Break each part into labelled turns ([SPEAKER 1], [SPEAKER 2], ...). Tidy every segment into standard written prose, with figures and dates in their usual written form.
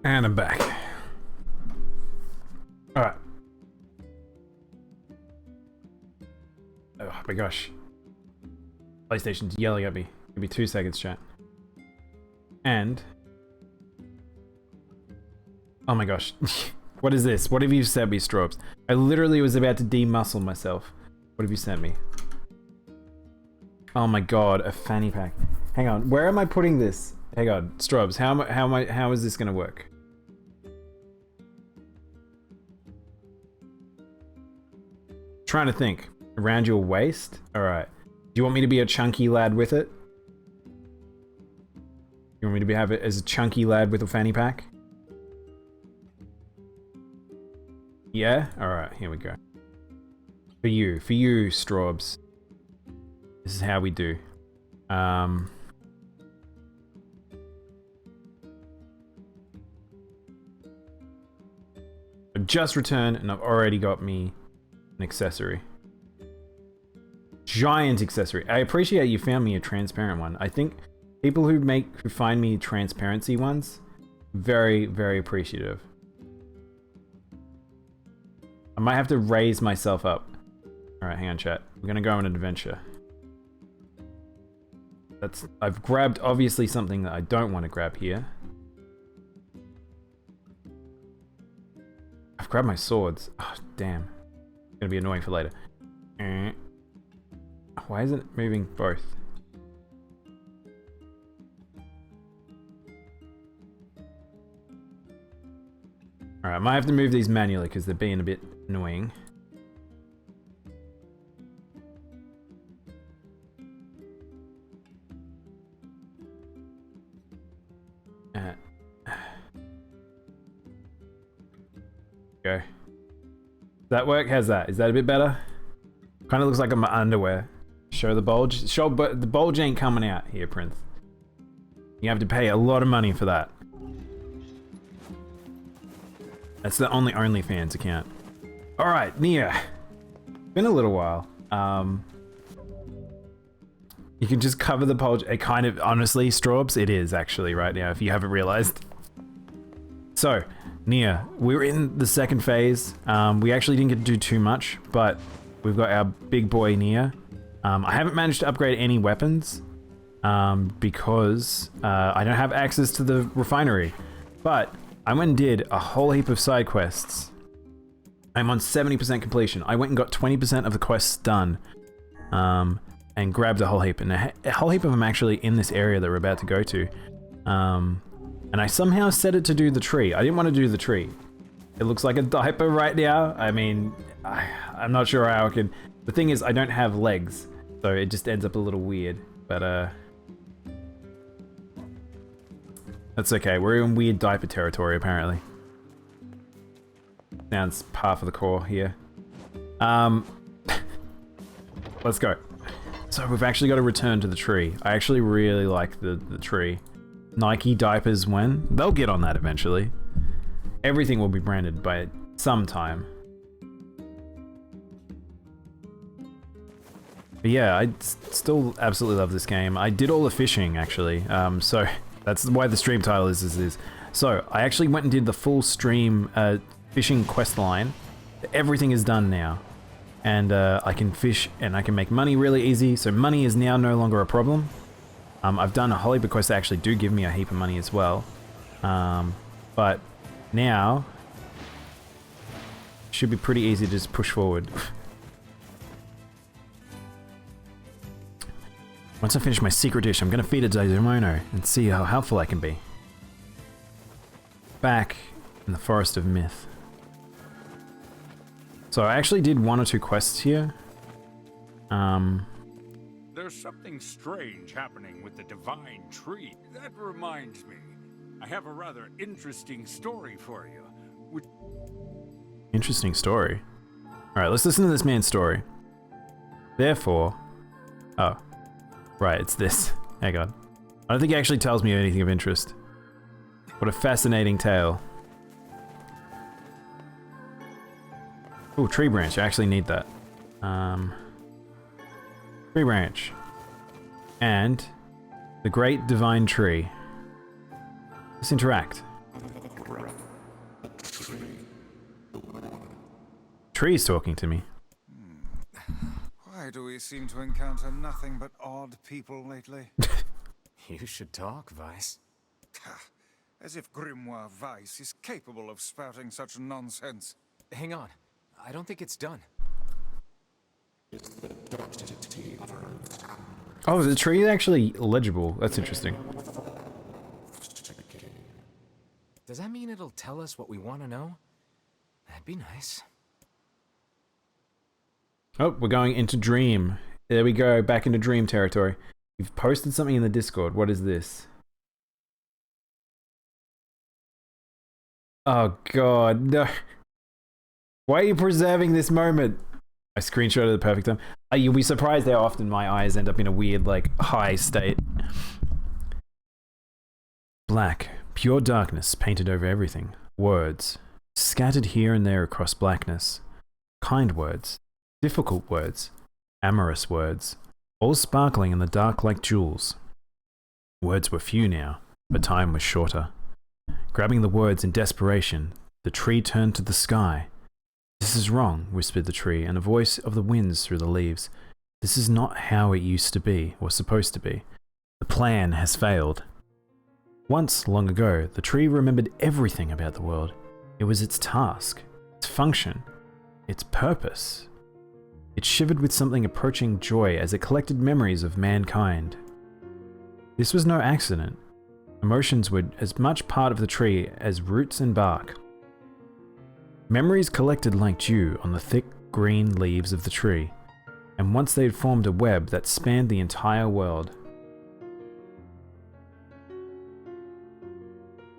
[SPEAKER 1] And I'm back. Alright. Oh my gosh. PlayStation's yelling at me. Give me 2 seconds, chat. And... oh my gosh. What is this? What have you sent me, Strobes? I literally was about to demuscle myself. What have you sent me? Oh my god, a fanny pack. Hang on, where am I putting this? Hang on, Strobes, how is this gonna work? Trying to think. Around your waist? Alright. Do you want me to be a chunky lad with it? You want me to have it as a chunky lad with a fanny pack? Yeah? Alright, here we go. For you, Strobes. This is how we do. I've just returned and I've already got me an accessory. Giant accessory. I appreciate you found me a transparent one. I think people who find me transparency ones, very, very appreciative. I might have to raise myself up. Alright, hang on, chat. We're gonna go on an adventure. I've grabbed obviously something that I don't want to grab here. I've grabbed my swords. Oh, damn. It's gonna be annoying for later. Why isn't it moving both? Alright, I might have to move these manually because they're being a bit annoying. Go. Does that work? How's that? Is that a bit better? Kind of looks like I'm my underwear. Show the bulge. Show, but the bulge ain't coming out here, Prince. You have to pay a lot of money for that. That's the only OnlyFans account. Alright, NieR. Been a little while. You can just cover the bulge. It kind of, honestly, Strobes, it is actually right now, if you haven't realized. So, NieR, we're in the second phase. We actually didn't get to do too much, but we've got our big boy NieR. I haven't managed to upgrade any weapons because I don't have access to the refinery. But I went and did a whole heap of side quests. I'm on 70% completion. I went and got 20% of the quests done and grabbed a whole heap. And a whole heap of them actually in this area that we're about to go to. And I somehow set it to do the tree. I didn't want to do the tree. It looks like a diaper right now. I mean, I'm not sure how I can... The thing is, I don't have legs, so it just ends up a little weird. But, that's okay. We're in weird diaper territory, apparently. Sounds par for the core here. Let's go. So we've actually got to return to the tree. I actually really like the tree. Nike diapers when? They'll get on that eventually. Everything will be branded by some time. But yeah, I still absolutely love this game. I did all the fishing actually, so that's why the stream title is as it is. So I actually went and did the full stream fishing quest line. Everything is done now. And I can fish and I can make money really easy, so money is now no longer a problem. I've done a whole heap of quests that actually do give me a heap of money as well. But now, it should be pretty easy to just push forward. Once I finish my secret dish, I'm going to feed it to Daimono and see how helpful I can be. Back in the Forest of Myth. So I actually did 1 or 2 quests here.
[SPEAKER 2] There's something strange happening with the divine tree. That reminds me, I have a rather interesting story for you.
[SPEAKER 1] Interesting story. Alright, let's listen to this man's story. Therefore... Oh. Right, it's this. Hang on. I don't think he actually tells me anything of interest. What a fascinating tale. Ooh, tree branch. I actually need that. Tree branch. And the great divine tree. Let's interact. Tree's talking to me.
[SPEAKER 3] Why do we seem to encounter nothing but odd people lately?
[SPEAKER 4] You should talk, Vice.
[SPEAKER 3] As if Grimoire Weiss is capable of spouting such nonsense.
[SPEAKER 4] Hang on. I don't think it's done.
[SPEAKER 1] Oh, the tree is actually legible. That's interesting.
[SPEAKER 4] Does that mean it'll tell us what we want to know? That'd be nice.
[SPEAKER 1] Oh, we're going into dream. There we go, back into dream territory. You've posted something in the Discord. What is this? Oh god, no. Why are you preserving this moment? I screenshotted the perfect time. You'll be surprised how often my eyes end up in a weird, like, high state. Black, pure darkness painted over everything. Words, scattered here and there across blackness. Kind words, difficult words, amorous words, all sparkling in the dark like jewels. Words were few now, but time was shorter. Grabbing the words in desperation, the tree turned to the sky. This is wrong, whispered the tree, and a voice of the winds through the leaves. This is not how it used to be, or supposed to be. The plan has failed. Once, long ago, the tree remembered everything about the world. It was its task, its function, its purpose. It shivered with something approaching joy as it collected memories of mankind. This was no accident. Emotions were as much part of the tree as roots and bark. Memories collected like dew on the thick green leaves of the tree, and once they had formed a web that spanned the entire world.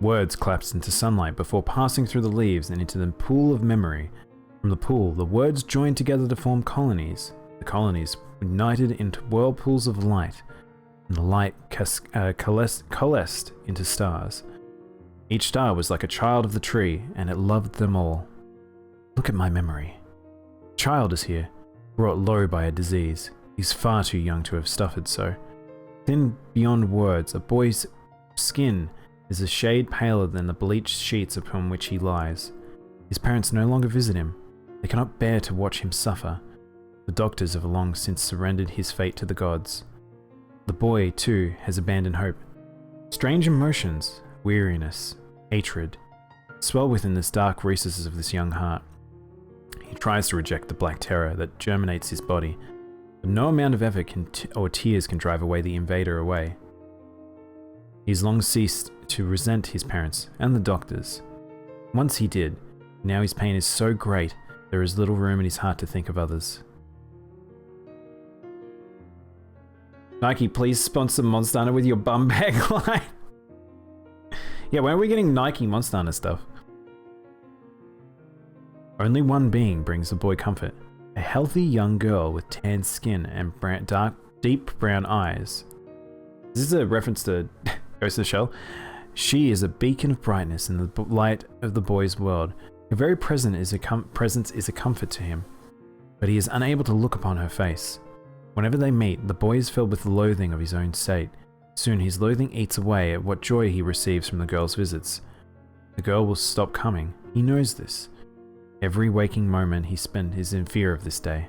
[SPEAKER 1] Words collapsed into sunlight before passing through the leaves and into the pool of memory. From the pool, the words joined together to form colonies. The colonies united into whirlpools of light, and the light coalesced into stars. Each star was like a child of the tree, and it loved them all. Look at my memory. A child is here, brought low by a disease. He's far too young to have suffered so. Thin beyond words, a boy's skin is a shade paler than the bleached sheets upon which he lies. His parents no longer visit him. They cannot bear to watch him suffer. The doctors have long since surrendered his fate to the gods. The boy, too, has abandoned hope. Strange emotions, weariness, hatred, swell within the dark recesses of this young heart. He tries to reject the black terror that germinates his body, but no amount of effort or tears can drive away the invader away. He's long ceased to resent his parents and the doctors. Once he did, now his pain is so great there is little room in his heart to think of others. Nike, please sponsor Monster Hunter with your bum bag line. Yeah, when are we getting Nike Monster Hunter stuff? Only one being brings the boy comfort. A healthy young girl with tan skin and deep brown eyes. This is a reference to Ghost in the Shell. She is a beacon of brightness in the light of the boy's world. Her very presence is a comfort to him, but he is unable to look upon her face. Whenever they meet, the boy is filled with loathing of his own state. Soon his loathing eats away at what joy he receives from the girl's visits. The girl will stop coming. He knows this. Every waking moment he spent is in fear of this day.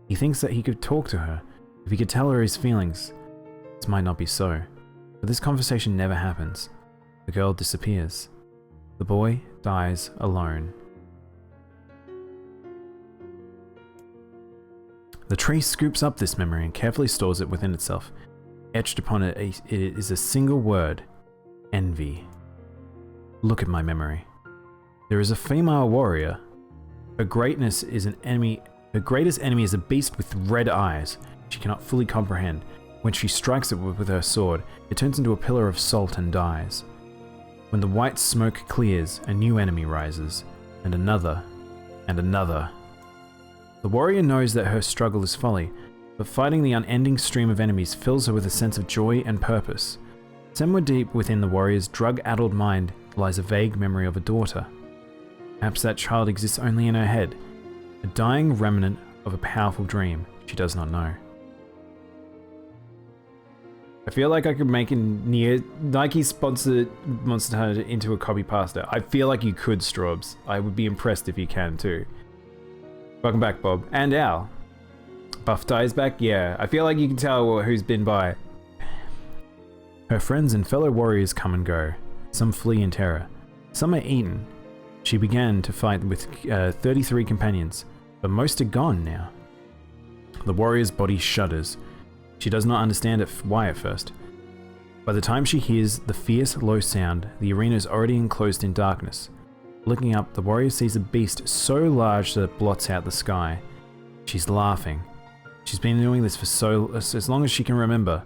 [SPEAKER 1] He thinks that he could talk to her, if he could tell her his feelings. This might not be so, but this conversation never happens. The girl disappears. The boy dies alone. The tree scoops up this memory and carefully stores it within itself. Etched upon it is a single word: envy. Look at my memory. There is a female warrior. Her greatness is an enemy. Her greatest enemy is a beast with red eyes. She cannot fully comprehend. When she strikes it with her sword, it turns into a pillar of salt and dies. When the white smoke clears, a new enemy rises, and another, and another. The warrior knows that her struggle is folly, but fighting the unending stream of enemies fills her with a sense of joy and purpose. Somewhere deep within the warrior's drug-addled mind lies a vague memory of a daughter. Perhaps that child exists only in her head, a dying remnant of a powerful dream she does not know. I feel like I could make a Nike-sponsored Monster Hunter into a copy pasta. I feel like you could, Straubs. I would be impressed if you can too. Welcome back, Bob. And Al. Buff Dye's back? Yeah, I feel like you can tell who's been by. Her friends and fellow warriors come and go. Some flee in terror. Some are eaten. She began to fight with 33 companions, but most are gone now. The warrior's body shudders. She does not understand why at first. By the time she hears the fierce, low sound, the arena is already enclosed in darkness. Looking up, the warrior sees a beast so large that it blots out the sky. She's laughing. She's been doing this for as long as she can remember.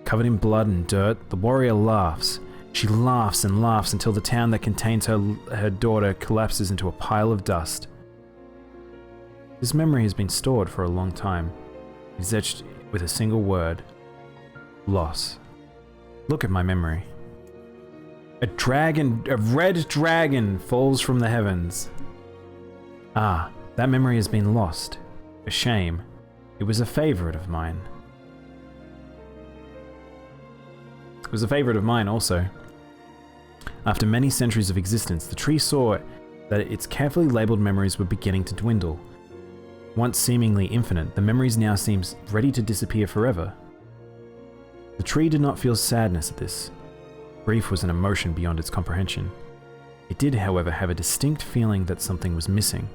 [SPEAKER 1] Covered in blood and dirt, the warrior laughs. She laughs and laughs until the town that contains her daughter collapses into a pile of dust. This memory has been stored for a long time. It is etched with a single word. Loss. Look at my memory. A red dragon falls from the heavens. Ah, that memory has been lost. A shame. It was a favorite of mine. It was a favorite of mine also. After many centuries of existence, the tree saw that its carefully labeled memories were beginning to dwindle. Once seemingly infinite, the memories now seem ready to disappear forever. The tree did not feel sadness at this. Grief was an emotion beyond its comprehension. It did, however, have a distinct feeling that something was missing.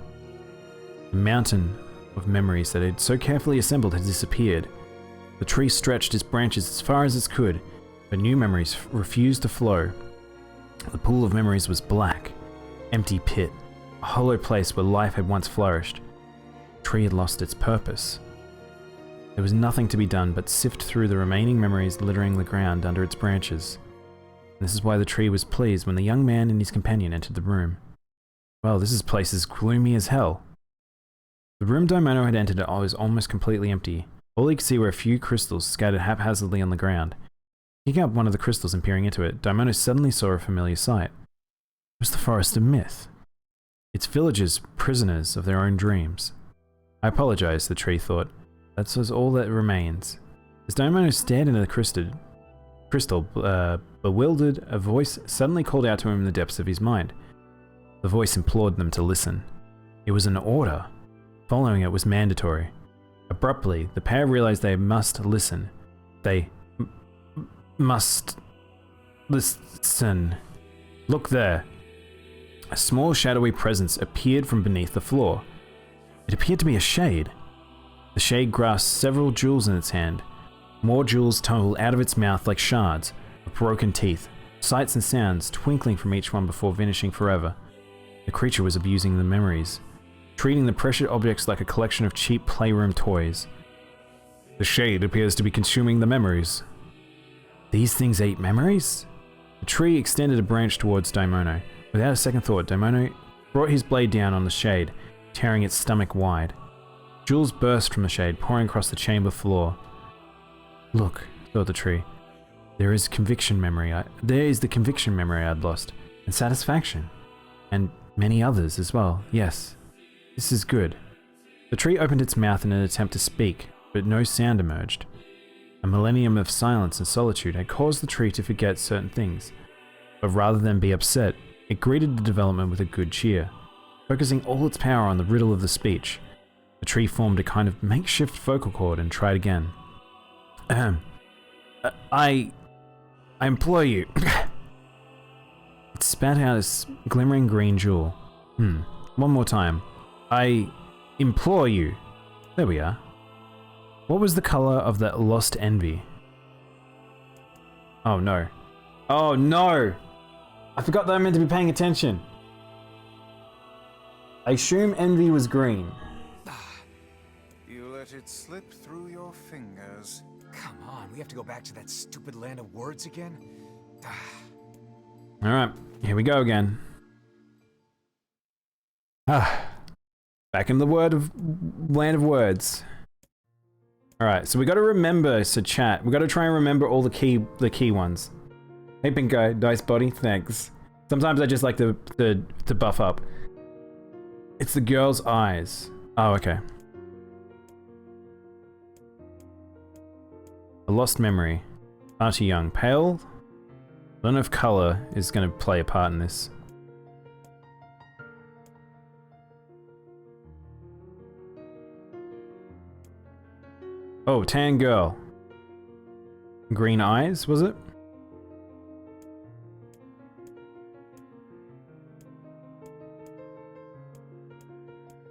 [SPEAKER 1] The mountain of memories that it had so carefully assembled had disappeared. The tree stretched its branches as far as it could, but new memories refused to flow. The pool of memories was black, empty pit, a hollow place where life had once flourished. The tree had lost its purpose. There was nothing to be done but sift through the remaining memories littering the ground under its branches. And this is why the tree was pleased when the young man and his companion entered the room. Well, this place is gloomy as hell. The room Daimono had entered was almost completely empty. All he could see were a few crystals scattered haphazardly on the ground. Picking up one of the crystals and peering into it, Daimono suddenly saw a familiar sight. It was the Forest of Myth. Its villagers prisoners of their own dreams. I apologize, the tree thought. That was all that remains. As Daimono stared into the crystal, bewildered, a voice suddenly called out to him in the depths of his mind. The voice implored them to listen. It was an order. Following it was mandatory. Abruptly, the pair realized they must listen. They must listen. Look there. A small shadowy presence appeared from beneath the floor. It appeared to be a shade. The shade grasped several jewels in its hand. More jewels tumbled out of its mouth like shards of broken teeth, sights and sounds twinkling from each one before vanishing forever. The creature was abusing the memories, treating the precious objects like a collection of cheap playroom toys. The shade appears to be consuming the memories. These things ate memories? The tree extended a branch towards Daimono. Without a second thought, Daimono brought his blade down on the shade, tearing its stomach wide. Jewels burst from the shade, pouring across the chamber floor. Look, thought the tree. There is the conviction memory I'd lost, and satisfaction, and many others as well. Yes, this is good. The tree opened its mouth in an attempt to speak, but no sound emerged. A millennium of silence and solitude had caused the tree to forget certain things, but rather than be upset, it greeted the development with a good cheer. Focusing all its power on the riddle of the speech, the tree formed a kind of makeshift vocal cord and tried again. I implore you. It spat out a glimmering green jewel. One more time. I implore you. There we are. What was the color of that lost envy? Oh no. Oh no! I forgot that I meant to be paying attention. I assume envy was green.
[SPEAKER 3] You let it slip through your fingers.
[SPEAKER 4] Come on, we have to go back to that stupid land of words again?
[SPEAKER 1] Alright, here we go again. Back in the land of words. Alright, so we gotta remember, so chat, we gotta try and remember all the key ones. Hey Pinko, nice body, thanks. Sometimes I just like to buff up. It's the girl's eyes. Oh, okay. A lost memory. Far too young. Pale? I don't know if color is going to play a part in this. Oh, tan girl. Green eyes, was it?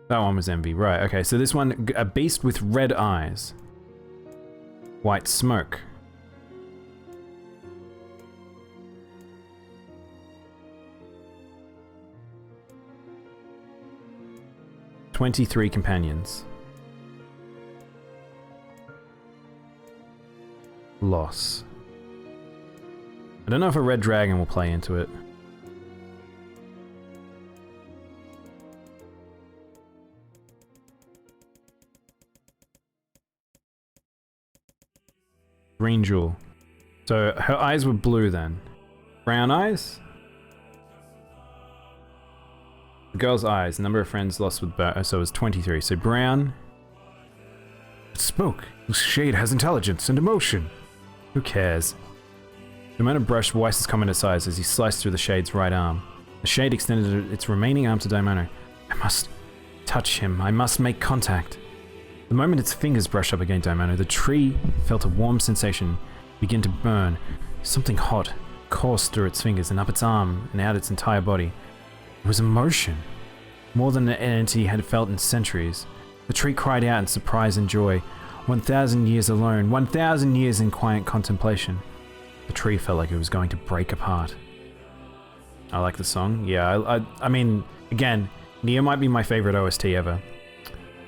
[SPEAKER 1] That one was envy, right? Okay, so this one, a beast with red eyes. White smoke. "23 companions. Loss. I don't know if a red dragon will play into it. Green jewel. So her eyes were blue then. Brown eyes? The girl's eyes. Number of friends lost with so it was 23. So brown. It spoke. This shade has intelligence and emotion. Who cares? The amount of brush Weiss's comment aside as he sliced through the shade's right arm. The shade extended its remaining arm to Daimono. I must touch him. I must make contact. The moment its fingers brushed up against Daimono, the tree felt a warm sensation begin to burn. Something hot coursed through its fingers and up its arm and out its entire body. It was emotion. More than an entity had felt in centuries. The tree cried out in surprise and joy. 1,000 years alone. 1,000 years in quiet contemplation. The tree felt like it was going to break apart. I like the song. Yeah, I mean, again, NieR might be my favorite OST ever.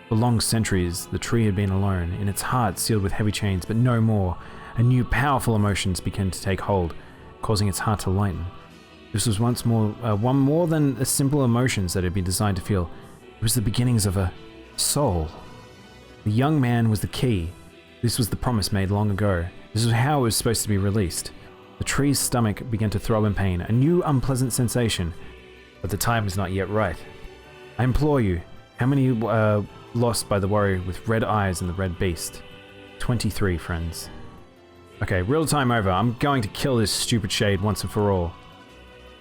[SPEAKER 1] For long centuries, the tree had been alone, in its heart sealed with heavy chains, but no more. And new powerful emotions began to take hold, causing its heart to lighten. This was once more, one more than the simple emotions that had been designed to feel. It was the beginnings of a soul. The young man was the key. This was the promise made long ago. This was how it was supposed to be released. The tree's stomach began to throb in pain, a new unpleasant sensation. But the time was not yet right. I implore you, how many lost by the warrior with red eyes and the red beast? 23, friends. Okay, real time over. I'm going to kill this stupid shade once and for all.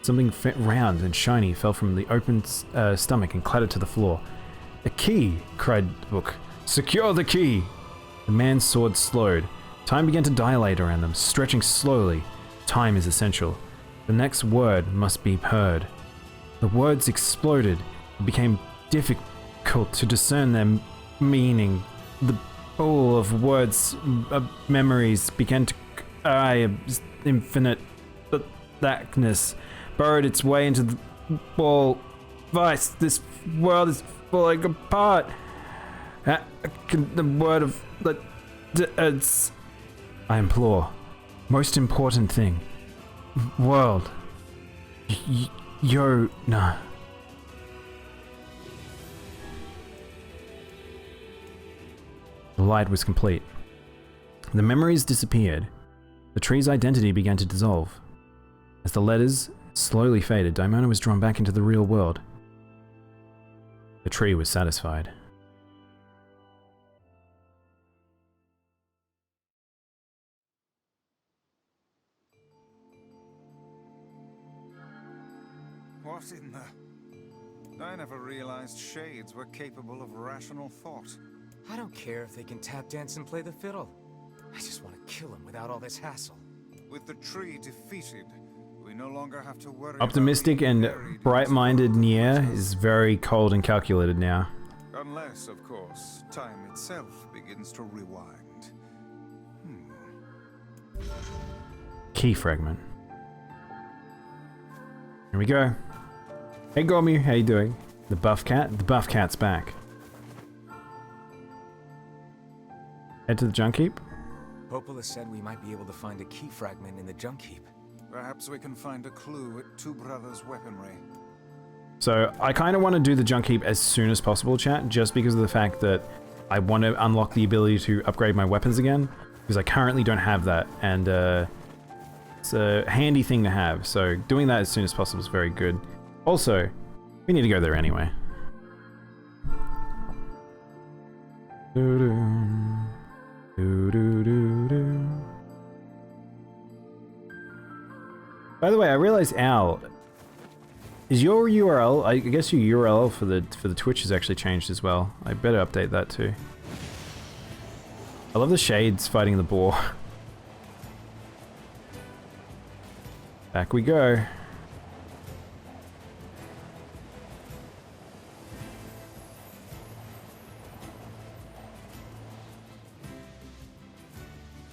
[SPEAKER 1] Something round and shiny fell from the open stomach and clattered to the floor. A key, cried the book. Secure the key! The man's sword slowed. Time began to dilate around them, stretching slowly. Time is essential. The next word must be heard. The words exploded. It became difficult to discern their meaning. The pool of words, memories began to infinite darkness burrowed its way into the ball. Vice, this world is falling apart. The word of I implore. Most important thing. World. Nah. The light was complete. The memories disappeared. The tree's identity began to dissolve. As the letters slowly faded, Daimono was drawn back into the real world. The tree was satisfied.
[SPEAKER 3] What in the... I never realized shades were capable of rational thought.
[SPEAKER 4] I don't care if they can tap dance and play the fiddle. I just want to kill him without all this hassle.
[SPEAKER 3] With the tree defeated, we no longer have to worry
[SPEAKER 1] Optimistic
[SPEAKER 3] about
[SPEAKER 1] and bright-minded NieR is very cold and calculated now.
[SPEAKER 3] Unless, of course, time itself begins to rewind.
[SPEAKER 1] Key fragment. Here we go. Hey Gormu, how you doing? The buff cat? The buff cat's back. Head to the junk heap.
[SPEAKER 4] Popola said we might be able to find a key fragment in the junk heap.
[SPEAKER 3] Perhaps we can find a clue at Two Brothers' weaponry.
[SPEAKER 1] So I kind of want to do the junk heap as soon as possible, chat, just because of the fact that I want to unlock the ability to upgrade my weapons again, because I currently don't have that, and it's a handy thing to have, so doing that as soon as possible is very good. Also, we need to go there anyway. By the way, I realized, Al, is your URL? I guess your URL for the Twitch has actually changed as well. I better update that too. I love the shades fighting the boar. Back we go.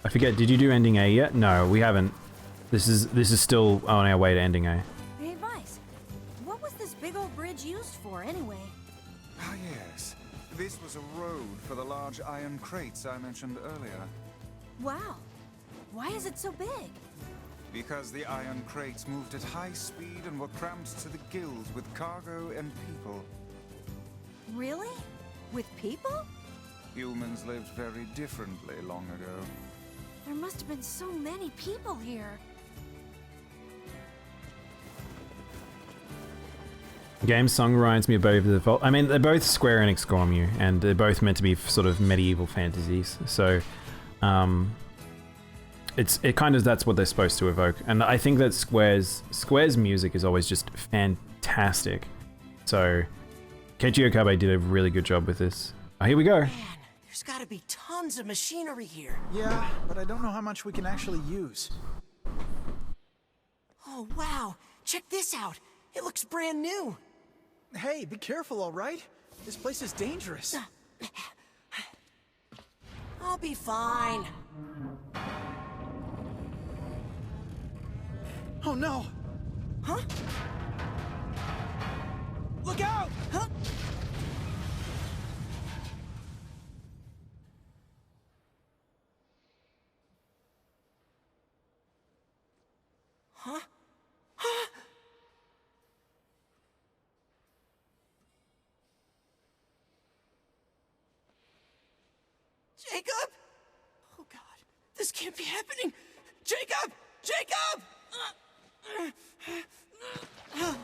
[SPEAKER 1] I forget, did you do ending A yet? No, we haven't. This is still on our way to ending A.
[SPEAKER 5] Hey, Vice. What was this big old bridge used for, anyway?
[SPEAKER 3] Ah, yes. This was a road for the large iron crates I mentioned earlier.
[SPEAKER 5] Wow. Why is it so big?
[SPEAKER 3] Because the iron crates moved at high speed and were cramped to the gills with cargo and people.
[SPEAKER 5] Really? With people?
[SPEAKER 3] Humans lived very differently long ago.
[SPEAKER 5] There must have been so many people here.
[SPEAKER 1] Game song reminds me of both of the Vault. I mean, they're both Square Enix Gormu, and they're both meant to be sort of medieval fantasies. So, it kind of, that's what they're supposed to evoke. And I think that Square's music is always just fantastic. So, Keiichi Okabe did a really good job with this. Oh, here we go.
[SPEAKER 6] Man, there's gotta be tons of machinery here.
[SPEAKER 7] Yeah, but I don't know how much we can actually use.
[SPEAKER 6] Oh, wow. Check this out. It looks brand new.
[SPEAKER 7] Hey, be careful, all right? This place is dangerous.
[SPEAKER 6] I'll be fine.
[SPEAKER 7] Oh no!
[SPEAKER 6] Huh?
[SPEAKER 7] Look out!
[SPEAKER 6] Huh? Huh? Huh? Jacob? Oh God, this can't be happening. Jacob! Jacob! No!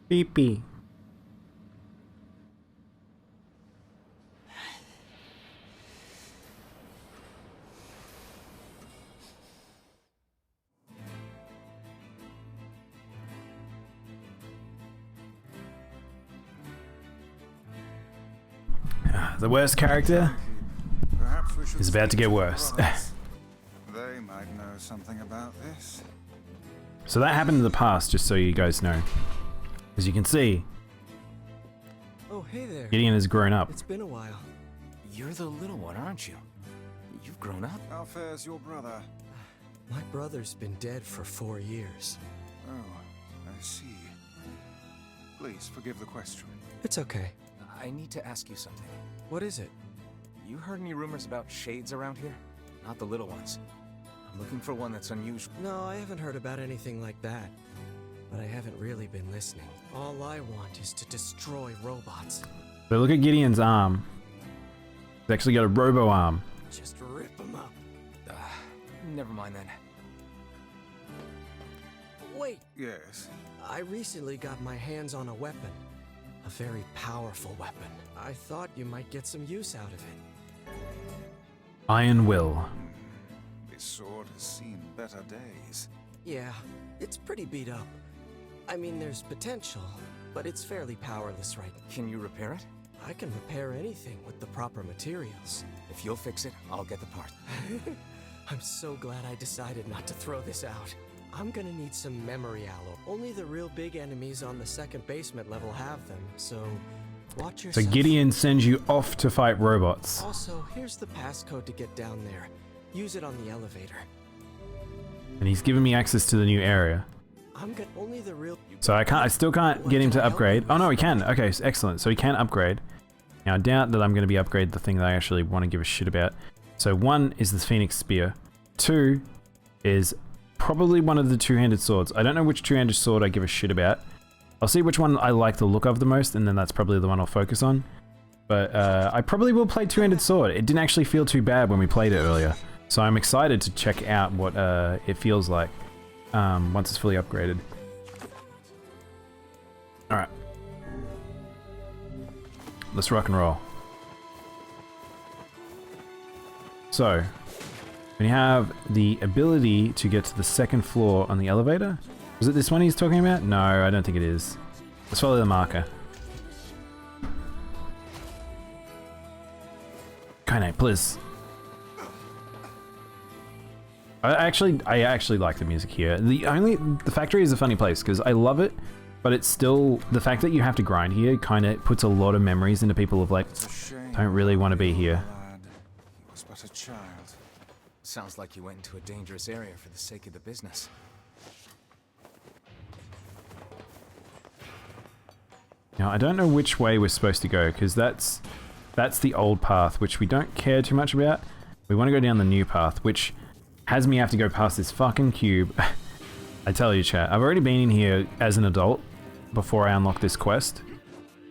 [SPEAKER 1] Beep beep. The worst character
[SPEAKER 3] Perhaps we should
[SPEAKER 1] is about to
[SPEAKER 3] speak
[SPEAKER 1] get
[SPEAKER 3] the
[SPEAKER 1] worse.
[SPEAKER 3] brothers. They might know something about this.
[SPEAKER 1] So that happened in the past, just so you guys know. As you can see,
[SPEAKER 4] Oh, hey there.
[SPEAKER 1] Gideon has grown up.
[SPEAKER 4] It's been a while. You're the little one, aren't you? You've grown up.
[SPEAKER 3] How fares your brother?
[SPEAKER 8] My brother's been dead for 4 years.
[SPEAKER 3] Oh, I see. Please forgive the question.
[SPEAKER 8] It's okay.
[SPEAKER 4] I need to ask you something.
[SPEAKER 8] What is it?
[SPEAKER 4] You heard any rumors about shades around here? Not the little ones. I'm looking for one that's unusual.
[SPEAKER 8] No, I haven't heard about anything like that. But I haven't really been listening. All I want is to destroy robots.
[SPEAKER 1] So look at Gideon's arm. He's actually got a robo arm.
[SPEAKER 8] Just rip them up.
[SPEAKER 4] Never mind then.
[SPEAKER 8] Wait,
[SPEAKER 3] Yes.
[SPEAKER 8] I recently got my hands on a weapon. A very powerful weapon. I thought you might get some use out of it.
[SPEAKER 1] Iron Will.
[SPEAKER 3] This sword has seen better days.
[SPEAKER 8] Yeah, it's pretty beat up. I mean, there's potential, but it's fairly powerless right now.
[SPEAKER 4] Can you repair it?
[SPEAKER 8] I can repair anything with the proper materials.
[SPEAKER 4] If you'll fix it, I'll get the part.
[SPEAKER 8] I'm so glad I decided not to throw this out. I'm gonna need some memory alloy. Only the real big enemies on the second basement level have them, so watch
[SPEAKER 1] So
[SPEAKER 8] yourself.
[SPEAKER 1] Gideon sends you off to fight robots.
[SPEAKER 8] Also, here's the passcode to get down there. Use it on the elevator.
[SPEAKER 1] And he's given me access to the new area.
[SPEAKER 8] I'm gonna only the real.
[SPEAKER 1] So I still can't get him to upgrade. Oh no, he can. Okay, excellent. So he can upgrade. Now I doubt that I'm going to be upgrading the thing that I actually want to give a shit about. So 1 is the Phoenix Spear. 2 is probably one of the two-handed swords. I don't know which two-handed sword I give a shit about. I'll see which one I like the look of the most, and then that's probably the one I'll focus on. But I probably will play two-handed sword. It didn't actually feel too bad when we played it earlier. So I'm excited to check out what it feels like once it's fully upgraded. Alright. Let's rock and roll. So, when you have the ability to get to the second floor on the elevator. Was it this one he's talking about? No, I don't think it is. Let's follow the marker. Kaine, please. I actually like the music here. The factory is a funny place because I love it, but it's still the fact that you have to grind here kind of puts a lot of memories into people of like, don't really want to be here.
[SPEAKER 3] He was but a child.
[SPEAKER 4] Sounds like you went into a dangerous area for the sake of the business.
[SPEAKER 1] Now I don't know which way we're supposed to go because that's the old path, which we don't care too much about. We want to go down the new path, which has me have to go past this fucking cube. I tell you, chat, I've already been in here as an adult before I unlock this quest.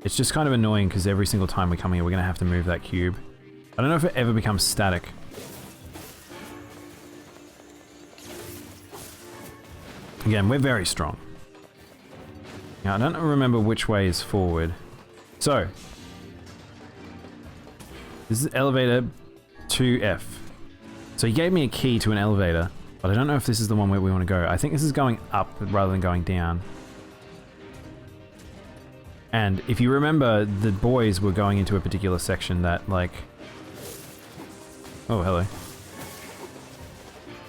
[SPEAKER 1] It's just kind of annoying because every single time we come here, we're going to have to move that cube. I don't know if it ever becomes static. Again, we're very strong. Now, I don't remember which way is forward. So, this is elevator 2F. So he gave me a key to an elevator, but I don't know if this is the one where we want to go. I think this is going up rather than going down. And if you remember, the boys were going into a particular section that, like... Oh, hello.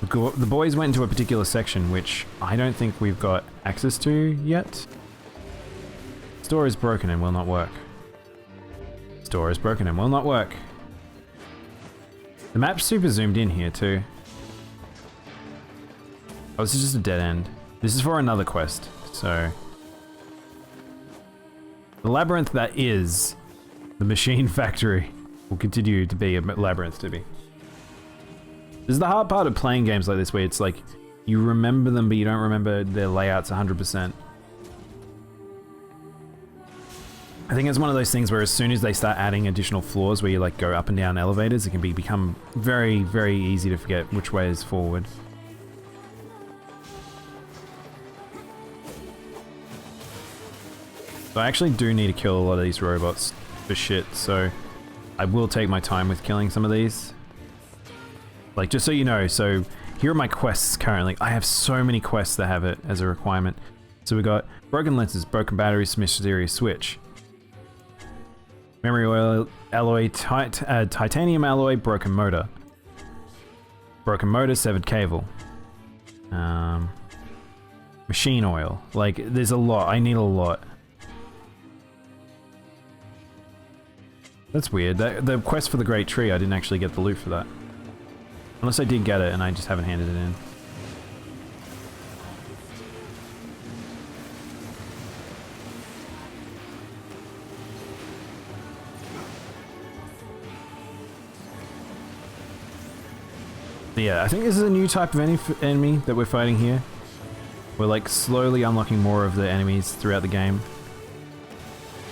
[SPEAKER 1] The boys went into a particular section which I don't think we've got access to yet. This door is broken and will not work. This door is broken and will not work. The map's super zoomed in here too. Oh, this is just a dead end. This is for another quest, so... The labyrinth that is the machine factory will continue to be a labyrinth to be. This is the hard part of playing games like this where it's like, you remember them but you don't remember their layouts 100%. I think it's one of those things where as soon as they start adding additional floors where you like go up and down elevators, it can become very, very easy to forget which way is forward. So I actually do need to kill a lot of these robots for shit, so I will take my time with killing some of these. Like, just so you know, so here are my quests currently. I have so many quests that have it as a requirement. So we got broken lenses, broken batteries, mysterious switch. Memory oil, alloy, titanium alloy, broken motor. Broken motor, severed cable. Machine oil. Like, there's a lot. I need a lot. That's weird. The quest for the Great Tree, I didn't actually get the loot for that. Unless I did get it and I just haven't handed it in. Yeah, I think this is a new type of enemy that we're fighting here. We're like slowly unlocking more of the enemies throughout the game.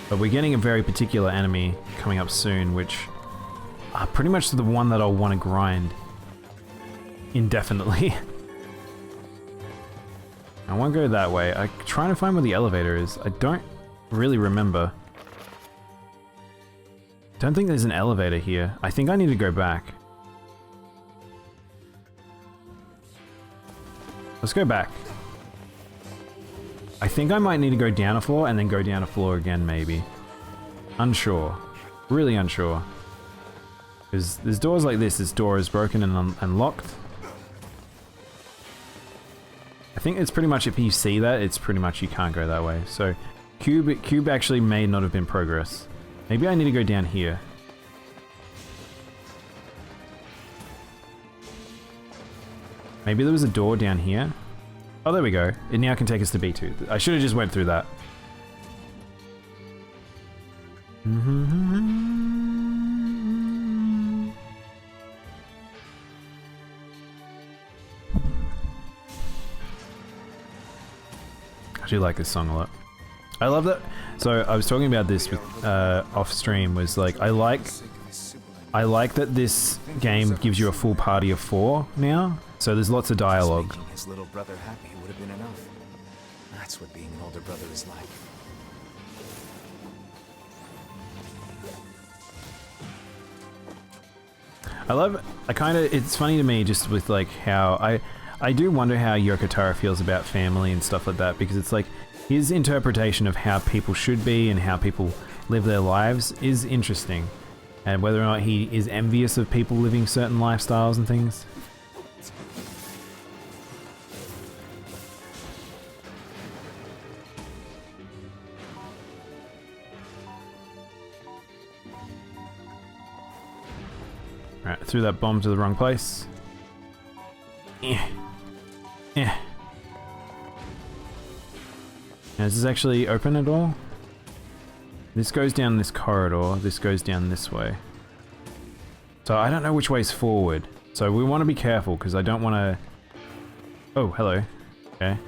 [SPEAKER 1] But we're getting a very particular enemy coming up soon, which are pretty much the one that I'll want to grind indefinitely. I won't go that way. I'm trying to find where the elevator is. I don't really remember. Don't think there's an elevator here. I think I need to go back. Let's go back. I think I might need to go down a floor and then go down a floor again, maybe. Unsure. Really unsure. Because there's doors like this. This door is broken and unlocked. I think it's pretty much, if you see that, it's pretty much you can't go that way. So, cube actually may not have been progress. Maybe I need to go down here. Maybe there was a door down here. Oh, there we go. It now can take us to B2. I should have just went through that. I do like this song a lot. I love that. So I was talking about this with off stream. Was like I like that this game gives you a full party of 4 now. So there's lots of dialogue.
[SPEAKER 4] Making his little brother happy would have been enough. That's what being an older brother is like.
[SPEAKER 1] It's funny to me just with like how I do wonder how Yoko Taro feels about family and stuff like that, because it's like his interpretation of how people should be and how people live their lives is interesting, and whether or not he is envious of people living certain lifestyles and things. Alright, threw that bomb to the wrong place. Yeah. Now, is this actually open at all? This goes down this corridor, this goes down this way. So I don't know which way's forward. So we want to be careful, because I don't want to... Oh, hello. Okay.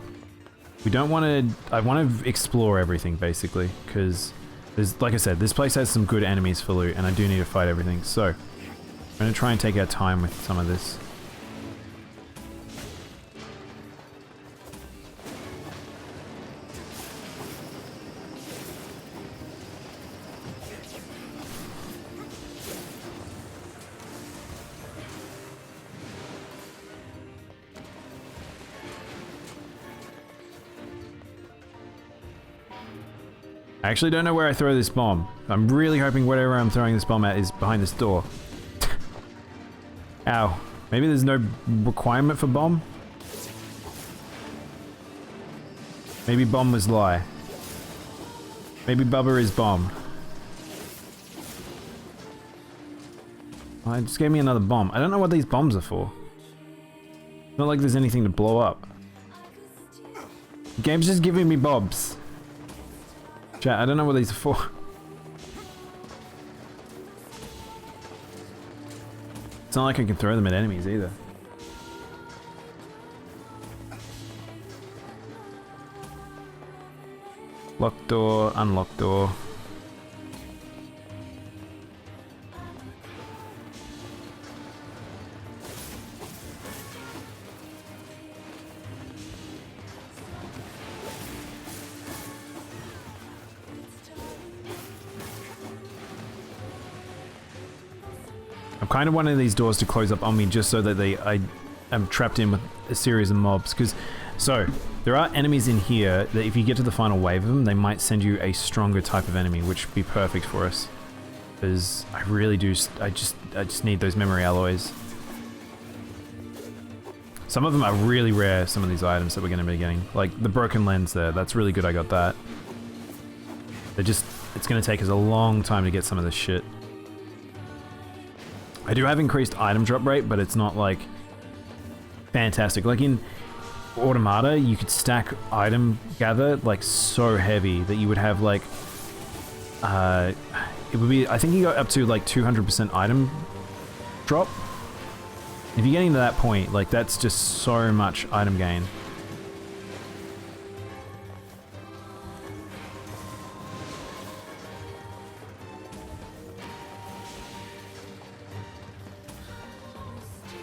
[SPEAKER 1] We don't want to... I want to explore everything, basically, because there's, like I said, this place has some good enemies for loot, and I do need to fight everything. So, I'm going to try and take our time with some of this. I actually don't know where I throw this bomb. I'm really hoping whatever I'm throwing this bomb at is behind this door. Ow. Maybe there's no requirement for bomb? Maybe bomb was lie. Maybe Bubba is bomb. Oh, it just gave me another bomb. I don't know what these bombs are for. It's not like there's anything to blow up. The game's just giving me bobs. Chat, I don't know what these are for. It's not like I can throw them at enemies either. Locked door, unlocked door. I'm kind of wanting these doors to close up on me just so that I am trapped in with a series of mobs. So, there are enemies in here that if you get to the final wave of them, they might send you a stronger type of enemy, which would be perfect for us. Because I really do, I just need those memory alloys. Some of them are really rare, some of these items that we're going to be getting. Like the broken lens there, that's really good I got that. It's going to take us a long time to get some of this shit. I do have increased item drop rate, but it's not like fantastic. Like in Automata, you could stack item gather like so heavy that you would have like it would be, I think you got up to like 200% item drop. If you're getting to that point, like that's just so much item gain.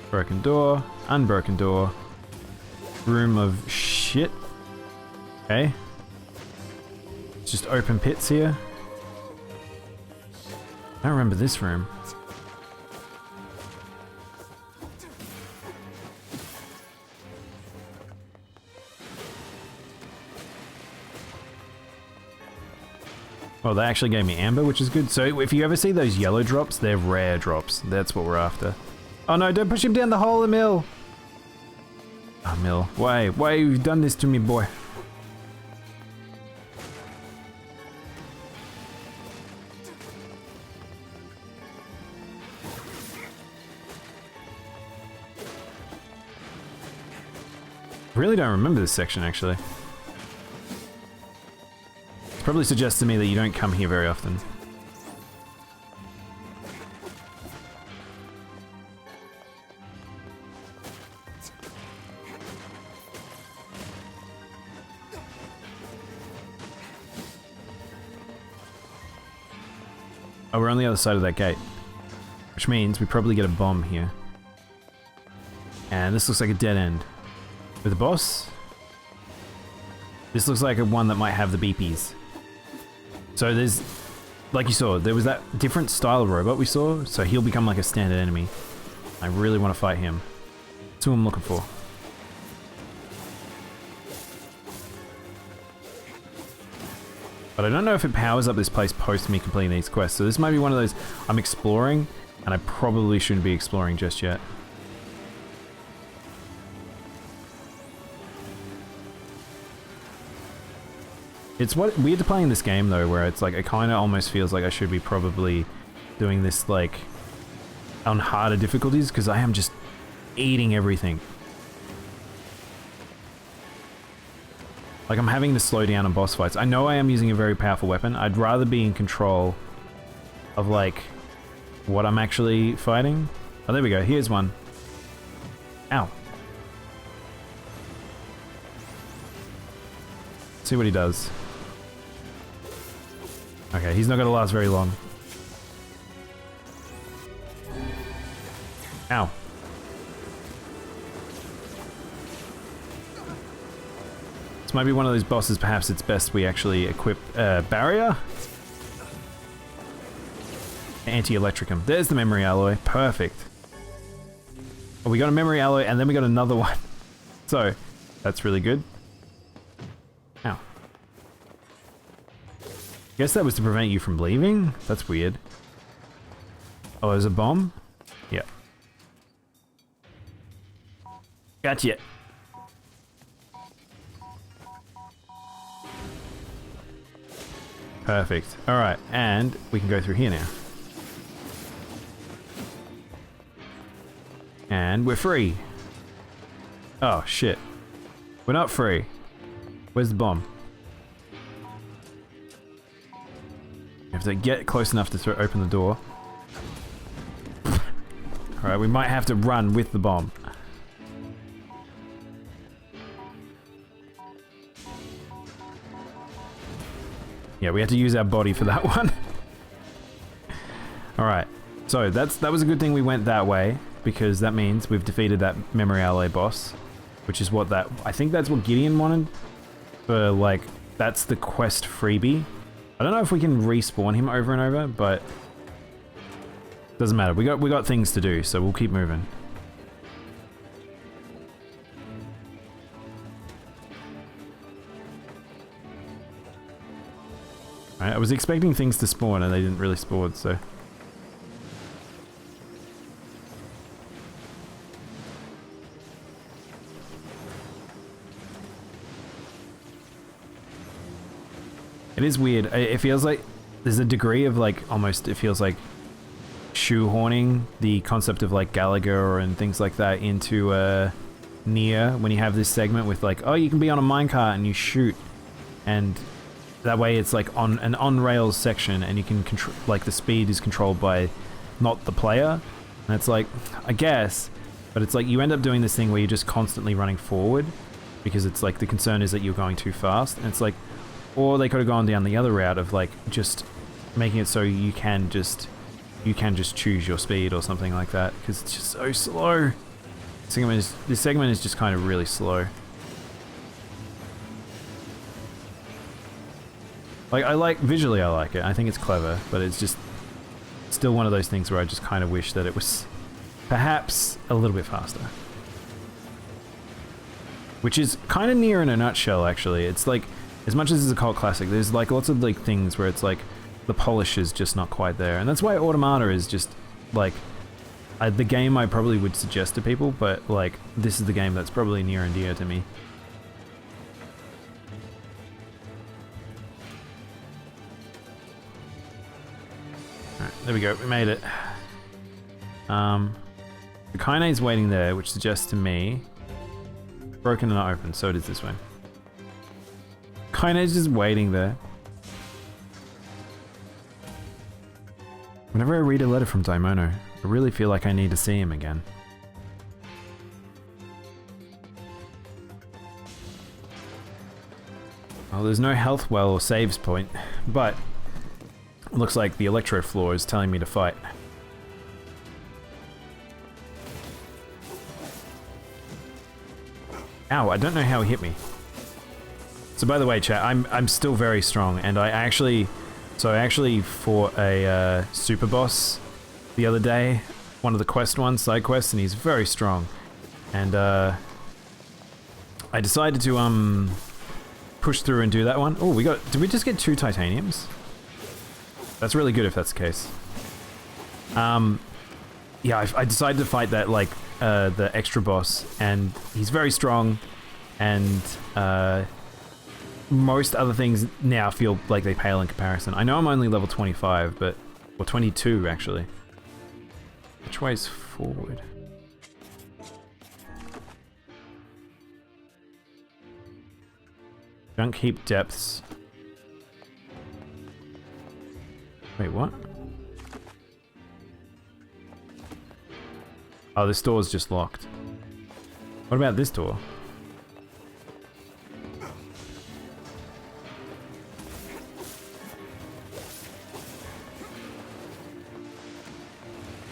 [SPEAKER 1] Broken door, unbroken door, room of shit. Okay. It's just open pits here. I don't remember this room. Well, they actually gave me amber, which is good. So if you ever see those yellow drops, they're rare drops. That's what we're after. Oh no, don't push him down the hole, Emil! Oh, Emil, why have you done this to me, boy? I really don't remember this section, actually. It probably suggests to me that you don't come here very often. Oh, we're on the other side of that gate. Which means we probably get a bomb here. And this looks like a dead end. With the boss? This looks like a one that might have the beepies. So there's, like you saw, there was that different style of robot we saw, so he'll become like a standard enemy. I really want to fight him. That's who I'm looking for. But I don't know if it powers up this place post me completing these quests. So this might be one of those I'm exploring, and I probably shouldn't be exploring just yet. It's what weird to playing this game though, where it's like it kind of almost feels like I should be probably doing this like on harder difficulties because I am just eating everything. Like I'm having to slow down on boss fights. I know I am using a very powerful weapon. I'd rather be in control of like what I'm actually fighting. Oh, there we go. Here's one. Ow. See what he does. Okay, he's not going to last very long. Ow. This might be one of those bosses, perhaps it's best we actually equip barrier. Anti-electricum. There's the memory alloy. Perfect. Oh, we got a memory alloy and then we got another one. So, that's really good. Ow. Guess that was to prevent you from leaving? That's weird. Oh, there's a bomb? Yeah. Gotcha. Perfect. Alright, and we can go through here now. And we're free. Oh, shit. We're not free. Where's the bomb? You have to get close enough to open the door. Alright, we might have to run with the bomb. Yeah, we had to use our body for that one. Alright, so that was a good thing we went that way, because that means we've defeated that memory alloy boss, which is what I think that's what Gideon wanted, for like, that's the quest freebie. I don't know if we can respawn him over and over, but doesn't matter. We got things to do, so we'll keep moving. Right, I was expecting things to spawn and they didn't really spawn, so. It is weird. It feels like there's a degree of like, almost, it feels like shoehorning the concept of like Gallagher and things like that into NieR, when you have this segment with like, oh, you can be on a minecart and you shoot, and that way it's like on an on-rails section and you can control, like the speed is controlled by not the player. And it's like, I guess, but it's like you end up doing this thing where you're just constantly running forward because it's like the concern is that you're going too fast. And it's like, or they could have gone down the other route of like just making it so you can just choose your speed or something like that, because it's just so slow. This segment is just kind of really slow. Like, visually I like it. I think it's clever, but it's just still one of those things where I just kind of wish that it was perhaps a little bit faster. Which is kind of NieR in a nutshell, actually. It's like, as much as it's a cult classic, there's like lots of like things where it's like the polish is just not quite there. And that's why Automata is just like the game I probably would suggest to people, but like this is the game that's probably near and dear to me. Alright, there we go, we made it. The Kaine's waiting there, which suggests to me broken and not open, so it is this way. Kaine's just waiting there. Whenever I read a letter from Daimono, I really feel like I need to see him again. Well, there's no health well or saves point, but it looks like the electro floor is telling me to fight. Ow, I don't know how he hit me. So by the way, chat, I'm still very strong, and I actually fought a super boss the other day, one of the side quests, and he's very strong. And I decided to push through and do that one. Oh, did we just get 2 titaniums? That's really good if that's the case. Yeah, I decided to fight that, like, the extra boss, and he's very strong, and most other things now feel like they pale in comparison. I know I'm only level 25, or 22 actually. Which way is forward? Junk heap depths. Wait, what? Oh, this door is just locked. What about this door?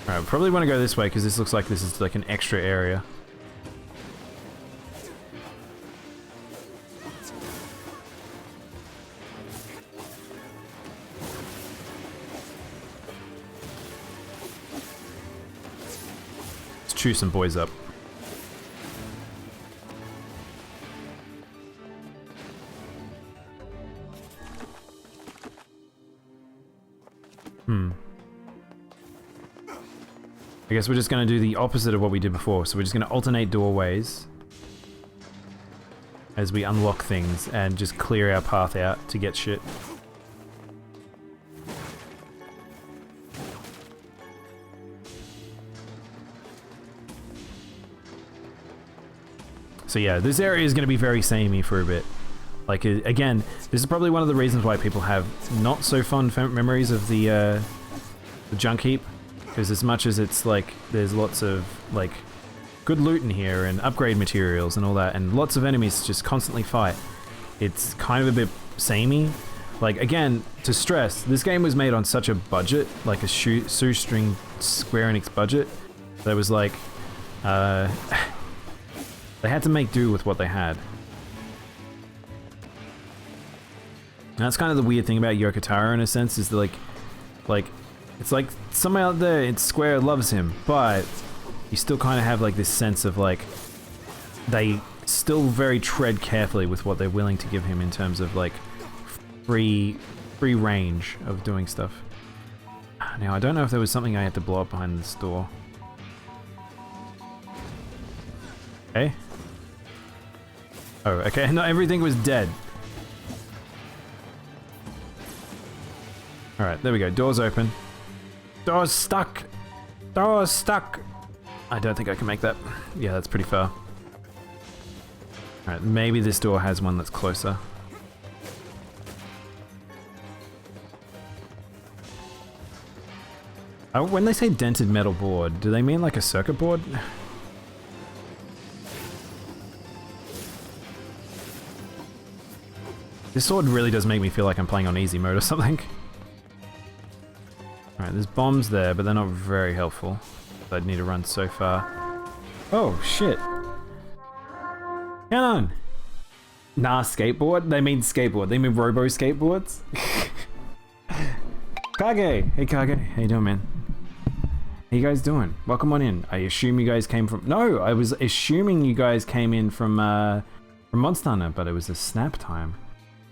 [SPEAKER 1] Alright, we probably want to go this way because this looks like this is like an extra area. Let's chew some boys up. I guess we're just going to do the opposite of what we did before. So we're just going to alternate doorways as we unlock things and just clear our path out to get shit. So yeah, this area is going to be very samey for a bit. Like, again, this is probably one of the reasons why people have not so fond memories of the junk heap. Because as much as it's like, there's lots of like good loot in here and upgrade materials and all that, and lots of enemies just constantly fight, it's kind of a bit samey. Like, again, to stress, this game was made on such a budget, like a shoestring Square Enix budget, that it was like, they had to make do with what they had. And that's kind of the weird thing about Yoko Taro in a sense, is that like, it's like somewhere out there, it's Square loves him, but you still kind of have like this sense of like, they still very tread carefully with what they're willing to give him in terms of like free range of doing stuff. Now, I don't know if there was something I had to blow up behind this door. Okay. Oh, okay, no, everything was dead. Alright, there we go, door's open. Door's stuck! Door's stuck! I don't think I can make that. Yeah, that's pretty far. Alright, maybe this door has one that's closer. Oh, when they say dented metal board, do they mean like a circuit board? This sword really does make me feel like I'm playing on easy mode or something. Alright, there's bombs there, but they're not very helpful. I'd need to run so far. Oh, shit. Come on! Nah, skateboard? They mean skateboard. They mean robo skateboards? Kage! Hey Kage, how you doing, man? How you guys doing? Welcome on in. I assume you guys came from... No, I was assuming you guys came in from Monster Hunter, but it was a Snap time.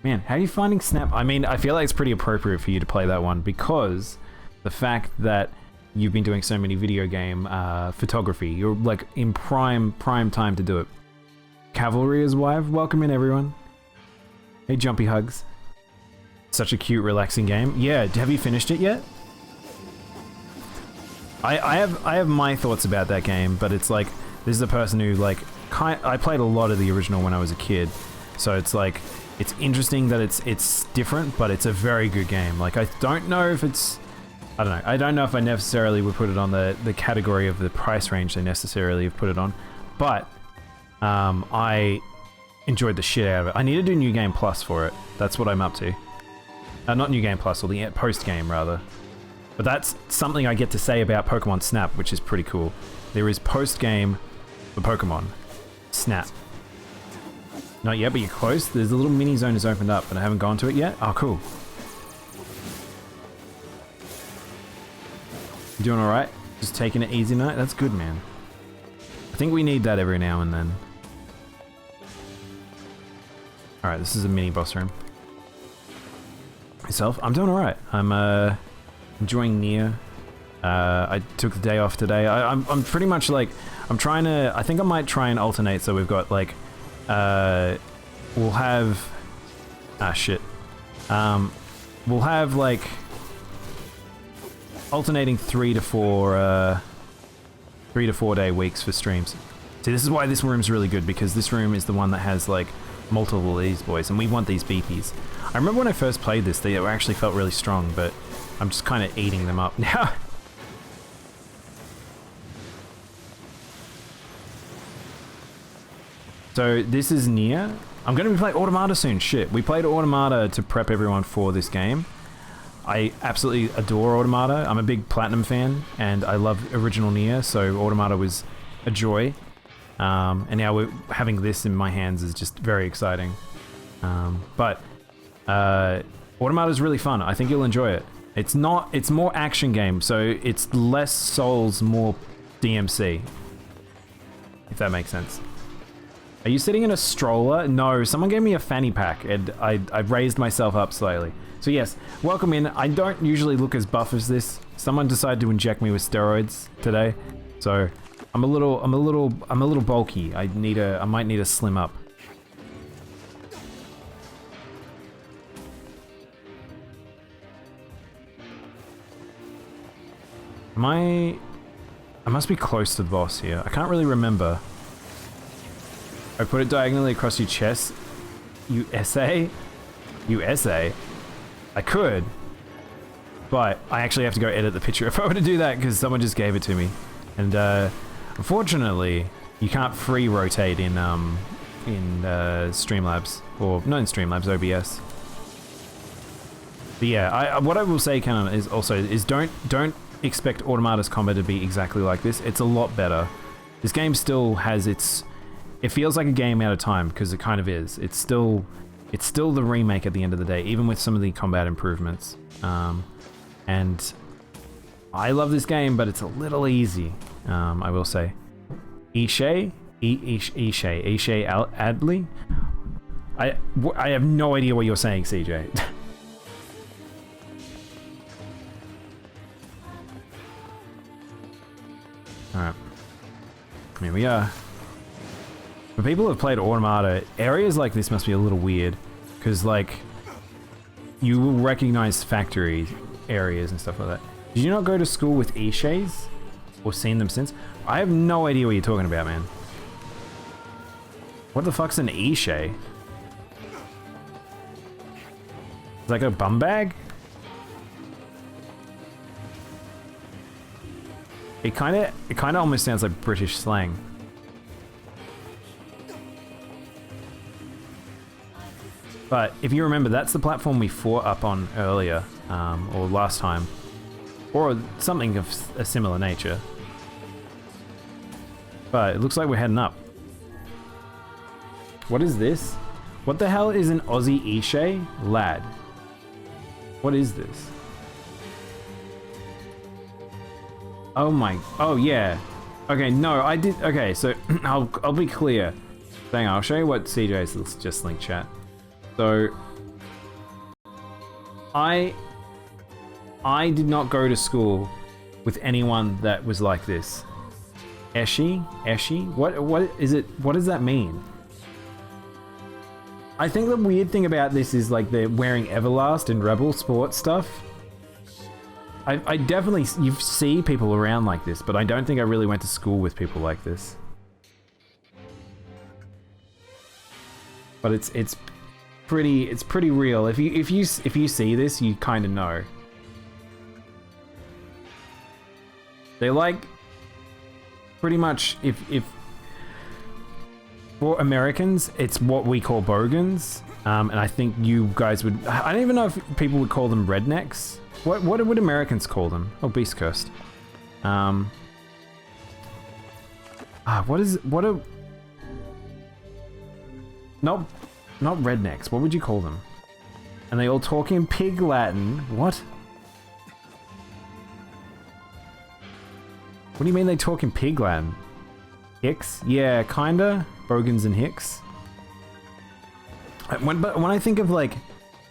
[SPEAKER 1] Man, how are you finding Snap? I mean, I feel like it's pretty appropriate for you to play that one because the fact that you've been doing so many video game photography, you're like in prime time to do it. Cavalry is wife. Welcome in, everyone. Hey, Jumpy Hugs. Such a cute, relaxing game. Yeah, have you finished it yet? I have my thoughts about that game, but it's like, this is a person who like, I played a lot of the original when I was a kid, so it's like, it's interesting that it's different, but it's a very good game. Like, I don't know if it's, I don't know. I don't know if I necessarily would put it on the category of the price range they necessarily have put it on, but I enjoyed the shit out of it. I need to do New Game Plus for it. That's what I'm up to. Not New Game Plus, or the post-game, rather. But that's something I get to say about Pokemon Snap, which is pretty cool. There is post-game for Pokemon Snap. Not yet, but you're close. There's a little mini zone has opened up, but I haven't gone to it yet. Oh, cool. You doing alright? Just taking it easy night. That's good, man. I think we need that every now and then. Alright, this is a mini boss room. Myself, I'm doing alright. I'm enjoying NieR. I took the day off today. I'm pretty much like, I'm trying to, I think I might try and alternate so we've got like, we'll have, shit. We'll have like, alternating 3 to 4 day weeks for streams. See, this is why this room's really good, because this room is the one that has like multiple of these boys, and we want these beepies. I remember when I first played this, they actually felt really strong, but I'm just kind of eating them up now. So this is NieR. I'm going to be playing Automata soon. Shit, we played Automata to prep everyone for this game. I absolutely adore Automata. I'm a big Platinum fan, and I love original NieR, so Automata was a joy. And now we're having this in my hands is just very exciting. But Automata is really fun. I think you'll enjoy it. It's more action game, so it's less Souls, more DMC. If that makes sense. Are you sitting in a stroller? No, someone gave me a fanny pack, and I raised myself up slightly. So yes, welcome in. I don't usually look as buff as this. Someone decided to inject me with steroids today, so I'm a little bulky. I might need to slim up. I must be close to the boss here. I can't really remember. I put it diagonally across your chest. USA? USA? I could. But I actually have to go edit the picture if I were to do that, because someone just gave it to me. And unfortunately, you can't free rotate in Streamlabs. Or not in Streamlabs, OBS. But yeah, what I will say, Canon, is don't expect Automata's combat to be exactly like this. It's a lot better. This game still has its... It feels like a game out of time, because it kind of is. It's still the remake at the end of the day, even with some of the combat improvements. And I love this game, but it's a little easy, I will say. Ishe Adley? I have no idea what you're saying, CJ. Alright. Here we are. For people who have played Automata, areas like this must be a little weird, because like, you will recognize factory areas and stuff like that. Did you not go to school with Ishes? Or seen them since? I have no idea what you're talking about, man. What the fuck's an Ishe? It's like a bum bag? It kinda almost sounds like British slang. But if you remember, that's the platform we fought up on earlier, or last time. Or something of a similar nature. But it looks like we're heading up. What is this? What the hell is an Aussie Ishe? Lad. What is this? Oh my, oh yeah. Okay, no, I did, okay, so I'll be clear. Hang on, I'll show you what CJ's just linked chat. So, I did not go to school with anyone that was like this. Eshi? What is it, what does that mean? I think the weird thing about this is like they're wearing Everlast and Rebel sports stuff. I definitely, you see people around like this, but I don't think I really went to school with people like this. But it's pretty real. If you see this, you kind of know. They like pretty much if for Americans, it's what we call bogans, and I think you guys would. I don't even know if people would call them rednecks. What would Americans call them? Oh, Beast Coast. Not rednecks. What would you call them? And they all talk in pig Latin. What? What do you mean they talk in Pigland? Hicks? Yeah, kinda. Bogans and Hicks. But when I think of like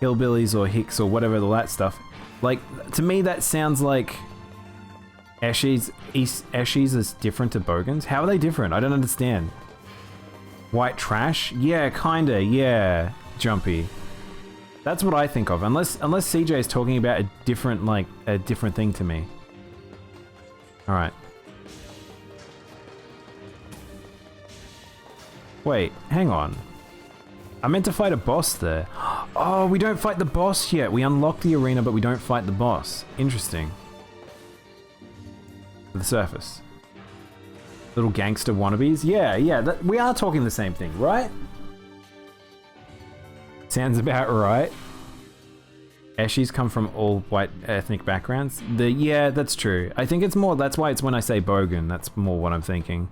[SPEAKER 1] hillbillies or Hicks or whatever all that stuff, like to me that sounds like Eshies is different to Bogans. How are they different? I don't understand. White trash? Yeah, kinda. Yeah, Jumpy. That's what I think of. Unless CJ is talking about a different thing to me. All right. Wait, hang on. I meant to fight a boss there. Oh, we don't fight the boss yet. We unlock the arena, but we don't fight the boss. Interesting. The surface. Little gangster wannabes? Yeah, we are talking the same thing, right? Sounds about right. Eshies come from all white ethnic backgrounds. Yeah, that's true. I think it's more, that's why it's when I say Bogan, that's more what I'm thinking.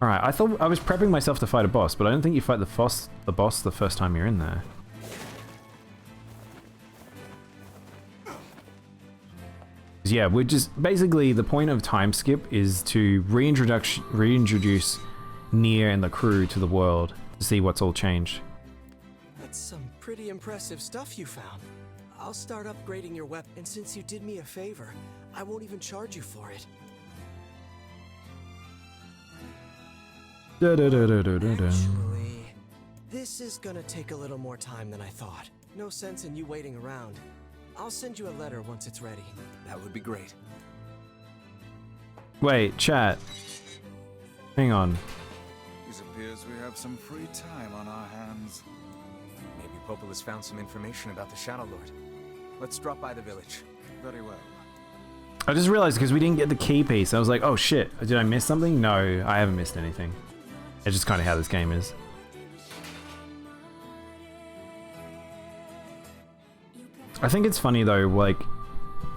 [SPEAKER 1] Alright, I thought I was prepping myself to fight a boss, but I don't think you fight the boss the first time you're in there. Yeah, we're just basically the point of time skip is to reintroduce NieR and the crew to the world to see what's all changed.
[SPEAKER 8] That's some pretty impressive stuff you found. I'll start upgrading your weapon, and since you did me a favor, I won't even charge you for it. Actually, this is gonna take a little more time than I thought. No sense in you waiting around. I'll send you a letter once it's ready.
[SPEAKER 4] That would be great.
[SPEAKER 1] Wait, chat. Hang on.
[SPEAKER 3] It appears we have some free time on our hands.
[SPEAKER 4] Maybe Popol has found some information about the Shadow Lord. Let's drop by the village.
[SPEAKER 3] Very well.
[SPEAKER 1] I just realized because we didn't get the key piece, I was like, oh shit, did I miss something? No, I haven't missed anything. It's just kind of how this game is. I think it's funny though, like,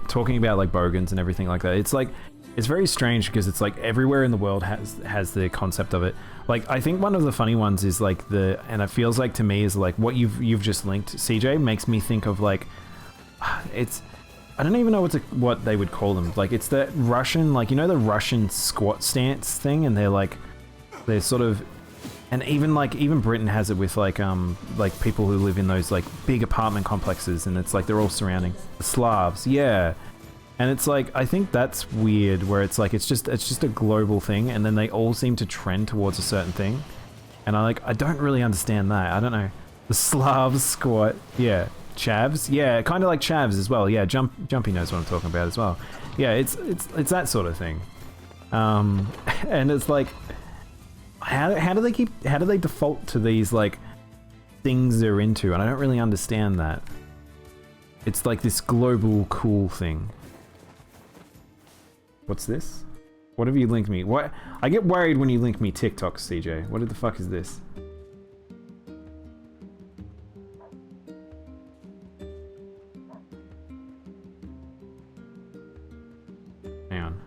[SPEAKER 1] talking about like Bogans and everything like that. It's like, it's very strange because it's like everywhere in the world has the concept of it. Like, I think one of the funny ones is like and it feels like to me is like what you've just linked, CJ, makes me think of like, I don't even know what they would call them. Like, it's the Russian, like, you know the Russian squat stance thing, and they're sort of, and even Britain has it with like people who live in those like big apartment complexes, and it's like they're all surrounding the Slavs, yeah. And it's like, I think that's weird, where it's like it's just a global thing, and then they all seem to trend towards a certain thing, and I don't really understand that. I don't know. The Slavs squat, yeah. Chavs, yeah, kind of like Chavs as well. Yeah, Jumpy knows what I'm talking about as well. Yeah, it's that sort of thing. And it's like, how do they default to these like things they're into? And I don't really understand that. It's like this global cool thing. What's this? What have you linked me? What? I get worried when you link me TikTok, CJ. What the fuck is this? Hang on.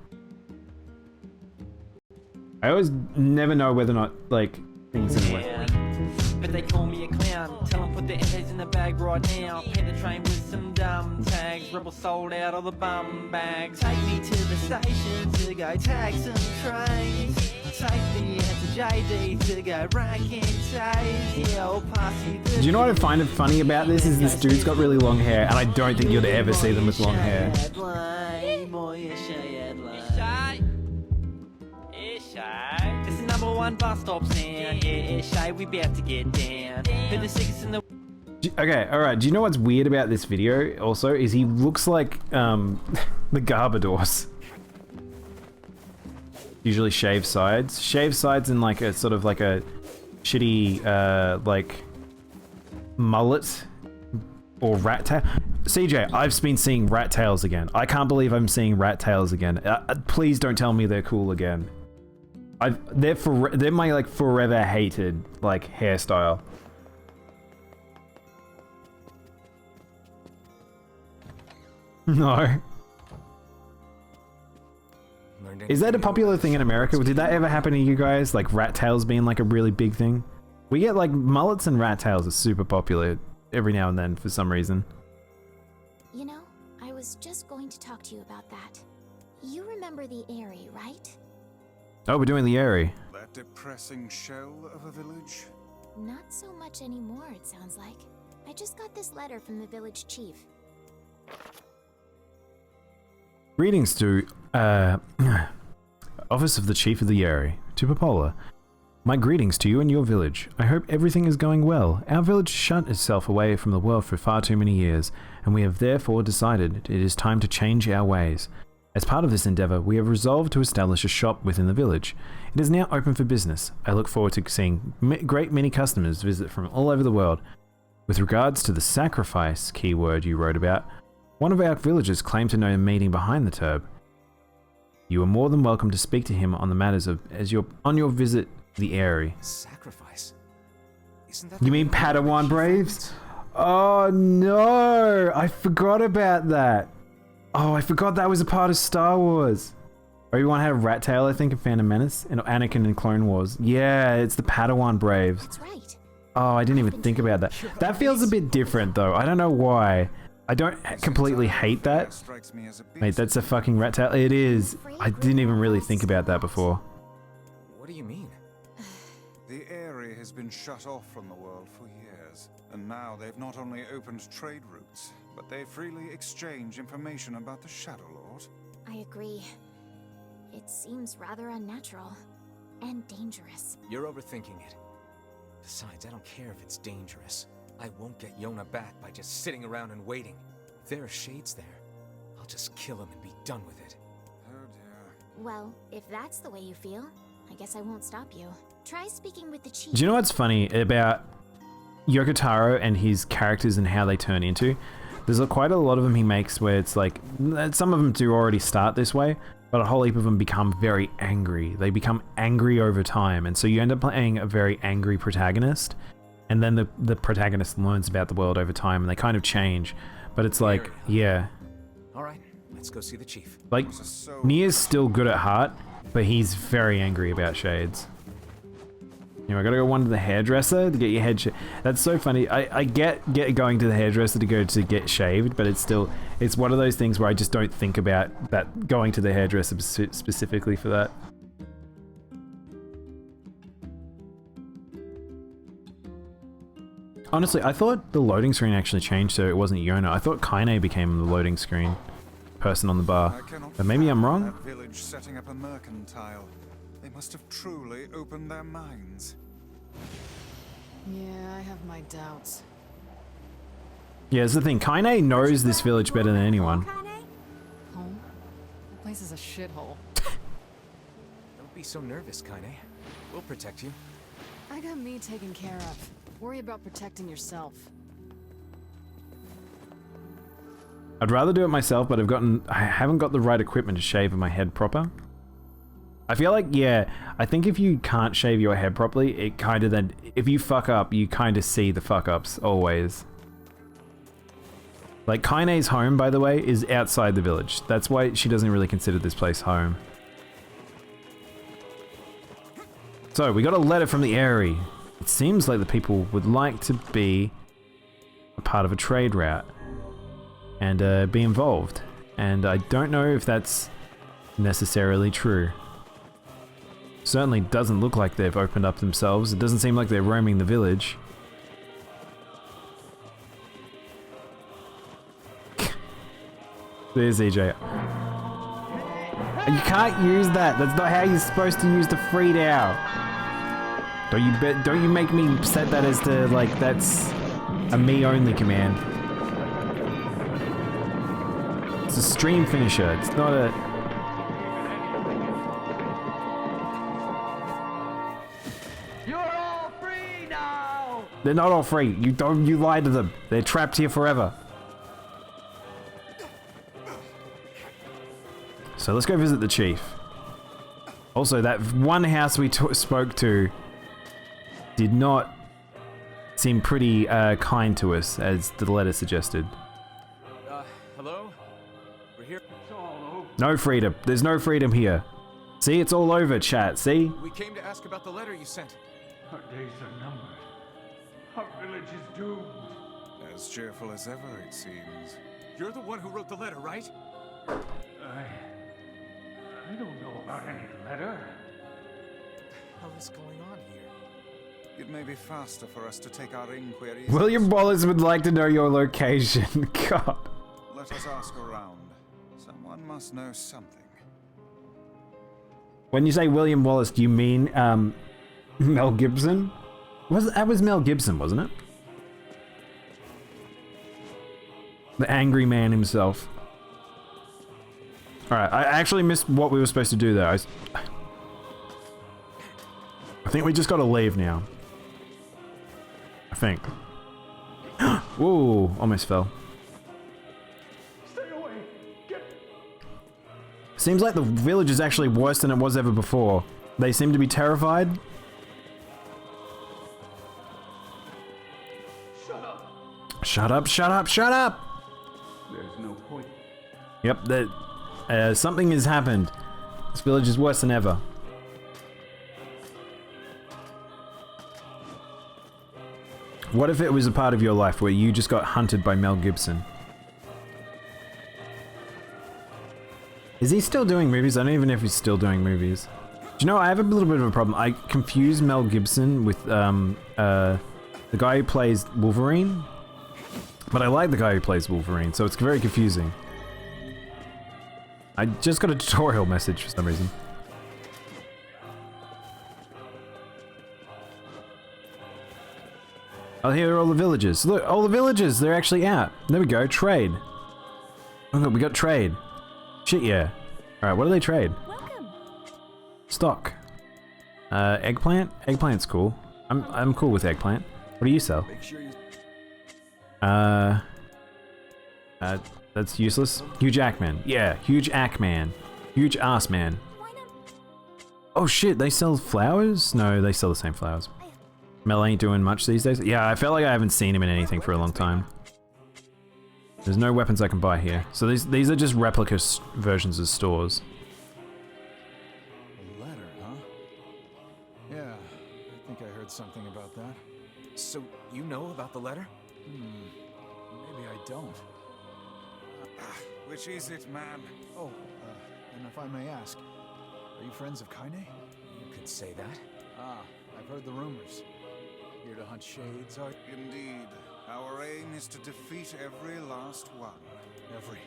[SPEAKER 1] I always never know whether or not, like, things in the way.
[SPEAKER 9] But they call me a clown. Tell them put their essays in the bag right now. Hit the train with some dumb tags. Rebel sold out all the bum bags. Take me to the station to go tag some trains. Take me out to JD to go rack and tase. Yeah, I'll pass you.
[SPEAKER 1] Do you know what I find it funny about this? Is this dude's got really long hair, and I don't think you'd ever see them with long hair.
[SPEAKER 9] This is #1 bus stop sound. Yeah, shy, we about to get down. Put the six in the.
[SPEAKER 1] Okay, alright. Do you know what's weird about this video also? Is he looks like the Garbadors. Usually shave sides. Shave sides in like a sort of like a shitty like mullet or rat tail. CJ, I've been seeing rat tails again. I can't believe I'm seeing rat tails again. Please don't tell me they're cool again. They're my like forever hated like hairstyle. No. Is that a popular thing in America? Did that ever happen to you guys? Like rat tails being like a really big thing? We get like mullets and rat tails are super popular every now and then for some reason.
[SPEAKER 10] You know, I was just going to talk to you about that.
[SPEAKER 5] You remember the Eyrie, right?
[SPEAKER 1] Oh, we're doing the Eyrie.
[SPEAKER 3] That depressing shell of a village?
[SPEAKER 5] Not so much anymore, it sounds like. I just got this letter from the village chief.
[SPEAKER 1] Greetings to, Office of the Chief of the Eyrie, to Popola. My greetings to you and your village. I hope everything is going well. Our village shut itself away from the world for far too many years, and we have therefore decided it is time to change our ways. As part of this endeavor, we have resolved to establish a shop within the village. It is now open for business. I look forward to seeing great many customers visit from all over the world. With regards to the sacrifice keyword you wrote about, one of our villagers claimed to know the meaning behind the term. You are more than welcome to speak to him on the matters on your visit to the Eyrie.
[SPEAKER 4] Sacrifice? Isn't that
[SPEAKER 1] You mean Padawan Braves? Oh no! I forgot about that. Oh, I forgot that was a part of Star Wars. Obi-Wan had a rat tail, I think, in Phantom Menace, and Anakin in Clone Wars. Yeah, it's the Padawan Braves.
[SPEAKER 5] That's right.
[SPEAKER 1] Oh, I didn't even think about that. That feels a bit different, though. I don't know why. I don't completely hate that.
[SPEAKER 3] Strikes me as a
[SPEAKER 1] Mate, that's a fucking rat tail. It is. I didn't even really think about that before.
[SPEAKER 4] What do you mean?
[SPEAKER 3] The area has been shut off from the world for years, and now they've not only opened trade routes, but they freely exchange information about the Shadow Lord.
[SPEAKER 5] I agree. It seems rather unnatural and dangerous.
[SPEAKER 4] You're overthinking it. Besides, I don't care if it's dangerous. I won't get Yona back by just sitting around and waiting. If there are shades there, I'll just kill him and be done with it.
[SPEAKER 3] Oh dear.
[SPEAKER 5] Well, if that's the way you feel, I guess I won't stop you. Try speaking with the chief.
[SPEAKER 1] Do you know what's funny about Yoko Taro and his characters and how they turn into? There's quite a lot of them he makes where it's like, some of them do already start this way, but a whole heap of them become very angry. They become angry over time, and so you end up playing a very angry protagonist, and then the protagonist learns about the world over time, and they kind of change. But it's like, yeah.
[SPEAKER 4] Alright, let's go see the chief.
[SPEAKER 1] Like, Nier's still good at heart, but he's very angry about shades. You know, I gotta go one to the hairdresser to get your head That's so funny. I get going to the hairdresser to get shaved, but it's one of those things where I just don't think about that going to the hairdresser specifically for that. Honestly, I thought the loading screen actually changed so it wasn't Yona. I thought Kaine became the loading screen person on the bar. But maybe I'm wrong?
[SPEAKER 3] That village setting up a mercantile. They must have truly opened their minds.
[SPEAKER 10] Yeah, I have my doubts.
[SPEAKER 1] Yeah, it's the thing. Kaine knows this village better than anyone.
[SPEAKER 10] Home? The place is a shithole.
[SPEAKER 4] Don't be so nervous, Kaine. We'll protect you.
[SPEAKER 10] I got me taken care of. Worry about protecting yourself.
[SPEAKER 1] I'd rather do it myself, but I haven't got the right equipment to shave my head proper. I feel like, yeah, I think if you can't shave your head properly, it kind of then, if you fuck up, you kind of see the fuck ups always. Like, Kaine's home, by the way, is outside the village. That's why she doesn't really consider this place home. So, we got a letter from the Eyrie. It seems like the people would like to be a part of a trade route and be involved. And I don't know if that's necessarily true. Certainly doesn't look like they've opened up themselves. It doesn't seem like they're roaming the village. There's EJ. You can't use that. That's not how you're supposed to use the free now. Don't you make me set that as to like that's a me only command. It's a stream finisher. It's not a. They're not all free. You lie to them. They're trapped here forever. So let's go visit the chief. Also, that one house we spoke to did not seem pretty kind to us, as the letter suggested.
[SPEAKER 4] Hello? We're here.
[SPEAKER 1] No freedom. There's no freedom here. See, it's all over, chat. See?
[SPEAKER 4] We came to ask about the letter you sent.
[SPEAKER 2] Our days are numbered. Our village is doomed.
[SPEAKER 3] As cheerful as ever, it seems.
[SPEAKER 4] You're the one who wrote the letter, right?
[SPEAKER 2] I don't know about any letter.
[SPEAKER 4] What is going on here?
[SPEAKER 3] It may be faster for us to take our inquiries.
[SPEAKER 1] William Wallace would like to know your location. God.
[SPEAKER 3] Let us ask around. Someone must know something.
[SPEAKER 1] When you say William Wallace, do you mean Mel Gibson? That was Mel Gibson, wasn't it? The angry man himself. Alright, I actually missed what we were supposed to do there. I think we just gotta leave now. I think. Whoa, almost fell.
[SPEAKER 2] Stay away.
[SPEAKER 1] Seems like the village is actually worse than it was ever before. They seem to be terrified.
[SPEAKER 2] Shut up.
[SPEAKER 1] Shut up, shut up, shut up!
[SPEAKER 2] There's no point.
[SPEAKER 1] Yep, something has happened. This village is worse than ever. What if it was a part of your life where you just got hunted by Mel Gibson? Is he still doing movies? I don't even know if he's still doing movies. Do you know, I have a little bit of a problem. I confuse Mel Gibson with the guy who plays Wolverine. But I like the guy who plays Wolverine, so it's very confusing. I just got a tutorial message for some reason. Oh, here are all the villagers. Look, all the villagers, they're actually out. There we go, trade. Oh no, we got trade. Shit, yeah. Alright, what do they trade?
[SPEAKER 5] Welcome.
[SPEAKER 1] Stock. Eggplant? Eggplant's cool. I'm cool with eggplant. What do you sell?
[SPEAKER 7] Make sure you...
[SPEAKER 1] That's useless. Huge Ackman. Yeah, huge Ackman. Huge ass man.
[SPEAKER 5] Why not?
[SPEAKER 1] Oh shit, they sell flowers? No, they sell the same flowers. Mel ain't doing much these days. Yeah, I felt like I haven't seen him in anything for a long time. There's no weapons I can buy here. So these are just replica versions of stores.
[SPEAKER 7] A letter, huh? Yeah, I think I heard something about that.
[SPEAKER 4] So, you know about the letter?
[SPEAKER 7] Maybe I don't.
[SPEAKER 3] Which is it, man?
[SPEAKER 7] Oh, and if I may ask, are you friends of Kaine?
[SPEAKER 4] You could say that.
[SPEAKER 7] Ah, I've heard the rumors. Here to hunt shades, are
[SPEAKER 3] Indeed. Our aim is to defeat every last one.
[SPEAKER 7] every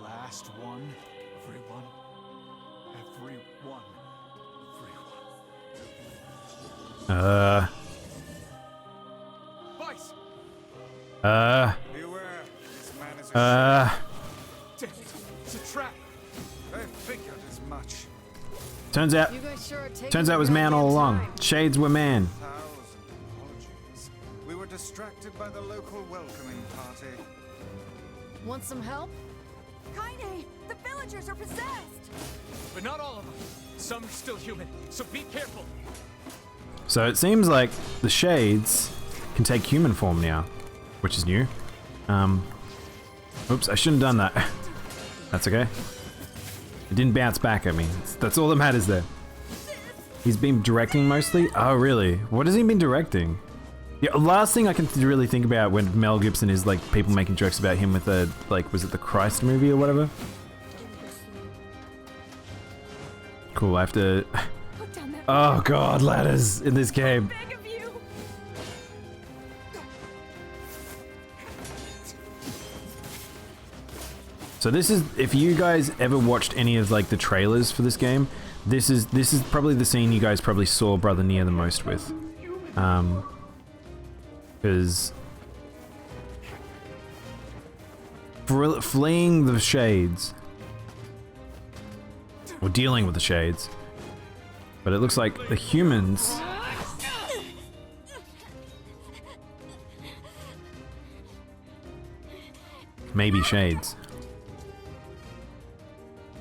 [SPEAKER 7] last one? Everyone? Everyone.
[SPEAKER 4] Vice!
[SPEAKER 3] Beware. This man is a
[SPEAKER 4] Damn it! It's a trap!
[SPEAKER 3] I figured as much.
[SPEAKER 1] Turns out
[SPEAKER 10] You guys sure are taking
[SPEAKER 1] it was
[SPEAKER 10] your
[SPEAKER 1] man all
[SPEAKER 10] goddamn
[SPEAKER 1] along.
[SPEAKER 10] time.
[SPEAKER 1] Shades were man.
[SPEAKER 3] 1,000 apologies. We were distracted by the local welcoming party.
[SPEAKER 10] Want some help?
[SPEAKER 5] Kaine, the villagers are possessed.
[SPEAKER 4] But not all of them. Some are still human, so be careful.
[SPEAKER 1] So it seems like the Shades can take human form now, which is new. Oops, I shouldn't have done that. That's okay. It didn't bounce back at me. That's all that matters there. He's been directing mostly? Oh, really? What has he been directing? Yeah, last thing I can really think about when Mel Gibson is like people making jokes about him with the, like, was it the Christ movie or whatever? Cool, I have to...
[SPEAKER 5] Put down that
[SPEAKER 1] Oh god, ladders in this game.
[SPEAKER 5] beg of you.
[SPEAKER 1] So this is, if you guys ever watched any of like the trailers for this game, this is probably the scene you guys probably saw Brother NieR the most with. Because fleeing the Shades, or dealing with the Shades, but it looks like the humans may be Shades.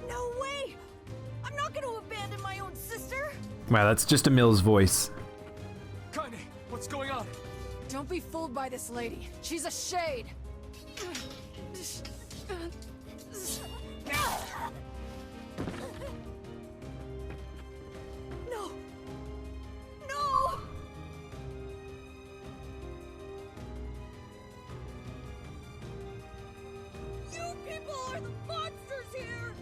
[SPEAKER 5] No way. I'm not going to abandon my own sister.
[SPEAKER 1] Wow, that's just Emil's voice.
[SPEAKER 4] Kaine, what's going on?
[SPEAKER 10] Don't be fooled by this lady. She's a shade.
[SPEAKER 5] No. No. You people are the monsters here.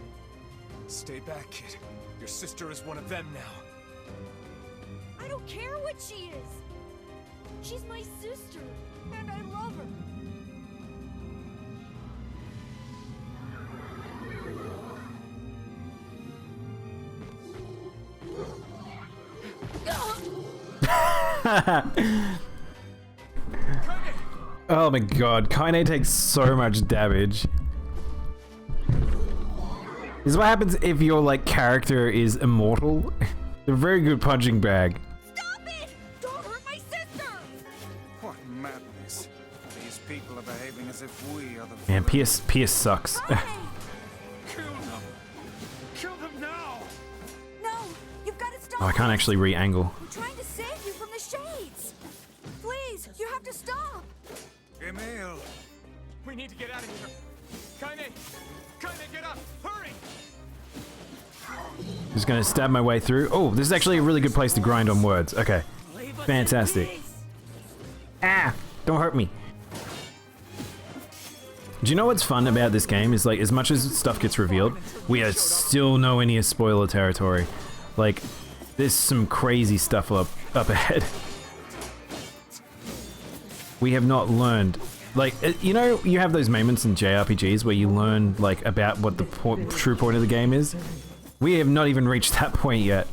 [SPEAKER 4] Stay back, kid. Your sister is one of them now.
[SPEAKER 11] I don't care what she is. She's my sister, and I love her.
[SPEAKER 1] Oh my god, Kaine takes so much damage. This is what happens if your like character is immortal. They're a very good punching bag.
[SPEAKER 11] Stop it! Don't hurt my sister!
[SPEAKER 3] What madness. These people are behaving as if we are the
[SPEAKER 1] Man,
[SPEAKER 3] villains.
[SPEAKER 1] Pierce sucks.
[SPEAKER 2] Kill them! Kill them now!
[SPEAKER 11] No! You've got to stop!
[SPEAKER 1] Oh, I can't actually re-angle.
[SPEAKER 11] I'm trying to save you from the shades! Please, you have to stop!
[SPEAKER 3] Emil!
[SPEAKER 4] We need to get out of here. Kaine! Kaine, get up! Hurry!
[SPEAKER 1] Just gonna stab my way through. Oh, this is actually a really good place to grind on words. Okay. Fantastic. Ah! Don't hurt me. Do you know what's fun about this game is like as much as stuff gets revealed, we are still nowhere near spoiler territory. Like, there's some crazy stuff up ahead. We have not learned. Like, you know, you have those moments in JRPGs where you learn like about what the true point of the game is. We have not even reached that point yet.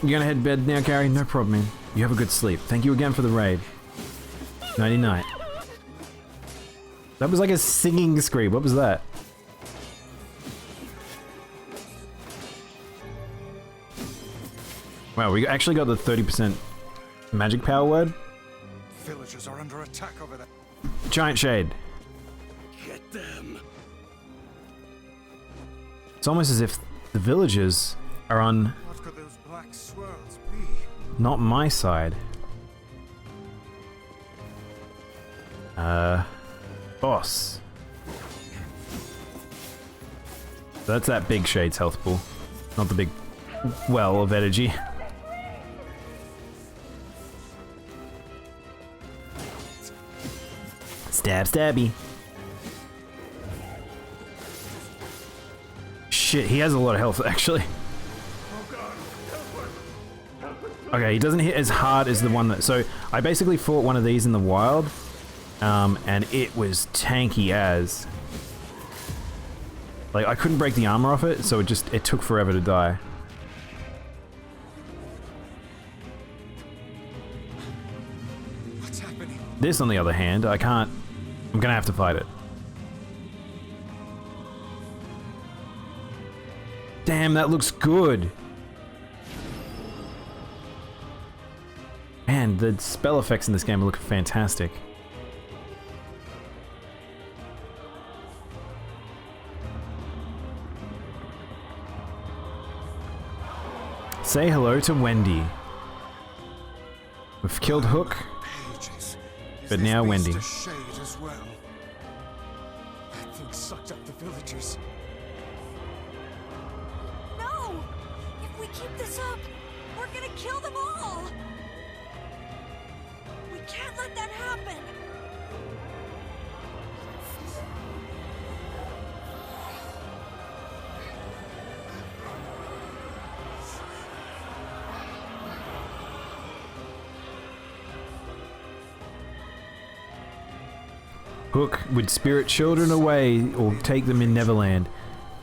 [SPEAKER 1] You gonna head to bed now, Gary? No problem, man. You have a good sleep. Thank you again for the raid. Nighty night. That was like a singing scream. What was that? Wow, we actually got the 30% magic power word.
[SPEAKER 3] Villagers are under attack over there.
[SPEAKER 1] Giant shade.
[SPEAKER 2] Get them!
[SPEAKER 1] It's almost as if the villagers are on
[SPEAKER 3] What could those black swirls be?
[SPEAKER 1] not my side. Boss. So that's that big shade's health pool, not the big well of energy. Stab stabby. Shit, he has a lot of health actually. Okay, he doesn't hit as hard as the one that... So, I basically fought one of these in the wild, and it was tanky as. Like, I couldn't break the armor off it, so it took forever to die.
[SPEAKER 4] What's happening?
[SPEAKER 1] This, on the other hand, I can't... I'm gonna have to fight it. Damn, that looks good! Man, the spell effects in this game look fantastic. Say hello to Wendy. We've killed Hook,
[SPEAKER 3] Pages. Is
[SPEAKER 1] but
[SPEAKER 3] this
[SPEAKER 1] now
[SPEAKER 3] beast
[SPEAKER 1] Wendy.
[SPEAKER 3] a shade as well?
[SPEAKER 4] That thing sucked up the villagers.
[SPEAKER 11] No! If we keep this up, we're gonna kill them all! We can't let that happen!
[SPEAKER 1] Hook would spirit children away or take them in Neverland,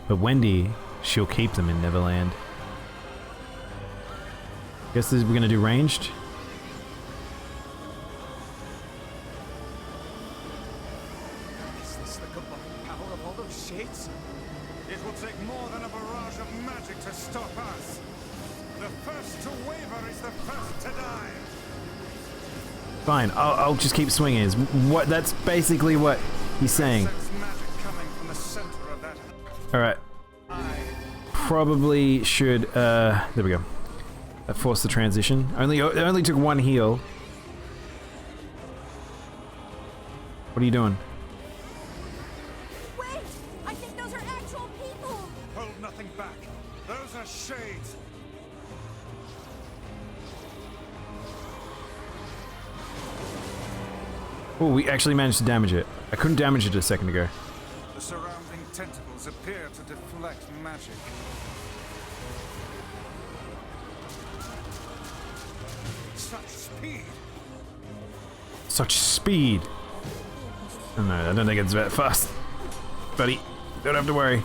[SPEAKER 1] but Wendy, she'll keep them in Neverland. Guess we're gonna do ranged.
[SPEAKER 4] Is this the combined power of all those shades?
[SPEAKER 3] It will take more than a barrage of magic to stop us. The first to waver is the first to die.
[SPEAKER 1] Fine, I'll just keep swinging. That's basically what he's saying.
[SPEAKER 3] Sense magic coming from the center of that.
[SPEAKER 1] Alright. Probably should, there we go. That forced the transition. It only took one heal. What are you doing?
[SPEAKER 11] Wait! I think those are actual people!
[SPEAKER 3] Hold nothing back. Those are shades.
[SPEAKER 1] Oh, we actually managed to damage it. I couldn't damage it a second ago.
[SPEAKER 3] The surrounding tentacles appear to deflect magic. Such speed!
[SPEAKER 1] Such speed! Oh, no, I don't think it's that fast. Buddy, don't have to worry.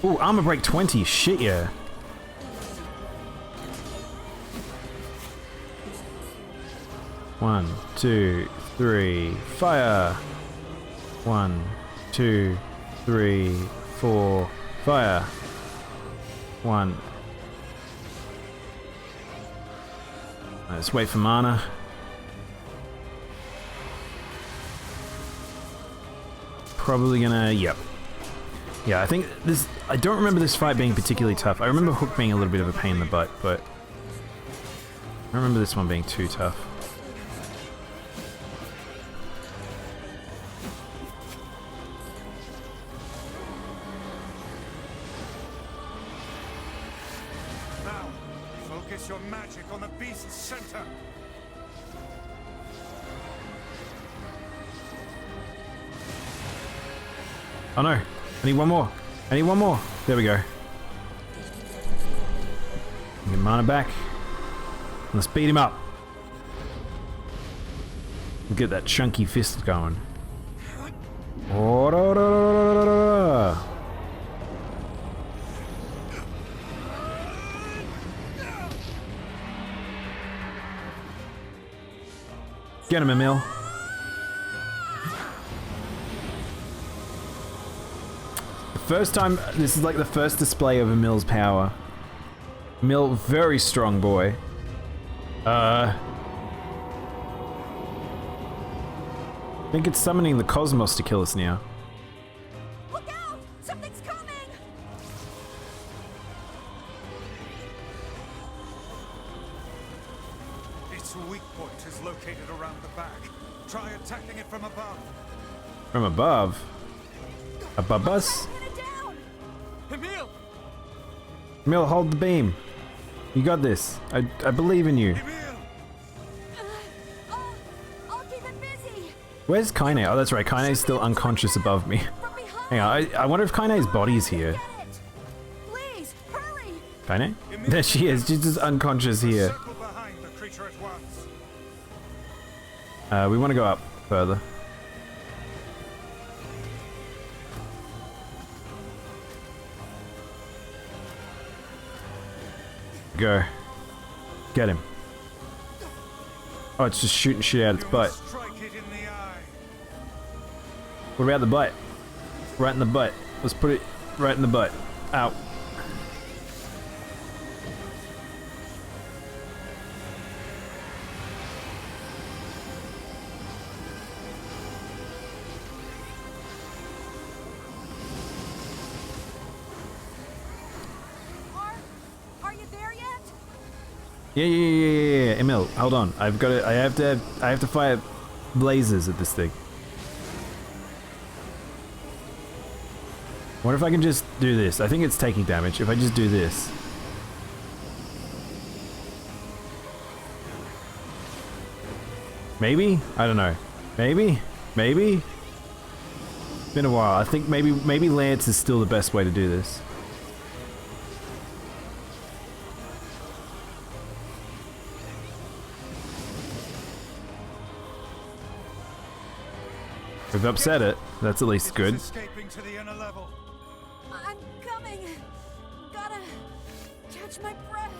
[SPEAKER 1] Ooh, armor break 20, shit yeah. One, two, three, fire! 1, 2, 3, 4, fire! 1. Let's wait for mana. Probably gonna, yep. Yeah, I think this, I don't remember this fight being particularly tough. I remember Hook being a little bit of a pain in the butt, but I don't remember this one being too tough.
[SPEAKER 3] Now, focus your magic on the beast's center.
[SPEAKER 1] Oh no, I need one more. I need one more. There we go. Get mana back. Let's beat him up. Get that chunky fist going. Oh, da, da, da, da, da, da. Get him, Emil. First time, this is like the first display of Emil's power. Emil, very strong boy. I think it's summoning the cosmos to kill us now.
[SPEAKER 11] Look out! Something's coming!
[SPEAKER 3] Its weak point is located around the back. Try attacking it from above.
[SPEAKER 1] From above? Above us?
[SPEAKER 4] Emil!
[SPEAKER 1] Emil, hold the beam. You got this. I believe in you.
[SPEAKER 11] I'll keep it busy.
[SPEAKER 1] Where's Kaine? Oh, that's right. Kaine's still unconscious above me. Hang on, I wonder if Kaine's body is here.
[SPEAKER 11] Please, hurry!
[SPEAKER 1] Kaine? There she is. She's just unconscious here.
[SPEAKER 3] Circle behind the creature at once.
[SPEAKER 1] We want to go up further. Go. Get him. Oh, it's just shooting shit out its butt.
[SPEAKER 3] Strike it in the eye.
[SPEAKER 1] What about the butt? Right in the butt. Let's put it right in the butt. Ow.
[SPEAKER 11] Are you there yet?
[SPEAKER 1] Yeah. Emil, hold on. I've got to. I have to fire lasers at this thing. What if I can just do this? I think it's taking damage. If I just do this. Maybe? I don't know. Maybe? Maybe? It's been a while. I think maybe Lance is still the best way to do this. We've upset it. That's at least good.
[SPEAKER 3] Escaping to the inner level.
[SPEAKER 11] I'm coming. Gotta catch my breath.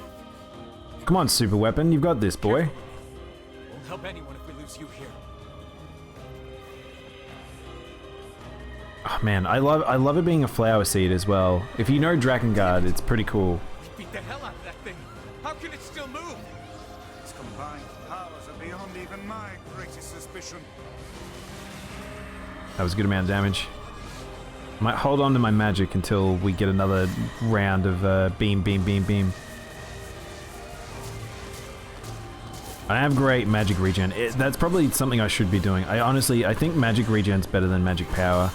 [SPEAKER 1] Come on, super weapon. You've got this, boy.
[SPEAKER 4] Won't help anyone if we lose you here.
[SPEAKER 1] Oh man, I love it being a flower seed as well. If you know Drakengard, it's pretty cool.
[SPEAKER 4] Beat the hell out of that thing. How can it still move?
[SPEAKER 3] Its combined powers are beyond even my greatest suspicion.
[SPEAKER 1] That was a good amount of damage. Might hold on to my magic until we get another round of beam. I have great magic regen. That's probably something I should be doing. I think magic regen's better than magic power.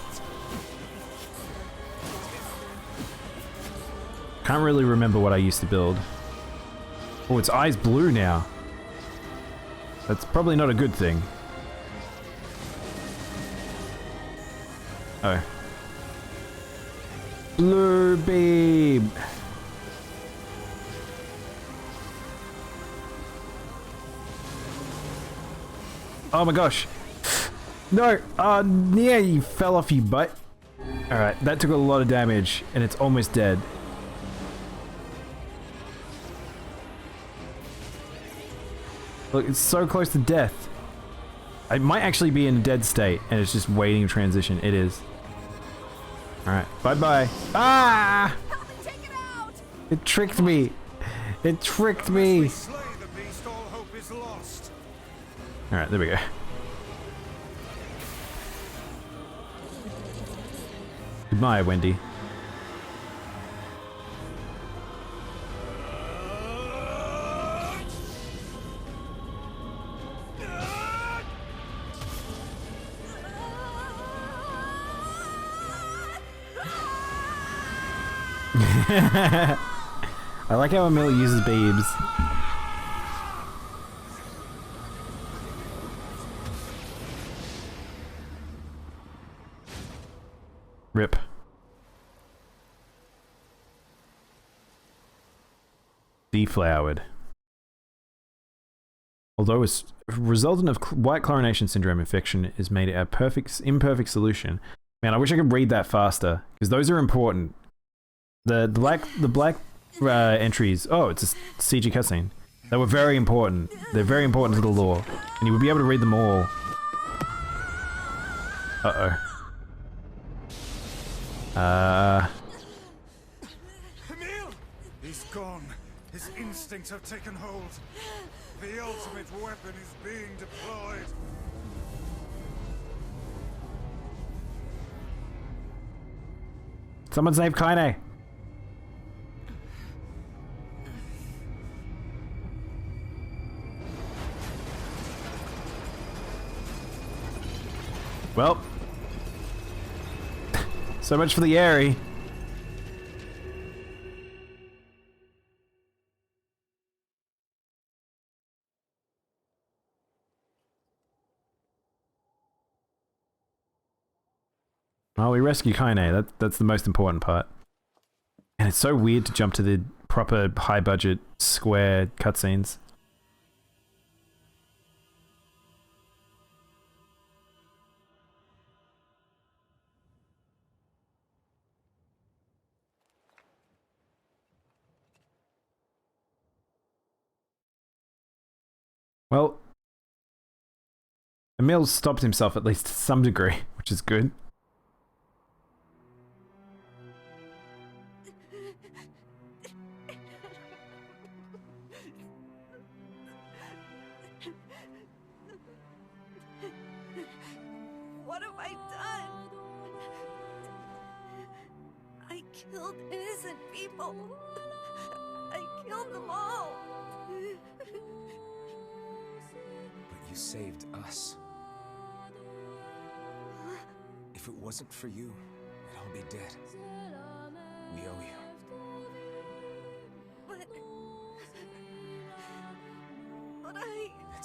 [SPEAKER 1] Can't really remember what I used to build. Oh, its eye's blue now. That's probably not a good thing. Oh. Blue beam! Oh my gosh! No! NieR, you fell off, you butt! Alright, that took a lot of damage, and it's almost dead. Look, it's so close to death. It might actually be in a dead state, and it's just waiting to transition. It is. Alright, bye-bye. Ah! It tricked me! It tricked me! Alright, there we go. Goodbye, Wendy. I like how Emil uses beams. Rip. Deflowered. Although a resultant of white chlorination syndrome infection is made a imperfect solution. Man, I wish I could read that faster, because those are important. The black entries. Oh, it's a CG cutscene. They were very important. They're very important to the lore, and you would be able to read them all.
[SPEAKER 3] Emil! He's gone. His instincts have taken hold. The ultimate weapon is being deployed.
[SPEAKER 1] Someone save Kaine! Well, so much for the Airy. Well, we rescue Kaine. That's the most important part. And it's so weird to jump to the proper high-budget square cutscenes. Well, Emil stopped himself at least to some degree, which is good.
[SPEAKER 11] What have I done? I killed innocent people. I killed them all.
[SPEAKER 4] But you saved us. If it wasn't for you, we'd all be dead. We owe you.
[SPEAKER 11] But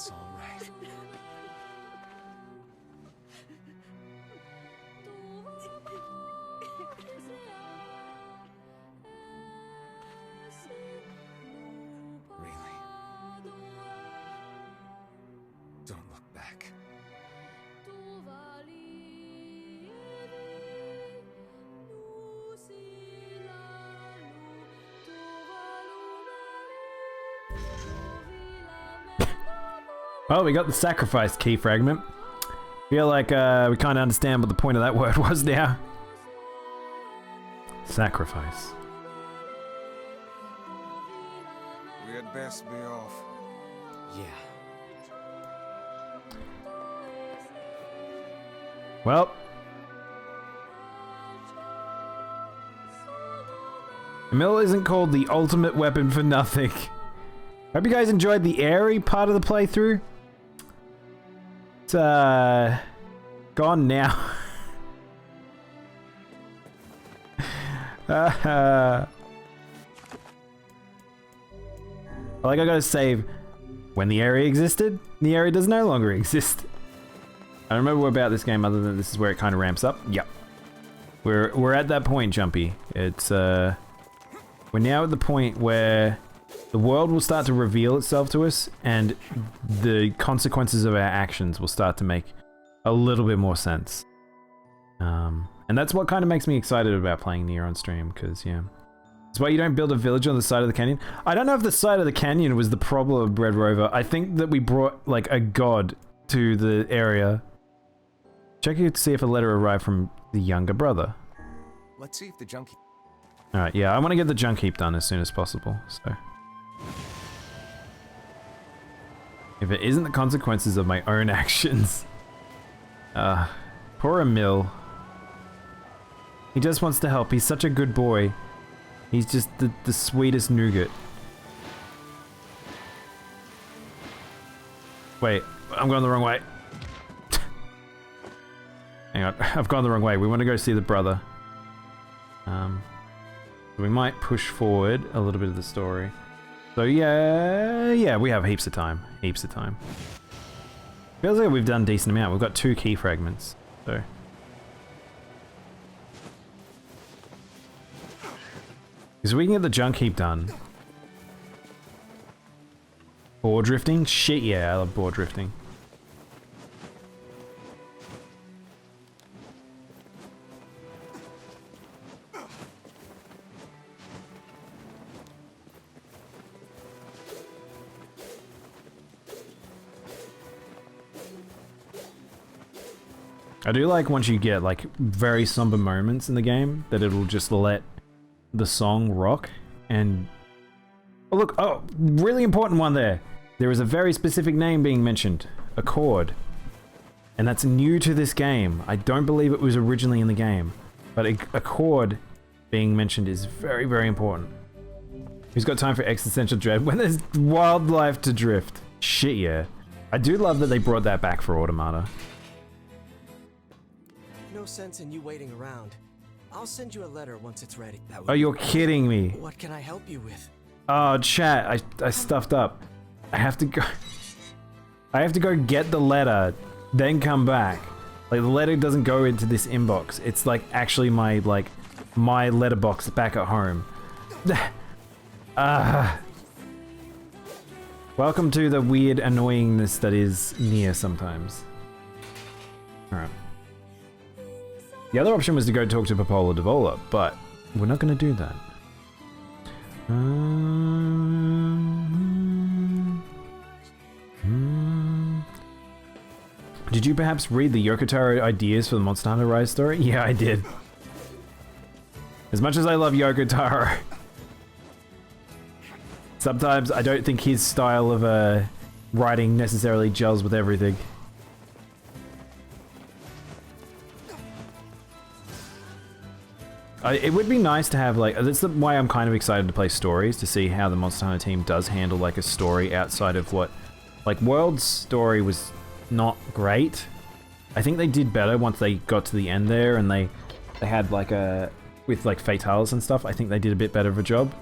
[SPEAKER 4] It's all right. Really. Don't look back.
[SPEAKER 1] Well, we got the sacrifice key fragment. Feel like we can't understand what the point of that word was now. Sacrifice.
[SPEAKER 3] We had best be off.
[SPEAKER 4] Yeah.
[SPEAKER 1] Well. Emil isn't called the ultimate weapon for nothing. Hope you guys enjoyed the airy part of the playthrough. It's gone now. Like I gotta save when the area existed, the area does no longer exist. I don't remember about this game other than this is where it kind of ramps up. Yep. We're at that point, Jumpy. It's we're now at the point where the world will start to reveal itself to us, and the consequences of our actions will start to make a little bit more sense. And that's what kind of makes me excited about playing NieR on stream, because, yeah. It's why you don't build a village on the side of the canyon. I don't know if the side of the canyon was the problem, Red Rover. I think that we brought, like, a god to the area. Check here to see if a letter arrived from the younger brother.
[SPEAKER 4] Let's see if the junk...
[SPEAKER 1] Alright, yeah, I want to get the junk heap done as soon as possible, so... If it isn't the consequences of my own actions... poor Emil. He just wants to help. He's such a good boy. He's just the sweetest nougat. Wait, I'm going the wrong way. Hang on, I've gone the wrong way. We want to go see the brother. We might push forward a little bit of the story. So yeah, we have heaps of time. Heaps of time. Feels like we've done a decent amount. We've got 2 key fragments, so... Because we can get the junk heap done. Board drifting? Shit yeah, I love board drifting. I do like once you get like very somber moments in the game that it'll just let the song rock. And oh look, oh, really important one there. There is a very specific name being mentioned, a chord, and that's new to this game. I don't believe it was originally in the game, but a chord being mentioned is very, very important. Who's got time for existential dread when there's wildlife to drift? Shit yeah. I do love that they brought that back for Automata.
[SPEAKER 8] No sense in you waiting around. I'll send you a letter once it's ready.
[SPEAKER 1] Oh, you're kidding me.
[SPEAKER 8] What can I help you with?
[SPEAKER 1] Oh, chat, I stuffed up. I have to go get the letter, then come back. Like, the letter doesn't go into this inbox. It's like actually my letterbox back at home. Welcome to the weird annoyingness that is NieR sometimes. Alright. The other option was to go talk to Popola Devola, but we're not going to do that. Did you perhaps read the Yokotaro ideas for the Monster Hunter Rise story? Yeah, I did. As much as I love Yokotaro, sometimes I don't think his style of writing necessarily gels with everything. It would be nice to have, like, that's why I'm kind of excited to play stories, to see how the Monster Hunter team does handle, like, a story outside of what... Like, World's story was not great. I think they did better once they got to the end there, and they had, like, with, like, Fatales and stuff, I think they did a bit better of a job.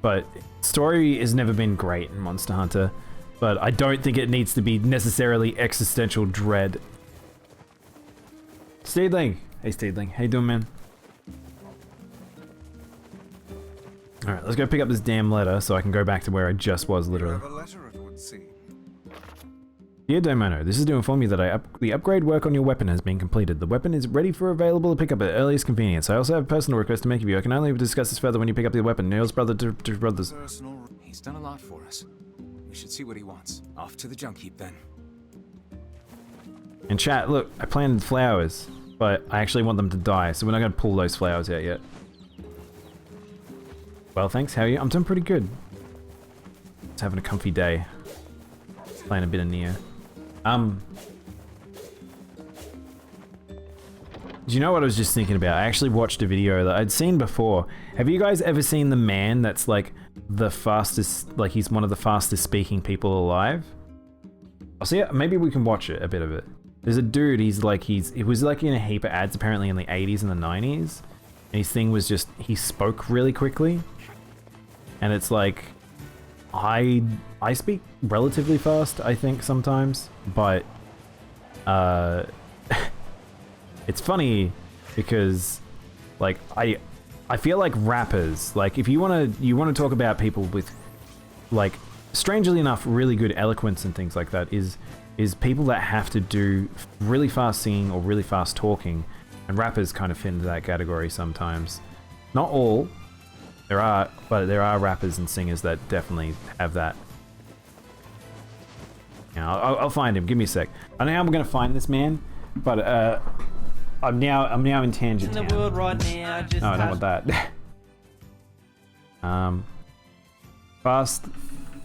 [SPEAKER 1] But story has never been great in Monster Hunter, but I don't think it needs to be necessarily existential dread. Steedling! Hey, Steedling. How you doing, man? Alright, let's go pick up this damn letter so I can go back to where I just was, literally. Dear Daimono, this is to inform you that the upgrade work on your weapon has been completed. The weapon is ready for available to pick up at earliest convenience. I also have a personal request to make of you. I can only discuss this further when you pick up the weapon. NieR's brother to brothers.
[SPEAKER 4] He's done a lot for us. We should see what he wants. Off to the junk heap then.
[SPEAKER 1] In chat, look, I planted flowers, but I actually want them to die, so we're not going to pull those flowers out yet. Well, thanks. How are you? I'm doing pretty good. Just having a comfy day. Playing a bit of NieR. Do you know what I was just thinking about? I actually watched a video that I'd seen before. Have you guys ever seen the man that's like the fastest, like he's one of the fastest speaking people alive? I'll see it. Maybe we can watch it, a bit of it. There's a dude, he was like in a heap of ads apparently in the 80s and the 90s. And his thing was just, he spoke really quickly. And it's like, I speak relatively fast, I think, sometimes, but it's funny because Like, I feel like rappers, like, if you want to talk about people with, like, strangely enough, really good eloquence and things like that, is people that have to do really fast singing or really fast talking, and rappers kind of fit into that category sometimes. Not all, but there are rappers and singers that definitely have that. Yeah, I'll find him. Give me a sec. I know how I'm gonna find this man, but I'm now in Tangent Town.
[SPEAKER 9] In the world right now, just
[SPEAKER 1] No, I don't want that.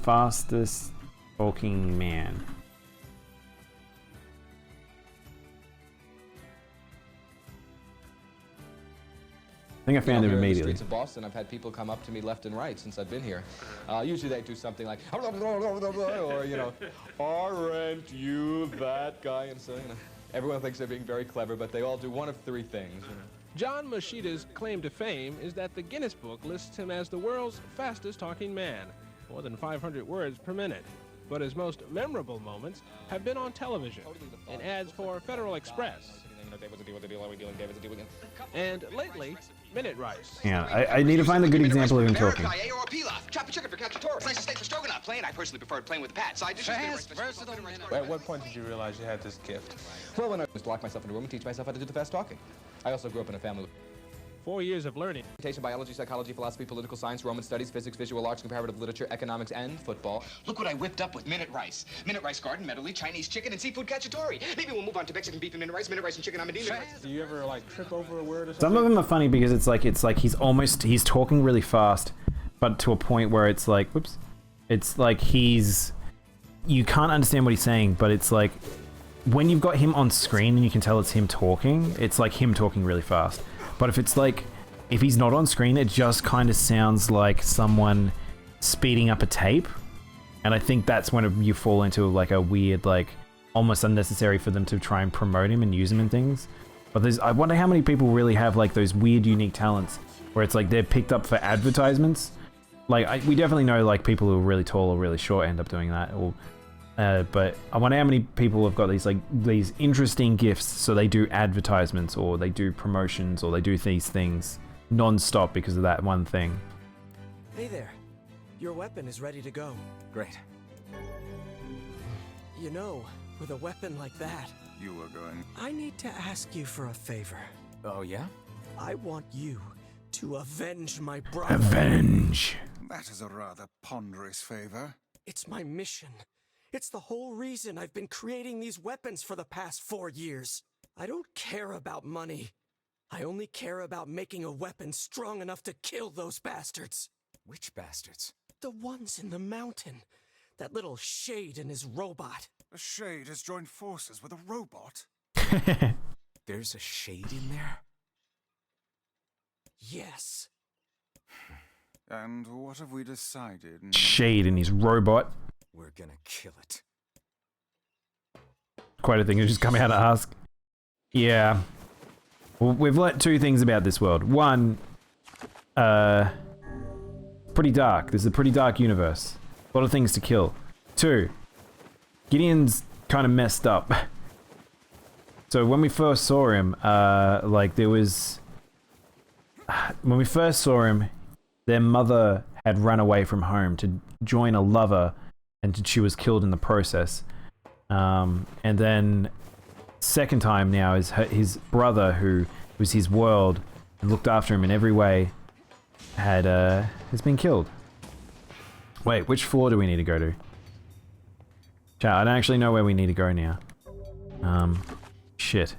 [SPEAKER 1] Fastest talking man. I think I found him
[SPEAKER 12] here
[SPEAKER 1] immediately.
[SPEAKER 12] In the streets of Boston, I've had people come up to me left and right since I've been here. Usually they do something like, or, you know, aren't you that guy? And so, you know, everyone thinks they're being very clever, but they all do one of three things. You know.
[SPEAKER 13] John Mashida's claim to fame is that the Guinness Book lists him as the world's fastest talking man, more than 500 words per minute. But his most memorable moments have been on television, in ads for Federal Express. And lately, Minute Rice.
[SPEAKER 1] Yeah, I need to find a good example of him talking.
[SPEAKER 14] Chop a chicken for cacciatore. Slice a steak for stroganoff. Plain, I personally preferred plain with the pat. Side dishes.
[SPEAKER 12] At what point did you realize you had this gift? Well, when I was to lock myself in a room and teach myself how to do the fast talking. I also grew up in a family with
[SPEAKER 13] 4 years of learning.
[SPEAKER 12] Biology, psychology, philosophy, political science, Roman studies, physics, visual arts, comparative literature, economics, and football.
[SPEAKER 14] Look what I whipped up with Minute Rice. Minute Rice garden, medley, Chinese chicken, and seafood cacciatore. Maybe we'll move on to Mexican beef and Minute Rice and chicken amadine.
[SPEAKER 12] Do you ever, like, trip over a word or something?
[SPEAKER 1] Some of them are funny because it's like he's talking really fast, but to a point where it's like, whoops, it's like you can't understand what he's saying, but it's like when you've got him on screen and you can tell it's him talking, it's like him talking really fast. But if he's not on screen, it just kind of sounds like someone speeding up a tape. And I think that's when you fall into like a weird, like almost unnecessary for them to try and promote him and use him in things. But I wonder how many people really have like those weird, unique talents where it's like they're picked up for advertisements. Like we definitely know like people who are really tall or really short end up doing that. But I wonder how many people have got these interesting gifts, so they do advertisements or they do promotions or they do these things non-stop because of that one thing.
[SPEAKER 8] Hey there. Your weapon is ready to go.
[SPEAKER 4] Great.
[SPEAKER 8] You know, with a weapon like that,
[SPEAKER 3] You were going.
[SPEAKER 8] I need to ask you for a favor.
[SPEAKER 4] Oh, yeah?
[SPEAKER 8] I want you to avenge my brother.
[SPEAKER 1] Avenge.
[SPEAKER 3] That is a rather ponderous favor.
[SPEAKER 8] It's my mission. It's the whole reason I've been creating these weapons for the past 4 years. I don't care about money. I only care about making a weapon strong enough to kill those bastards.
[SPEAKER 4] Which bastards?
[SPEAKER 8] The ones in the mountain. That little Shade and his robot.
[SPEAKER 3] A Shade has joined forces with a robot?
[SPEAKER 4] There's a Shade in there?
[SPEAKER 8] Yes.
[SPEAKER 3] And what have we decided?
[SPEAKER 1] Shade and his robot.
[SPEAKER 4] We're gonna kill it.
[SPEAKER 1] Quite a thing to just come out and ask. Yeah. Well, we've learnt two things about this world. One, pretty dark. This is a pretty dark universe. A lot of things to kill. Two, Gideon's kind of messed up. So when we first saw him, when we first saw him, their mother had run away from home to join a lover, and she was killed in the process. And then second time now is his brother, who was his world and looked after him in every way, has been killed. Wait, which floor do we need to go to? Chat, I don't actually know where we need to go now. Shit.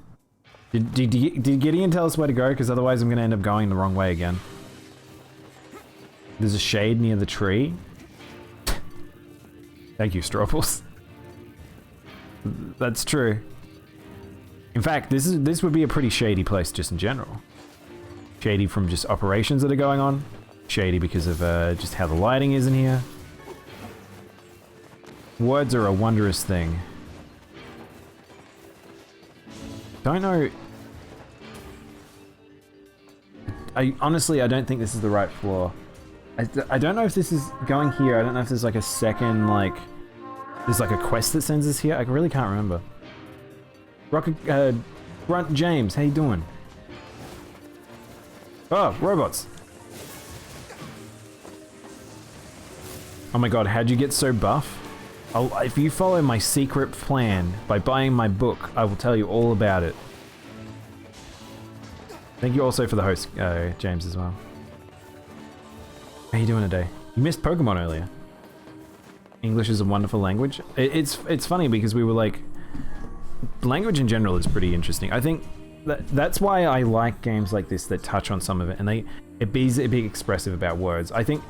[SPEAKER 1] Did Gideon tell us where to go? Because otherwise I'm going to end up going the wrong way again. There's a shade near the tree. Thank you, Stroples. That's true. In fact, this would be a pretty shady place just in general. Shady from just operations that are going on. Shady because of just how the lighting is in here. Words are a wondrous thing. Don't know. Honestly, I don't think this is the right floor. I don't know if this is going here. I don't know if there's like a second, there's like a quest that sends us here. I really can't remember. Grunt James, how you doing? Oh, robots. Oh my god, how'd you get so buff? If you follow my secret plan by buying my book, I will tell you all about it. Thank you also for the host, James, as well. How you doing today? You missed Pokemon earlier. English is a wonderful language. It's funny because we were like... Language in general is pretty interesting. I think that's why I like games like this that touch on some of it, and it be expressive about words. I think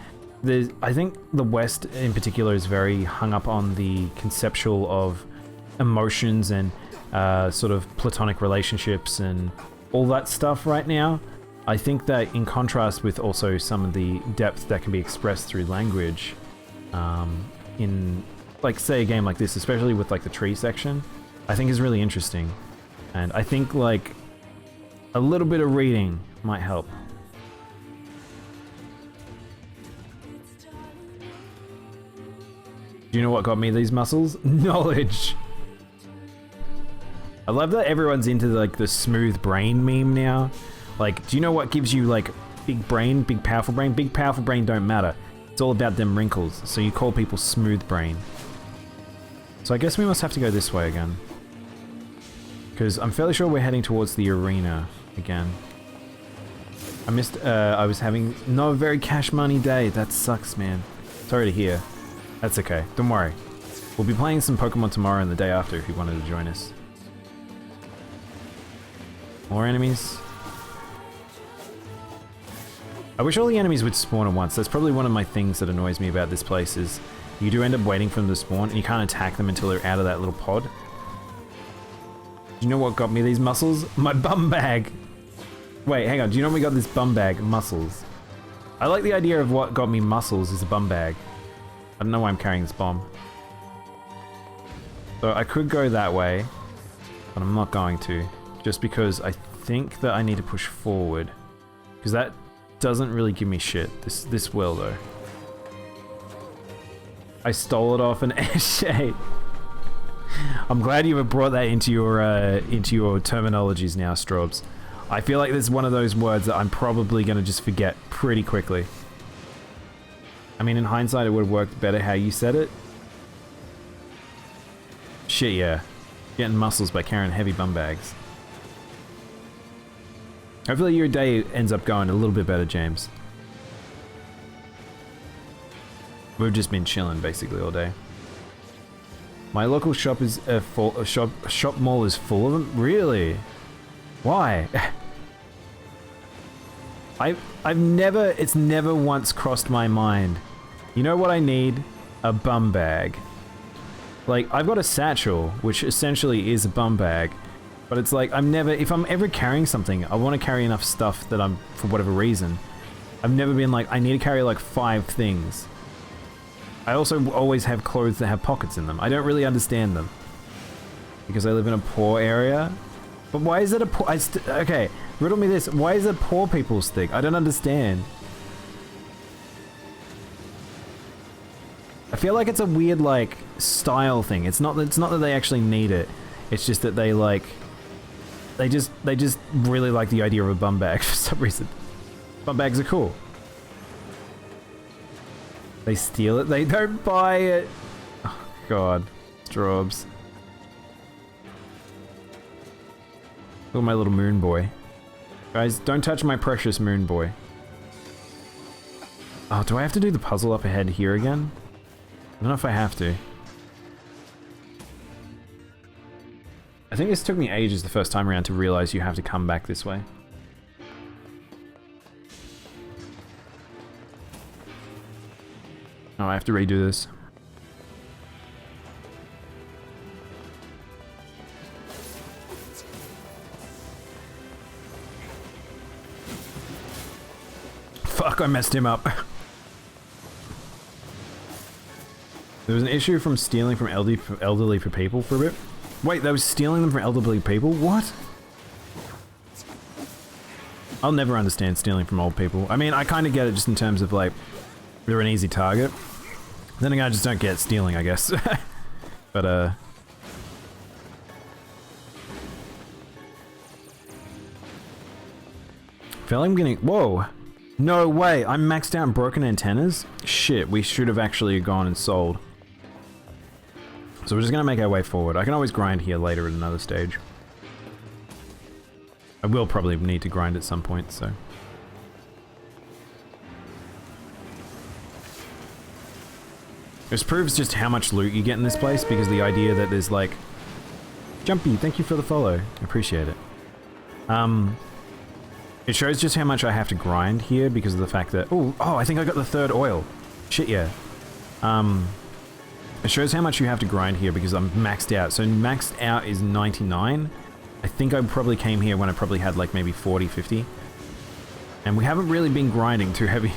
[SPEAKER 1] the West in particular is very hung up on the conceptual of emotions and sort of platonic relationships and all that stuff right now. I think that in contrast with also some of the depth that can be expressed through language, in like say a game like this, especially with like the tree section, I think is really interesting. And I think like a little bit of reading might help. Do you know what got me these muscles? Knowledge! I love that everyone's into like the smooth brain meme now. Like, do you know what gives you like big brain, big powerful brain? Big powerful brain don't matter. It's all about them wrinkles, so you call people smooth brain. So I guess we must have to go this way again. Because I'm fairly sure we're heading towards the arena again. I missed, I was having not a very cash money day. That sucks, man. Sorry to hear. That's okay, don't worry. We'll be playing some Pokemon tomorrow and the day after if you wanted to join us. More enemies? I wish all the enemies would spawn at once. That's probably one of my things that annoys me about this place is you do end up waiting for them to spawn and you can't attack them until they're out of that little pod. Do you know what got me these muscles? My bum bag! Wait, hang on, do you know what we got this bum bag? Muscles. I like the idea of what got me muscles is a bum bag. I don't know why I'm carrying this bomb. So I could go that way, but I'm not going to. Just because I think that I need to push forward. Because that doesn't really give me shit. This will though. I stole it off an Eshe. I'm glad you have brought that into your terminologies now, Strobs. I feel like this is one of those words that I'm probably going to just forget pretty quickly. I mean, in hindsight, it would have worked better how you said it. Shit, yeah. Getting muscles by carrying heavy bum bags. Hopefully your day ends up going a little bit better, James. We've just been chilling basically all day. My local shop is full. Shop mall is full of them. Really? Why? It's never once crossed my mind. You know what I need? A bum bag. Like, I've got a satchel, which essentially is a bum bag, but it's like, if I'm ever carrying something, I want to carry enough stuff that for whatever reason. I've never been like, I need to carry like 5 things. I also always have clothes that have pockets in them. I don't really understand them. Because I live in a poor area. But why is it a poor... okay, riddle me this. Why is it poor people's thing? I don't understand. I feel like it's a weird, like, style thing. It's not that they actually need it. It's just that they, like... They just really like the idea of a bum bag for some reason. Bum bags are cool. They steal it. They don't buy it. Oh, God. Strobs. Look at my little moon boy. Guys, don't touch my precious moon boy. Oh, do I have to do the puzzle up ahead here again? I don't know if I have to. I think this took me ages the first time around to realize you have to come back this way. Oh, I have to redo this. Fuck, I messed him up. There was an issue from stealing from elderly people for a bit. Wait, they were stealing them from elderly people? What? I'll never understand stealing from old people. I mean, I kind of get it just in terms of like, they're an easy target. Then again, I just don't get stealing, I guess. But, feel like I'm getting... Whoa! No way! I'm maxed out and broken antennas? Shit, we should have actually gone and sold. So we're just gonna make our way forward. I can always grind here later at another stage. I will probably need to grind at some point, so... This proves just how much loot you get in this place, because the idea that there's like... Jumpy, thank you for the follow. I appreciate it. It shows just how much I have to grind here because of the fact that... Oh, I think I got the third oil. Shit, yeah. It shows how much you have to grind here because I'm maxed out. So maxed out is 99. I think I probably came here when I probably had like maybe 40, 50. And we haven't really been grinding too heavy.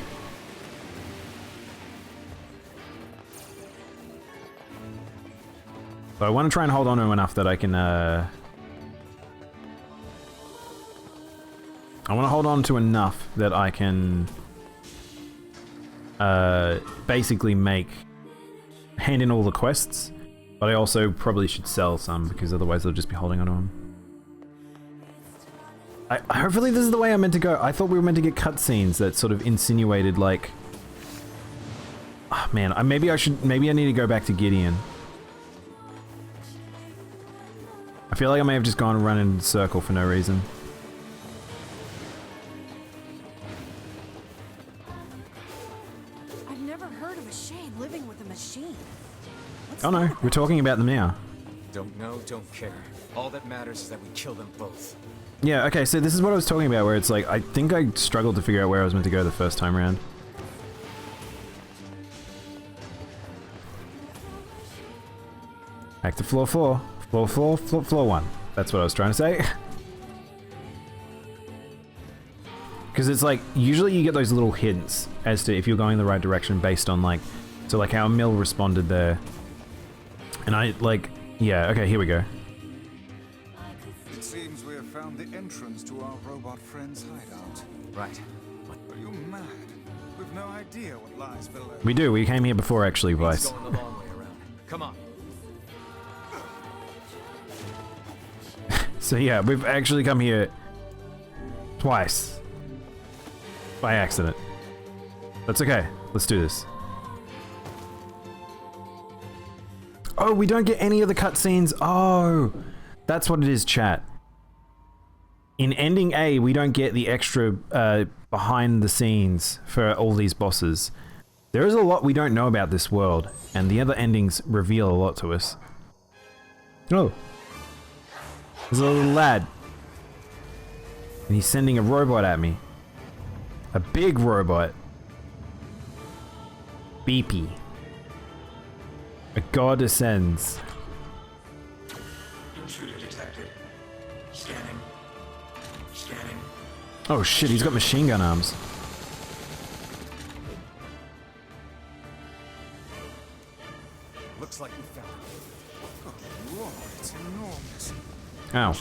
[SPEAKER 1] So I want to try and hold on to enough that I can, I want to hold on to enough that I can, basically hand in all the quests, but I also probably should sell some because otherwise they'll just be holding on to them. Hopefully this is the way I'm meant to go. I thought we were meant to get cutscenes that sort of insinuated like... Oh, man, maybe I need to go back to Gideon. I feel like I may have just gone and run in a circle for no reason.
[SPEAKER 10] I've never heard of a shade living with a machine.
[SPEAKER 1] Oh no, we're talking about them now.
[SPEAKER 4] Don't know, don't care. All that matters is that we kill them both.
[SPEAKER 1] Yeah, okay, so this is what I was talking about, where it's like, I think I struggled to figure out where I was meant to go the first time around. Back to floor 4. Floor 1. That's what I was trying to say. Because it's like, usually you get those little hints as to if you're going the right direction based on like, so like how Mill responded there. And I like, yeah, okay, here we go.
[SPEAKER 3] It seems we have found the entrance to our robot friend's hideout.
[SPEAKER 4] Right.
[SPEAKER 3] Are you mad? We've no idea what lies below.
[SPEAKER 1] We do, we came here before actually, Vice.
[SPEAKER 4] It's going the long way around. Come on.
[SPEAKER 1] So yeah, we've actually come here twice. By accident. That's okay. Let's do this. Oh, we don't get any of the cutscenes. Oh, that's what it is, chat. In ending A, we don't get the extra behind the scenes for all these bosses. There is a lot we don't know about this world, and the other endings reveal a lot to us. Oh. There's a little lad. And he's sending a robot at me. A big robot. Beepy. A god ascends.
[SPEAKER 15] Intruder detected. Scanning. Scanning.
[SPEAKER 1] Oh shit, he's got machine gun arms.
[SPEAKER 4] Looks like we found it.
[SPEAKER 3] Oh, Lord, it's enormous.
[SPEAKER 1] Ow.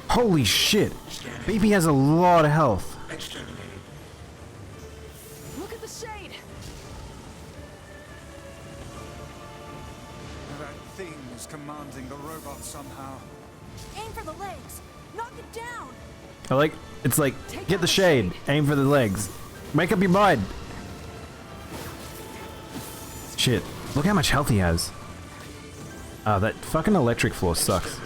[SPEAKER 1] Holy shit! Beepy has a lot of health.
[SPEAKER 10] Look at the shade.
[SPEAKER 3] That thing is commanding the robot somehow.
[SPEAKER 11] Aim for the legs. Knock it down.
[SPEAKER 1] I like, it's like, get the shade, aim for the legs. Make up your mind. Shit, look how much health he has. Ah, that fucking electric floor sucks.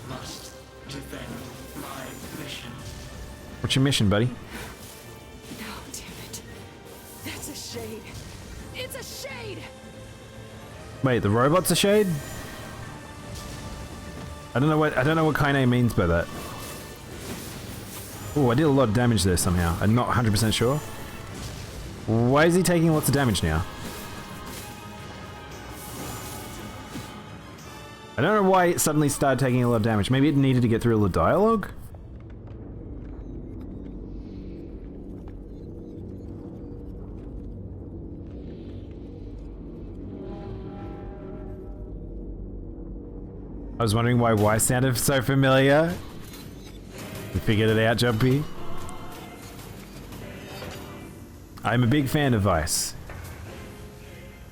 [SPEAKER 15] Must defend my mission.
[SPEAKER 1] What's your mission, buddy?
[SPEAKER 10] No, damn it. That's a shade. It's a shade.
[SPEAKER 1] Wait, the robot's a shade? I don't know what Kaine means by that. Oh, I did a lot of damage there somehow. I'm not 100% sure. Why is he taking lots of damage now? I don't know why it suddenly started taking a lot of damage. Maybe it needed to get through all the dialogue? I was wondering why sounded so familiar. You figured it out, Jumpy? I'm a big fan of Vice.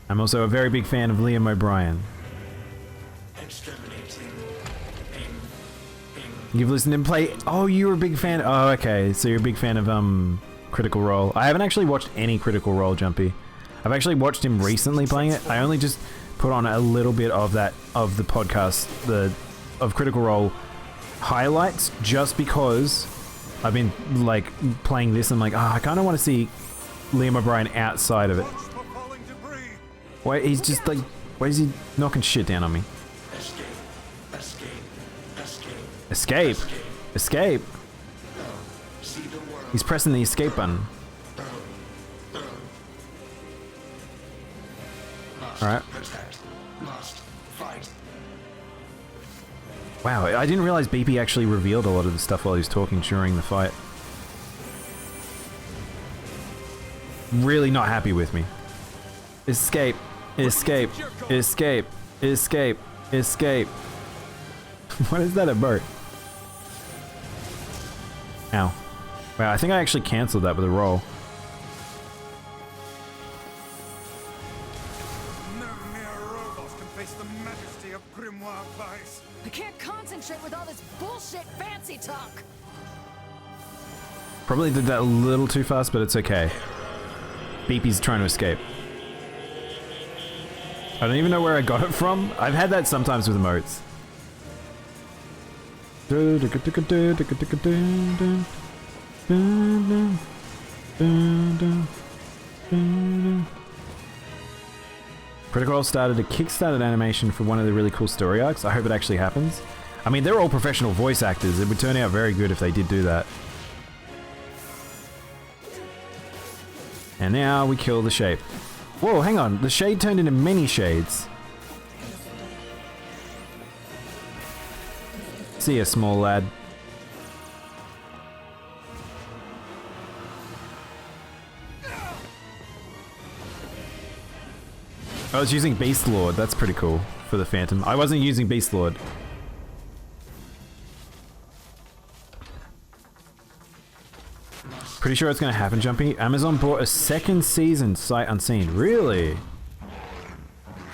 [SPEAKER 1] I'm also a very big fan of Liam O'Brien. You've listened and play. Oh, you were a big fan. Oh, okay. So you're a big fan of Critical Role. I haven't actually watched any Critical Role, Jumpy. I've actually watched him recently playing it. I only just put on a little bit of the podcast, of Critical Role highlights, just because I've been like playing this. And I'm like, I kind of want to see Liam O'Brien outside of it. Wait, he's just like, why is he knocking shit down on me? Escape. Escape. He's pressing the escape button. Alright. Wow, I didn't realize BP actually revealed a lot of the stuff while he was talking during the fight. Really not happy with me. Escape. Escape. Escape. Escape. Escape. What is that about? Ow. Wow, I think I actually cancelled that with a roll.
[SPEAKER 3] No mere robot can face the majesty of Grimoire Vice.
[SPEAKER 10] I can't concentrate with all this bullshit fancy talk.
[SPEAKER 1] Probably did that a little too fast, but it's okay. BP's trying to escape. I don't even know where I got it from. I've had that sometimes with emotes. Critical Role started a Kickstarter animation for one of the really cool story arcs. I hope it actually happens. I mean, they're all professional voice actors. It would turn out very good if they did do that. And now we kill the shape. Whoa, hang on. The shade turned into many shades. See ya, small lad. I was using Beast Lord. That's pretty cool for the Phantom. I wasn't using Beast Lord. Pretty sure it's going to happen, Jumpy. Amazon bought a second season sight unseen. Really?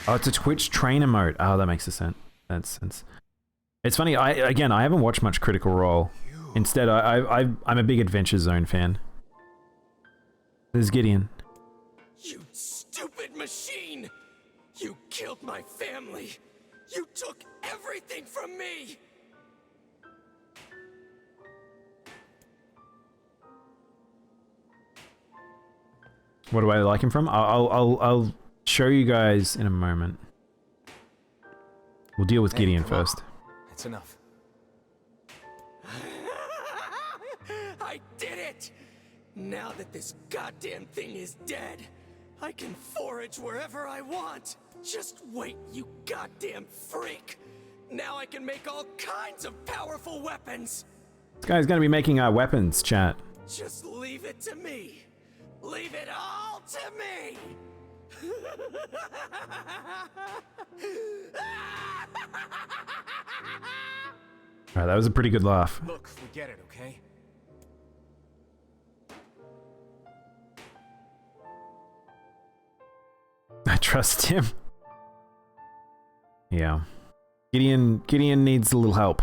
[SPEAKER 1] Oh, it's a Twitch trainer mode. Oh, that makes sense. That's sense. It's funny. I haven't watched much Critical Role. Instead, I'm a big Adventure Zone fan. There's Gideon.
[SPEAKER 8] You stupid machine! You killed my family! You took everything from me!
[SPEAKER 1] What do I like him from? I'll show you guys in a moment. We'll deal with Gideon first.
[SPEAKER 4] That's enough.
[SPEAKER 8] I did it! Now that this goddamn thing is dead, I can forage wherever I want. Just wait, you goddamn freak! Now I can make all kinds of powerful weapons!
[SPEAKER 1] This guy's gonna be making our weapons, chat.
[SPEAKER 8] Just leave it to me! Leave it all to me!
[SPEAKER 1] Alright, that was a pretty good laugh.
[SPEAKER 4] Look, we get it, okay?
[SPEAKER 1] I trust him. Yeah. Gideon needs a little help.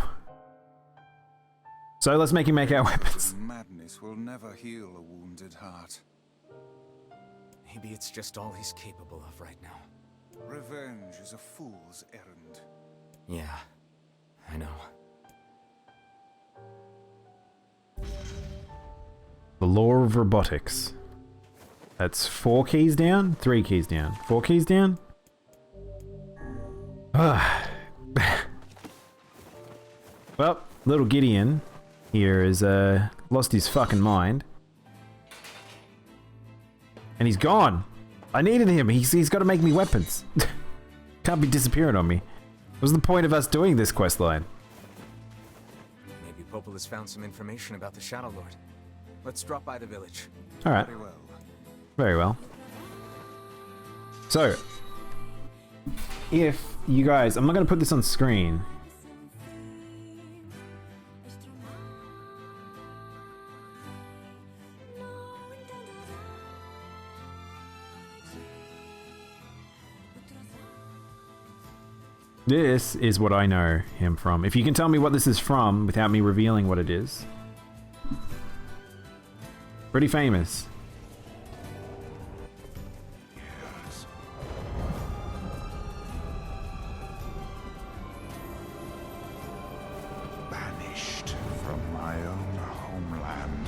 [SPEAKER 1] So let's make him make our weapons.
[SPEAKER 3] Madness will never heal a wounded heart.
[SPEAKER 4] Maybe it's just all he's capable of right now.
[SPEAKER 3] Revenge is a fool's errand.
[SPEAKER 4] Yeah, I know.
[SPEAKER 1] The law of robotics. That's 4 keys down, 3 keys down, 4 keys down. Well, little Gideon here is lost his fucking mind. And he's gone. I needed him. He's got to make me weapons. Can't be disappearing on me. What was the point of us doing this quest line?
[SPEAKER 4] Maybe Popol has found some information about the Shadow Lord. Let's drop by the village.
[SPEAKER 1] Alright.
[SPEAKER 3] Very well.
[SPEAKER 1] Very well. So, if you guys... I'm not going to put this on screen. This is what I know him from. If you can tell me what this is from without me revealing what it is. Pretty famous.
[SPEAKER 3] Banished from my own homeland.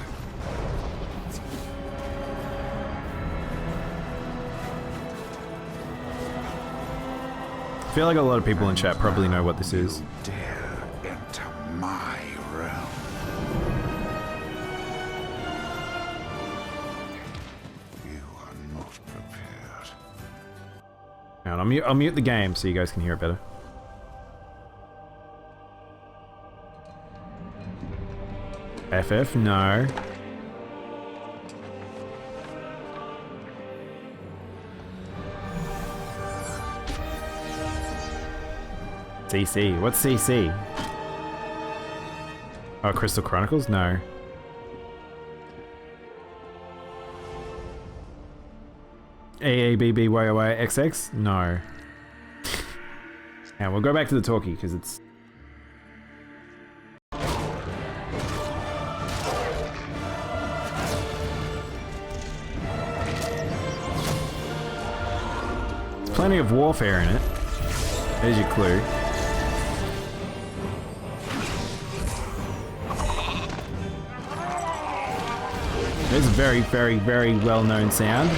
[SPEAKER 1] I feel like a lot of people in chat probably know what this is.
[SPEAKER 3] Dare enter my realm. You are not prepared.
[SPEAKER 1] Hang on, I'll mute the game so you guys can hear it better. FF, no. CC, what's CC? Oh, Crystal Chronicles? No. AABBYOYXX? No. Yeah, we'll go back to the talkie because it's... Plenty of warfare in it. There's your clue. There's a very, very, very well-known sound.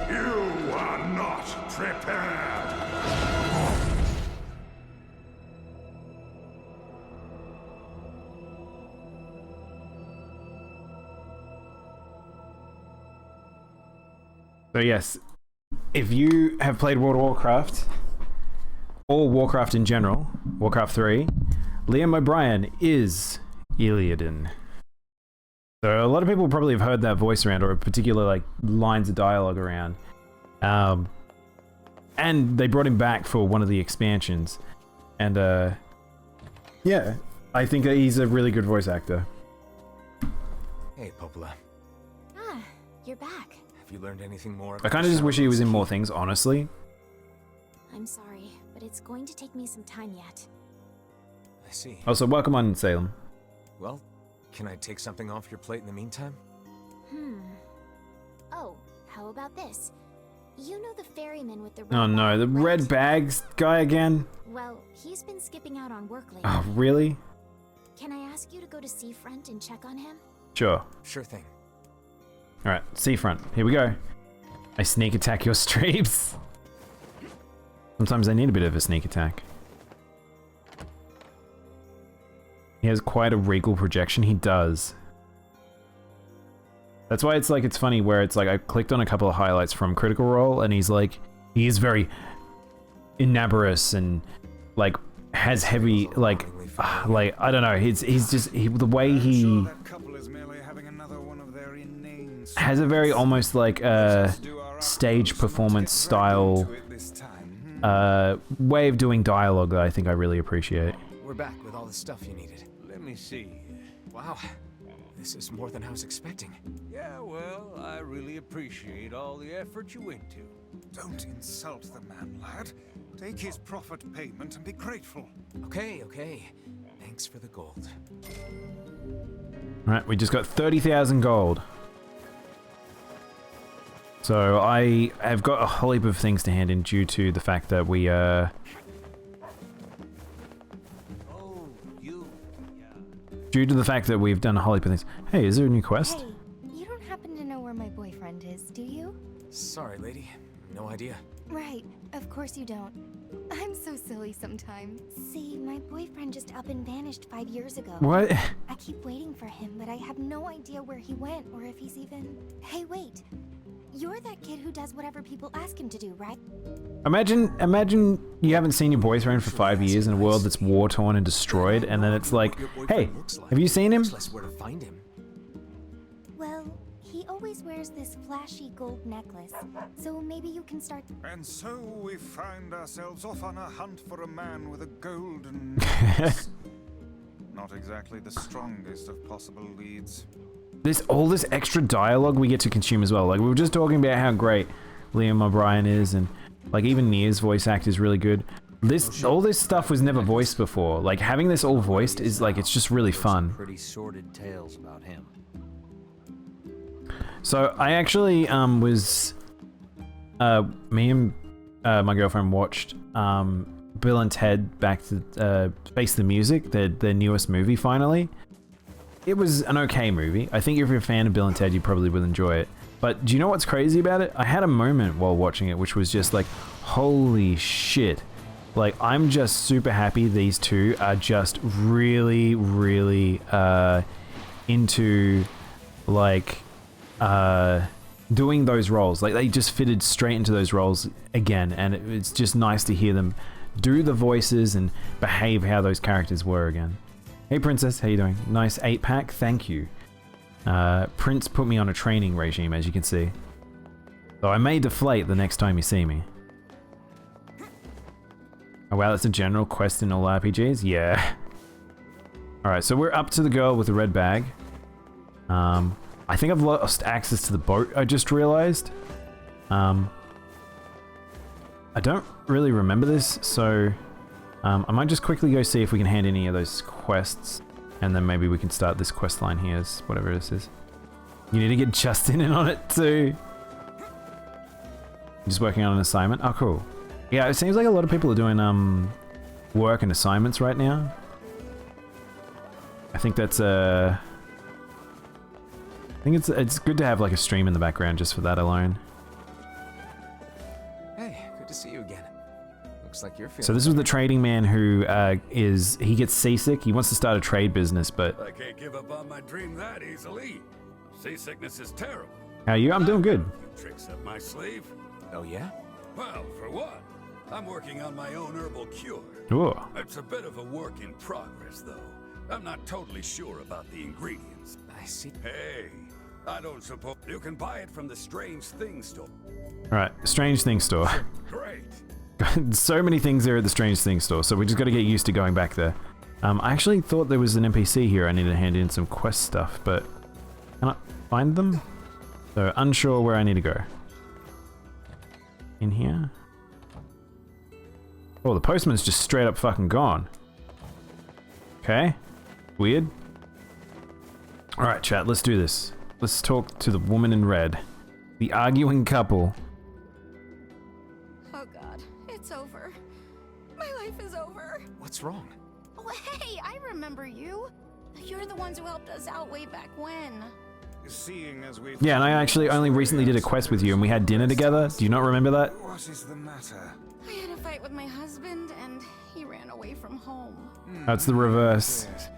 [SPEAKER 3] You are not prepared.
[SPEAKER 1] So yes, if you have played World of Warcraft, or Warcraft in general, Warcraft 3, Liam O'Brien is Illidan. So a lot of people probably have heard that voice around, or particular like lines of dialogue around. And they brought him back for one of the expansions. And yeah, I think that he's a really good voice actor.
[SPEAKER 4] Hey, Popola.
[SPEAKER 5] Ah, you're back.
[SPEAKER 4] Have you learned anything more?
[SPEAKER 1] I kind of just wish he was in more things, honestly.
[SPEAKER 5] I'm sorry, but it's going to take me some time yet.
[SPEAKER 4] I see.
[SPEAKER 1] Also, welcome on Salem.
[SPEAKER 4] Well, can I take something off your plate in the meantime?
[SPEAKER 5] Oh, how about this? You know the ferryman with the red
[SPEAKER 1] Oh no, the
[SPEAKER 5] bag,
[SPEAKER 1] red
[SPEAKER 5] right?
[SPEAKER 1] bags guy again?
[SPEAKER 5] Well, he's been skipping out on work lately.
[SPEAKER 1] Oh, really?
[SPEAKER 5] Can I ask you to go to Seafront and check on him?
[SPEAKER 1] Sure.
[SPEAKER 4] Sure thing.
[SPEAKER 1] Alright, Seafront. Here we go. I sneak attack your streams. Sometimes I need a bit of a sneak attack. He has quite a regal projection. He does. That's why it's like, it's funny where it's like, I clicked on a couple of highlights from Critical Role and he's like, he is very inaberous and like has heavy, like I don't know, the way he has a very almost like stage performance style way of doing dialogue that I think I really appreciate.
[SPEAKER 4] We're back with all the stuff you needed.
[SPEAKER 2] Let me see.
[SPEAKER 4] Wow. This is more than I was expecting.
[SPEAKER 2] Yeah, well, I really appreciate all the effort you went to.
[SPEAKER 3] Don't insult the man, lad. Take his profit payment and be grateful.
[SPEAKER 4] Okay, okay. Thanks for the gold.
[SPEAKER 1] Alright, we just got 30,000 gold. So I have got a whole heap of things to hand in due to the fact that we due to the fact that we've done a whole heap of things. Hey, is there a new quest?
[SPEAKER 11] Hey, you don't happen to know where my boyfriend is, do you?
[SPEAKER 4] Sorry, lady. No idea.
[SPEAKER 11] Right, of course you don't. I'm so silly sometimes. See, my boyfriend just up and vanished 5 years ago.
[SPEAKER 1] What?
[SPEAKER 11] I keep waiting for him, but I have no idea where he went or if he's even... Hey, wait. You're that kid who does whatever people ask him to do, right?
[SPEAKER 1] Imagine you haven't seen your boyfriend for 5 years in a world that's war-torn and destroyed, and then it's like, hey, have you seen him?
[SPEAKER 4] Where to find him.
[SPEAKER 11] Well, he He always wears this flashy gold necklace, so maybe you can start.
[SPEAKER 3] And so we find ourselves off on a hunt for a man with a golden necklace. Not exactly the strongest of possible leads.
[SPEAKER 1] All this extra dialogue we get to consume as well. Like, we were just talking about how great Liam O'Brien is, and like even NieR's voice act is really good. All this stuff was never voiced before. Like, having this all voiced is like, it's just really fun.
[SPEAKER 16] Pretty sordid tales about him.
[SPEAKER 1] So I actually was me and my girlfriend watched Bill and Ted Back to Face the Music, their newest movie finally. It was an okay movie. I think if you're a fan of Bill and Ted, you probably will enjoy it. But do you know what's crazy about it? I had a moment while watching it which was just like, holy shit. Like, I'm just super happy these two are just really, really into like doing those roles. Like, they just fitted straight into those roles again, and it's just nice to hear them do the voices and behave how those characters were again. Hey Princess, how you doing? Nice 8-pack, thank you. Prince put me on a training regime, as you can see. So I may deflate the next time you see me. Oh wow, that's a general quest in all RPGs? Yeah. Alright, so we're up to the girl with the red bag. I think I've lost access to the boat, I just realized. I don't really remember this, so I might just quickly go see if we can hand any of those quests, and then maybe we can start this quest line here, whatever this is. You need to get Justin in on it too. Just working on an assignment. Oh, cool. Yeah, it seems like a lot of people are doing work and assignments right now. I think that's I think it's good to have like a stream in the background just for that alone.
[SPEAKER 4] Hey, good to see you again. Looks like you're feeling.
[SPEAKER 1] So this was the trading man who he gets seasick. He wants to start a trade business, but
[SPEAKER 2] I can't give up on my dream that easily. Seasickness is terrible.
[SPEAKER 1] How are you? I'm doing good.
[SPEAKER 2] Tricks up my sleeve.
[SPEAKER 4] Oh yeah?
[SPEAKER 2] Well, for one, I'm working on my own herbal cure.
[SPEAKER 1] Ooh.
[SPEAKER 2] It's a bit of a work in progress, though. I'm not totally sure about the ingredients.
[SPEAKER 4] I see.
[SPEAKER 2] Hey, I don't suppose you can buy it from the Strange Things store.
[SPEAKER 1] Alright, Strange Things store.
[SPEAKER 2] Great.
[SPEAKER 1] So many things there at the Strange Things store, so we just got to get used to going back there. I actually thought there was an NPC here I need to hand in some quest stuff, but can I find them? So, unsure where I need to go. In here? Oh, the postman's just straight up fucking gone. Okay. Weird. Alright, chat, let's do this. Let's talk to the woman in red. The arguing couple.
[SPEAKER 10] Oh god, it's over. My life is over.
[SPEAKER 4] What's wrong?
[SPEAKER 5] Oh, hey, I remember you. You're the ones who helped us out way back when.
[SPEAKER 3] Seeing as we've
[SPEAKER 1] Yeah, and I actually only recently did a quest with you and we had dinner together. Do you not remember that?
[SPEAKER 3] What is the matter?
[SPEAKER 5] I had a fight with my husband and he ran away from home.
[SPEAKER 1] That's the reverse.
[SPEAKER 3] Yes.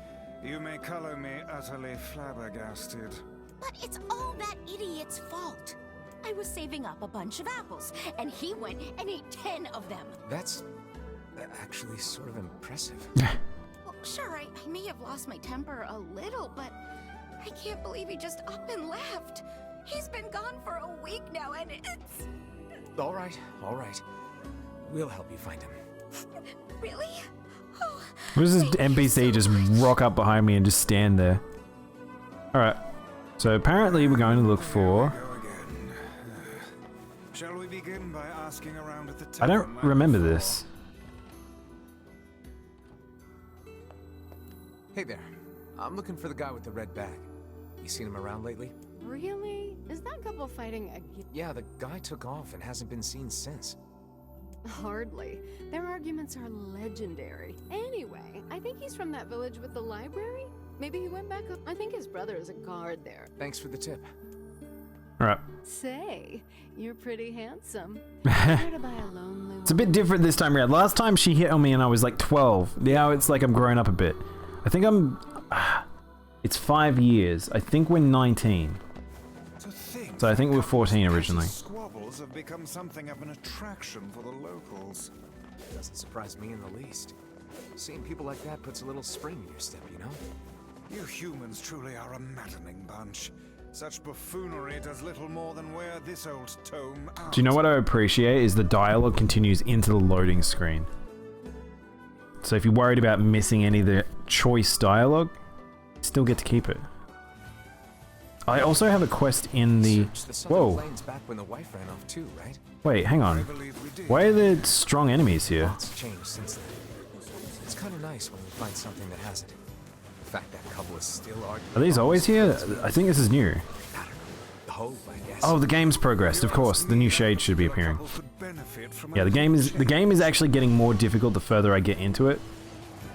[SPEAKER 3] You may color me utterly flabbergasted.
[SPEAKER 5] But it's all that idiot's fault. I was saving up a bunch of apples, and he went and ate 10 of them.
[SPEAKER 4] That's actually sort of impressive.
[SPEAKER 5] Well, sure, I may have lost my temper a little, but I can't believe he just up and left. He's been gone for a week now, and it's...
[SPEAKER 4] All right. We'll help you find him.
[SPEAKER 5] Really? Oh,
[SPEAKER 1] What does this NPC just rock up behind me and just stand there? Alright. So apparently we're going to look for...
[SPEAKER 3] Shall we begin by asking around at the
[SPEAKER 1] I don't remember this.
[SPEAKER 4] Hey there. I'm looking for the guy with the red bag. You seen him around lately?
[SPEAKER 10] Really? Is that couple fighting again?
[SPEAKER 4] Yeah, the guy took off and hasn't been seen since.
[SPEAKER 10] Hardly. Their arguments are legendary. Anyway, I think he's from that village with the library. Maybe he went back up. I think his brother is a guard there.
[SPEAKER 4] Thanks for the tip.
[SPEAKER 1] Alright.
[SPEAKER 10] Say, you're pretty handsome. Where to buy a lonely
[SPEAKER 1] It's a bit different this time around. Last time she hit on me and I was like 12. Now it's like I'm grown up a bit. I think I'm... It's 5 years. I think we're 19. So I think we were 14 originally.
[SPEAKER 3] Squabbles have become something of an attraction for the locals.
[SPEAKER 4] Doesn't surprise me in the least. Seeing people like that puts a little spring in your step, you know?
[SPEAKER 3] You humans truly are a maddening bunch. Such buffoonery does little more than wear this old tome out.
[SPEAKER 1] Do you know what I appreciate is the dialogue continues into the loading screen. So if you're worried about missing any of the choice dialogue, you still get to keep it. I also have a quest in the... Whoa.
[SPEAKER 4] Planes back when the wife ran off too, right?
[SPEAKER 1] Wait, hang on. Why are there strong enemies here?
[SPEAKER 4] Lots changed since then. It's kind of nice when we find something that hasn't. The fact that couple is still arguing.
[SPEAKER 1] Are these always here? I think this is new.
[SPEAKER 4] Hope, I guess.
[SPEAKER 1] Oh, the game's progressed, of course. The new shade should be appearing. Yeah, the game is actually getting more difficult the further I get into it.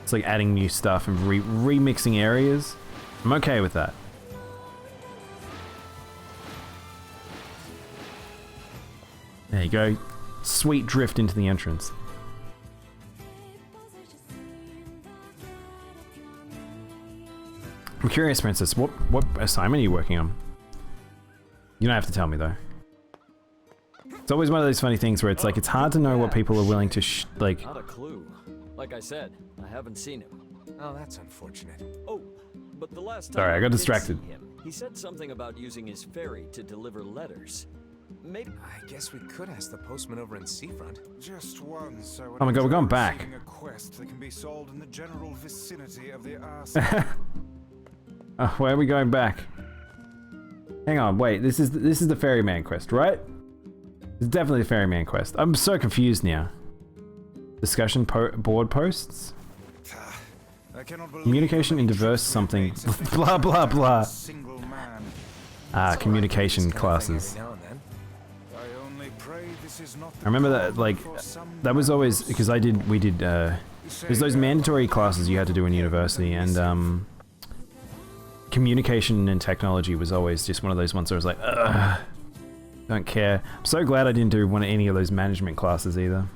[SPEAKER 1] It's like adding new stuff and remixing areas. I'm okay with that. There you go. Sweet drift into the entrance. I'm curious, Princess, what assignment are you working on? You don't have to tell me, though. It's always one of those funny things where it's like, it's hard to know what people are willing to like...
[SPEAKER 16] Not a clue. Like I said, I haven't seen him.
[SPEAKER 4] Oh, that's unfortunate.
[SPEAKER 16] Oh, but the last time
[SPEAKER 1] Sorry, I got
[SPEAKER 16] did
[SPEAKER 1] distracted.
[SPEAKER 16] see him, he said something about using his ferry to deliver letters. Maybe...
[SPEAKER 4] I guess we could ask the postman over in Seafront.
[SPEAKER 3] Just one, so
[SPEAKER 1] Oh my god, we're going back.
[SPEAKER 3] a quest that can be solved in the general vicinity of the
[SPEAKER 1] Oh, where are we going back? Hang on, wait, this is the ferryman quest, right? It's definitely the ferryman quest. I'm so confused now. Discussion board posts? Communication in diverse something. Blah blah blah. Communication classes. I remember that, like, that was always, because we did, there's those mandatory classes you had to do in university, and, communication and technology was always just one of those ones where I was like, ugh, don't care. I'm so glad I didn't do any of those management classes either.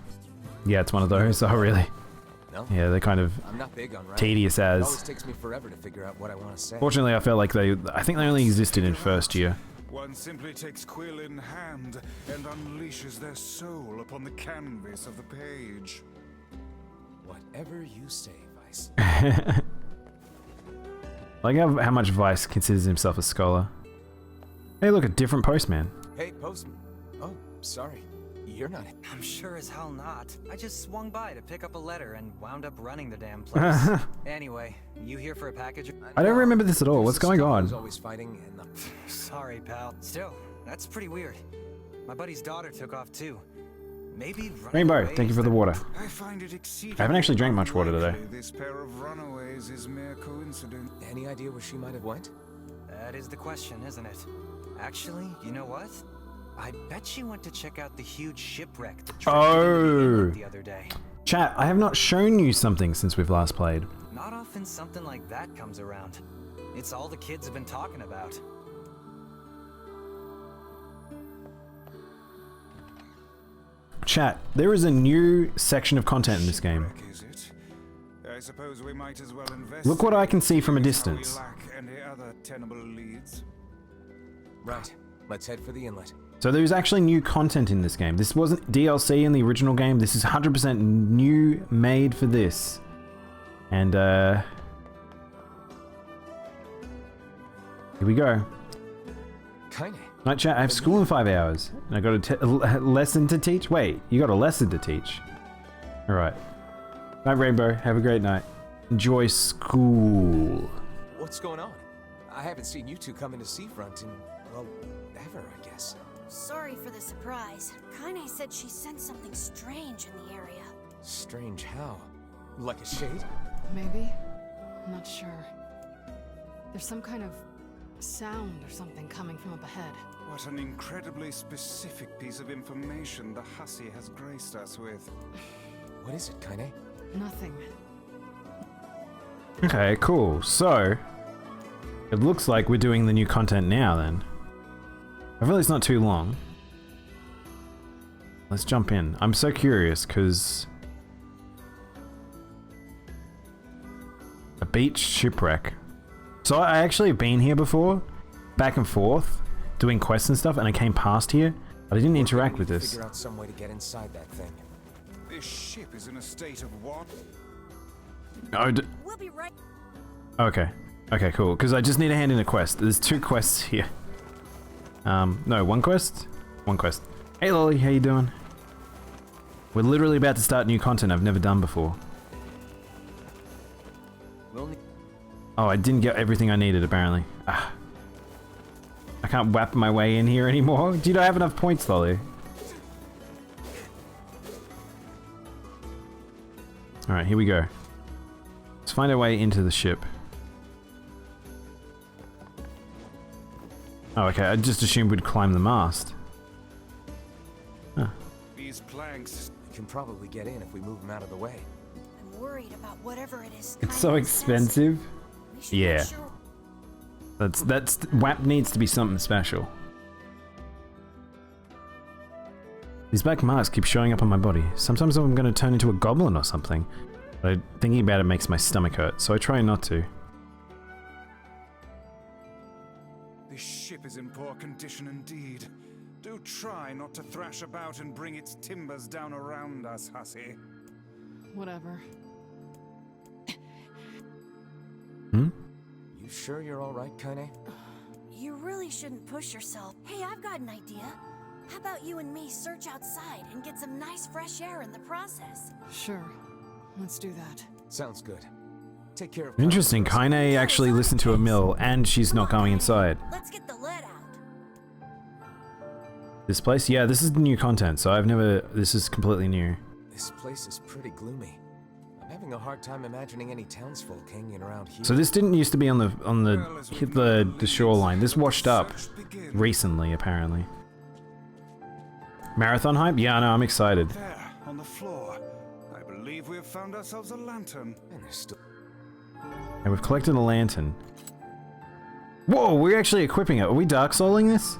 [SPEAKER 1] Yeah, it's one of those. Oh, really?
[SPEAKER 4] No.
[SPEAKER 1] Yeah, they're kind of
[SPEAKER 4] I'm not big on writing.
[SPEAKER 1] tedious
[SPEAKER 4] It
[SPEAKER 1] as.
[SPEAKER 4] always takes me forever to figure out what I want to say.
[SPEAKER 1] Fortunately, I felt like I think they only existed in first year.
[SPEAKER 3] One simply takes quill in hand and unleashes their soul upon the canvas of the page.
[SPEAKER 4] Whatever you say, Vice.
[SPEAKER 1] Like how much Vice considers himself a scholar. Hey, look, a different postman.
[SPEAKER 4] Hey, postman. Oh, sorry. You're not...
[SPEAKER 17] I'm sure as hell not. I just swung by to pick up a letter and wound up running the damn place. Anyway, you here for a package?
[SPEAKER 1] I don't remember this at all. What's going on?
[SPEAKER 4] Always fighting and
[SPEAKER 17] Sorry, pal. Still, that's pretty weird. My buddy's daughter took off too. Maybe
[SPEAKER 1] Rainbow, thank you for the water.
[SPEAKER 3] I find it exceedingly
[SPEAKER 1] I haven't actually drank much water today.
[SPEAKER 3] This pair of runaways is mere coincidence.
[SPEAKER 4] Any idea where she might have went?
[SPEAKER 17] That is the question, isn't it? Actually, you know what? I bet she went to check out the huge shipwreck that drifted the other day.
[SPEAKER 1] Chat, I have not shown you something since we've last played.
[SPEAKER 17] Not often something like that comes around. It's all the kids have been talking about.
[SPEAKER 1] Chat, there is a new section of content in this game.
[SPEAKER 3] I suppose we might as well invest.
[SPEAKER 1] Look what I can see from a distance.
[SPEAKER 3] Any other tenable leads?
[SPEAKER 4] Right. Let's head for the inlet.
[SPEAKER 1] So there's actually new content in this game. This wasn't DLC in the original game. This is 100% new, made for this. And here we go.
[SPEAKER 4] Kinda.
[SPEAKER 1] Night chat, I have school in 5 hours. And I got a lesson to teach? Wait, you got a lesson to teach. Alright. Night, Rainbow. Have a great night. Enjoy school.
[SPEAKER 4] What's going on? I haven't seen you two come into Seafront in, well, ever, I guess.
[SPEAKER 11] Sorry for the surprise. Kaine said she sensed something strange in the area.
[SPEAKER 4] Strange how? Like a shade?
[SPEAKER 10] Maybe? I'm not sure. There's some kind of sound or something coming from up ahead.
[SPEAKER 3] What an incredibly specific piece of information the hussy has graced us with.
[SPEAKER 4] What is it, Kaine?
[SPEAKER 10] Nothing.
[SPEAKER 1] Okay, cool. So, it looks like we're doing the new content now then. Hopefully it's not too long. Let's jump in. I'm so curious because a beach shipwreck. So I actually have been here before, back and forth, doing quests and stuff, and I came past here, but I didn't interact with this.
[SPEAKER 4] Figure out some way to get inside that thing.
[SPEAKER 3] This ship is in a state of what?
[SPEAKER 1] Oh,
[SPEAKER 11] We'll be right.
[SPEAKER 1] okay. Okay, cool. Because I just need to hand in a quest. There's 2 quests here. No, one quest? One quest. Hey Lolly, how you doing? We're literally about to start new content I've never done before. Oh, I didn't get everything I needed, apparently. Ah. I can't whap my way in here anymore. Do you not have enough points, Lolly? Alright, here we go. Let's find our way into the ship. Oh, okay, I just assumed we'd climb the mast. Huh.
[SPEAKER 4] These planks can probably get in if we move them out of the way.
[SPEAKER 11] I'm worried about whatever it is.
[SPEAKER 1] It's so expensive. Yeah. That's WAP needs to be something special. These black marks keep showing up on my body. Sometimes I'm gonna turn into a goblin or something. But thinking about it makes my stomach hurt, so I try not to.
[SPEAKER 3] This ship is in poor condition indeed. Do try not to thrash about and bring its timbers down around us, hussy.
[SPEAKER 10] Whatever.
[SPEAKER 1] Hmm?
[SPEAKER 4] You sure you're all right, Kaine?
[SPEAKER 11] You really shouldn't push yourself. Hey, I've got an idea. How about you and me search outside and get some nice fresh air in the process?
[SPEAKER 10] Sure. Let's do that.
[SPEAKER 4] Sounds good. Take care of
[SPEAKER 1] Interesting, Kaine actually listened to a mill and she's not going inside.
[SPEAKER 11] Let's get the lead out.
[SPEAKER 1] This place? Yeah, this is new content, so I've never... This is completely new.
[SPEAKER 4] This place is pretty gloomy. I'm having a hard time imagining any townsfolk hanging around here.
[SPEAKER 1] So this didn't used to be on the shoreline. This washed up recently, apparently. Marathon hype? Yeah, no, I'm excited.
[SPEAKER 3] There, on the floor. I believe we have found ourselves a lantern.
[SPEAKER 1] And we've collected a lantern. Whoa, we're actually equipping it. Are we Dark Souling this?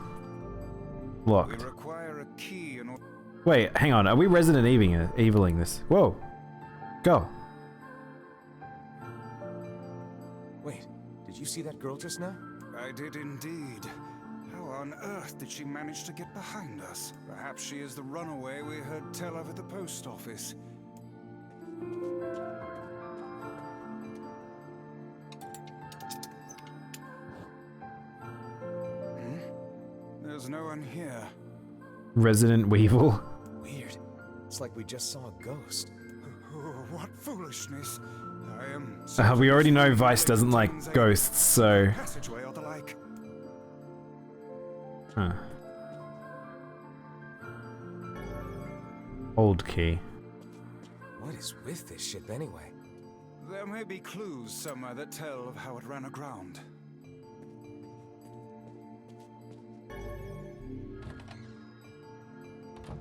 [SPEAKER 1] Locked.
[SPEAKER 3] We require a key in order.
[SPEAKER 1] Wait, hang on. Are we Resident Eviling this? Whoa. Go.
[SPEAKER 4] Wait, did you see that girl just now?
[SPEAKER 3] I did indeed. How on earth did she manage to get behind us? Perhaps she is the runaway we heard tell of at the post office. There's no one here.
[SPEAKER 1] Resident Weevil.
[SPEAKER 4] Weird. It's like we just saw a ghost.
[SPEAKER 3] Oh, what foolishness. I am...
[SPEAKER 1] We already know Vice doesn't like ghosts, so...
[SPEAKER 3] Passageway or the like.
[SPEAKER 1] Huh. Old key.
[SPEAKER 4] What is with this ship anyway?
[SPEAKER 3] There may be clues somewhere that tell of how it ran aground.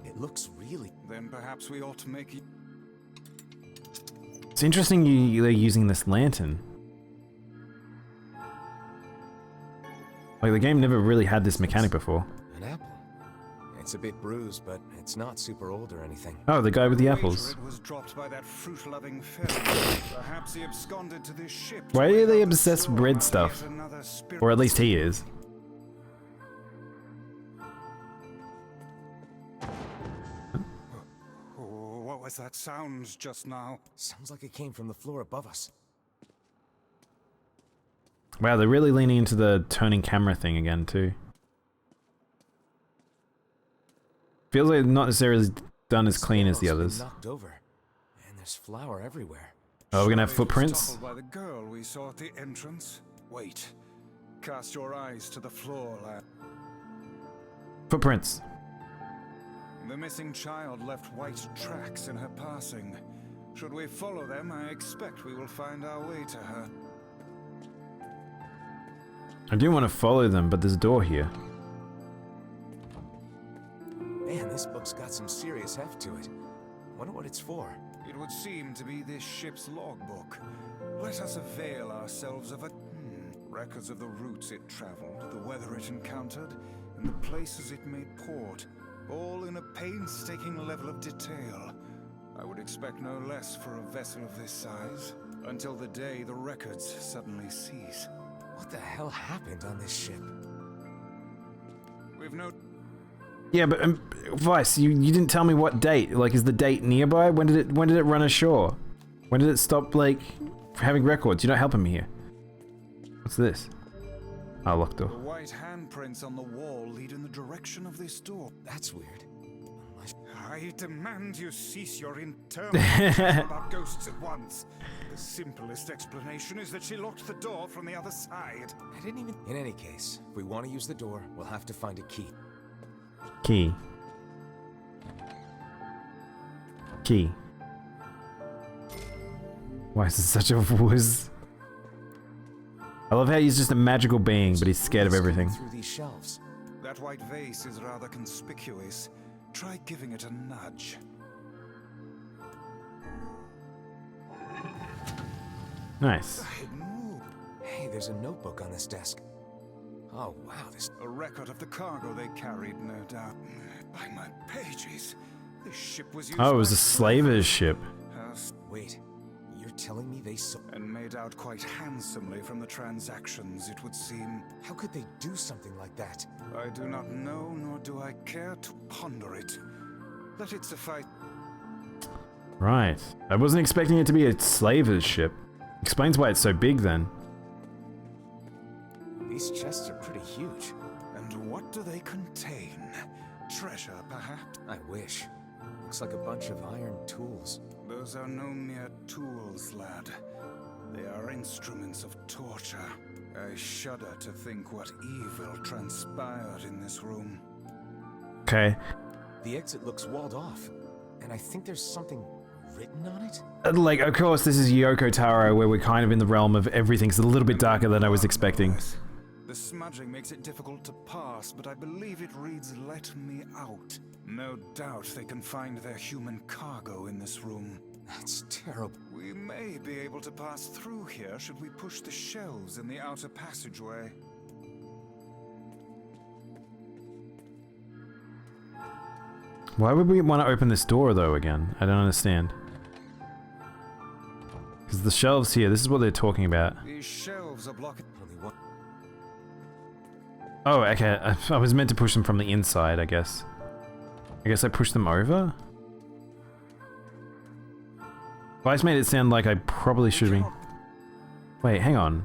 [SPEAKER 4] It looks really...
[SPEAKER 3] Then perhaps we ought to make it...
[SPEAKER 1] It's interesting they're using this lantern. Like, the game never really had this mechanic before.
[SPEAKER 4] An apple. It's a bit bruised, but it's not super old or anything.
[SPEAKER 1] Oh, the guy with the apples.
[SPEAKER 3] It was dropped by that fruit-loving fairy. Perhaps he absconded to this ship.
[SPEAKER 1] Why are they obsessed with bread stuff? Or at least he is.
[SPEAKER 3] What was that sound just now?
[SPEAKER 4] Sounds like it came from the floor above us.
[SPEAKER 1] Wow, they're really leaning into the turning camera thing again, too. Feels like not necessarily done as clean as the others.
[SPEAKER 4] Knocked over, and there's flour everywhere.
[SPEAKER 1] Oh, we're gonna have footprints?
[SPEAKER 3] By the girl we saw at the entrance. Wait. Cast your eyes to the floor, lad.
[SPEAKER 1] Footprints.
[SPEAKER 3] The missing child left white tracks in her passing. Should we follow them, I expect we will find our way to her.
[SPEAKER 1] I do want to follow them, but there's a door here.
[SPEAKER 4] Man, this book's got some serious heft to it. Wonder what it's for.
[SPEAKER 3] It would seem to be this ship's logbook. Let us avail ourselves of it. Records of the routes it traveled, the weather it encountered, and the places it made port. All in a painstaking level of detail. I would expect no less for a vessel of this size, until the day the records suddenly cease.
[SPEAKER 4] What the hell happened on this ship?
[SPEAKER 3] We've no...
[SPEAKER 1] Yeah, but Vice, you didn't tell me what date. Like, is the date nearby? When did it run ashore? When did it stop, like, having records? You're not helping me here. What's this? Oh, locked door.
[SPEAKER 3] The white handprints on the wall lead in the direction of this door.
[SPEAKER 4] That's weird.
[SPEAKER 3] I demand you cease your interminable about ghosts at once. The simplest explanation is that she locked the door from the other side.
[SPEAKER 4] I didn't even... In any case, if we want to use the door, we'll have to find a key.
[SPEAKER 1] Key. Key. Why is this such a wuss? I love how he's just a magical being, but he's scared of everything.
[SPEAKER 4] Through these shelves.
[SPEAKER 3] That white vase is rather conspicuous. Try giving it a nudge.
[SPEAKER 1] Nice.
[SPEAKER 4] Hey, there's a notebook on this desk. Oh, wow, this...
[SPEAKER 3] A record of the cargo they carried, no doubt. By my pages, this ship was used...
[SPEAKER 1] Oh, it was a slaver's ship.
[SPEAKER 4] Wait, you're telling me they sold...
[SPEAKER 3] And made out quite handsomely from the transactions, it would seem.
[SPEAKER 4] How could they do something like that?
[SPEAKER 3] I do not know, nor do I care to ponder it. Let it suffice.
[SPEAKER 1] Right. I wasn't expecting it to be a slaver's ship. Explains why it's so big then.
[SPEAKER 4] These chests are pretty huge.
[SPEAKER 3] And what do they contain? Treasure, perhaps?
[SPEAKER 4] I wish. Looks like a bunch of iron tools.
[SPEAKER 3] Those are no mere tools, lad. They are instruments of torture. I shudder to think what evil transpired in this room.
[SPEAKER 1] Okay.
[SPEAKER 4] The exit looks walled off, and I think there's something written on it?
[SPEAKER 1] Like, of course, this is Yoko Taro, where we're kind of in the realm of everything's a little bit darker than I was expecting.
[SPEAKER 3] The smudging makes it difficult to pass, but I believe it reads, "Let me out." No doubt they can find their human cargo in this room.
[SPEAKER 4] That's terrible.
[SPEAKER 3] We may be able to pass through here should we push the shelves in the outer passageway.
[SPEAKER 1] Why would we want to open this door, though, again? I don't understand. Because the shelves here, this is what they're talking about.
[SPEAKER 3] These shelves are blocking...
[SPEAKER 1] Oh, okay. I was meant to push them from the inside, I guess. I guess I pushed them over? Vice made it sound like I probably should be... Wait, hang on.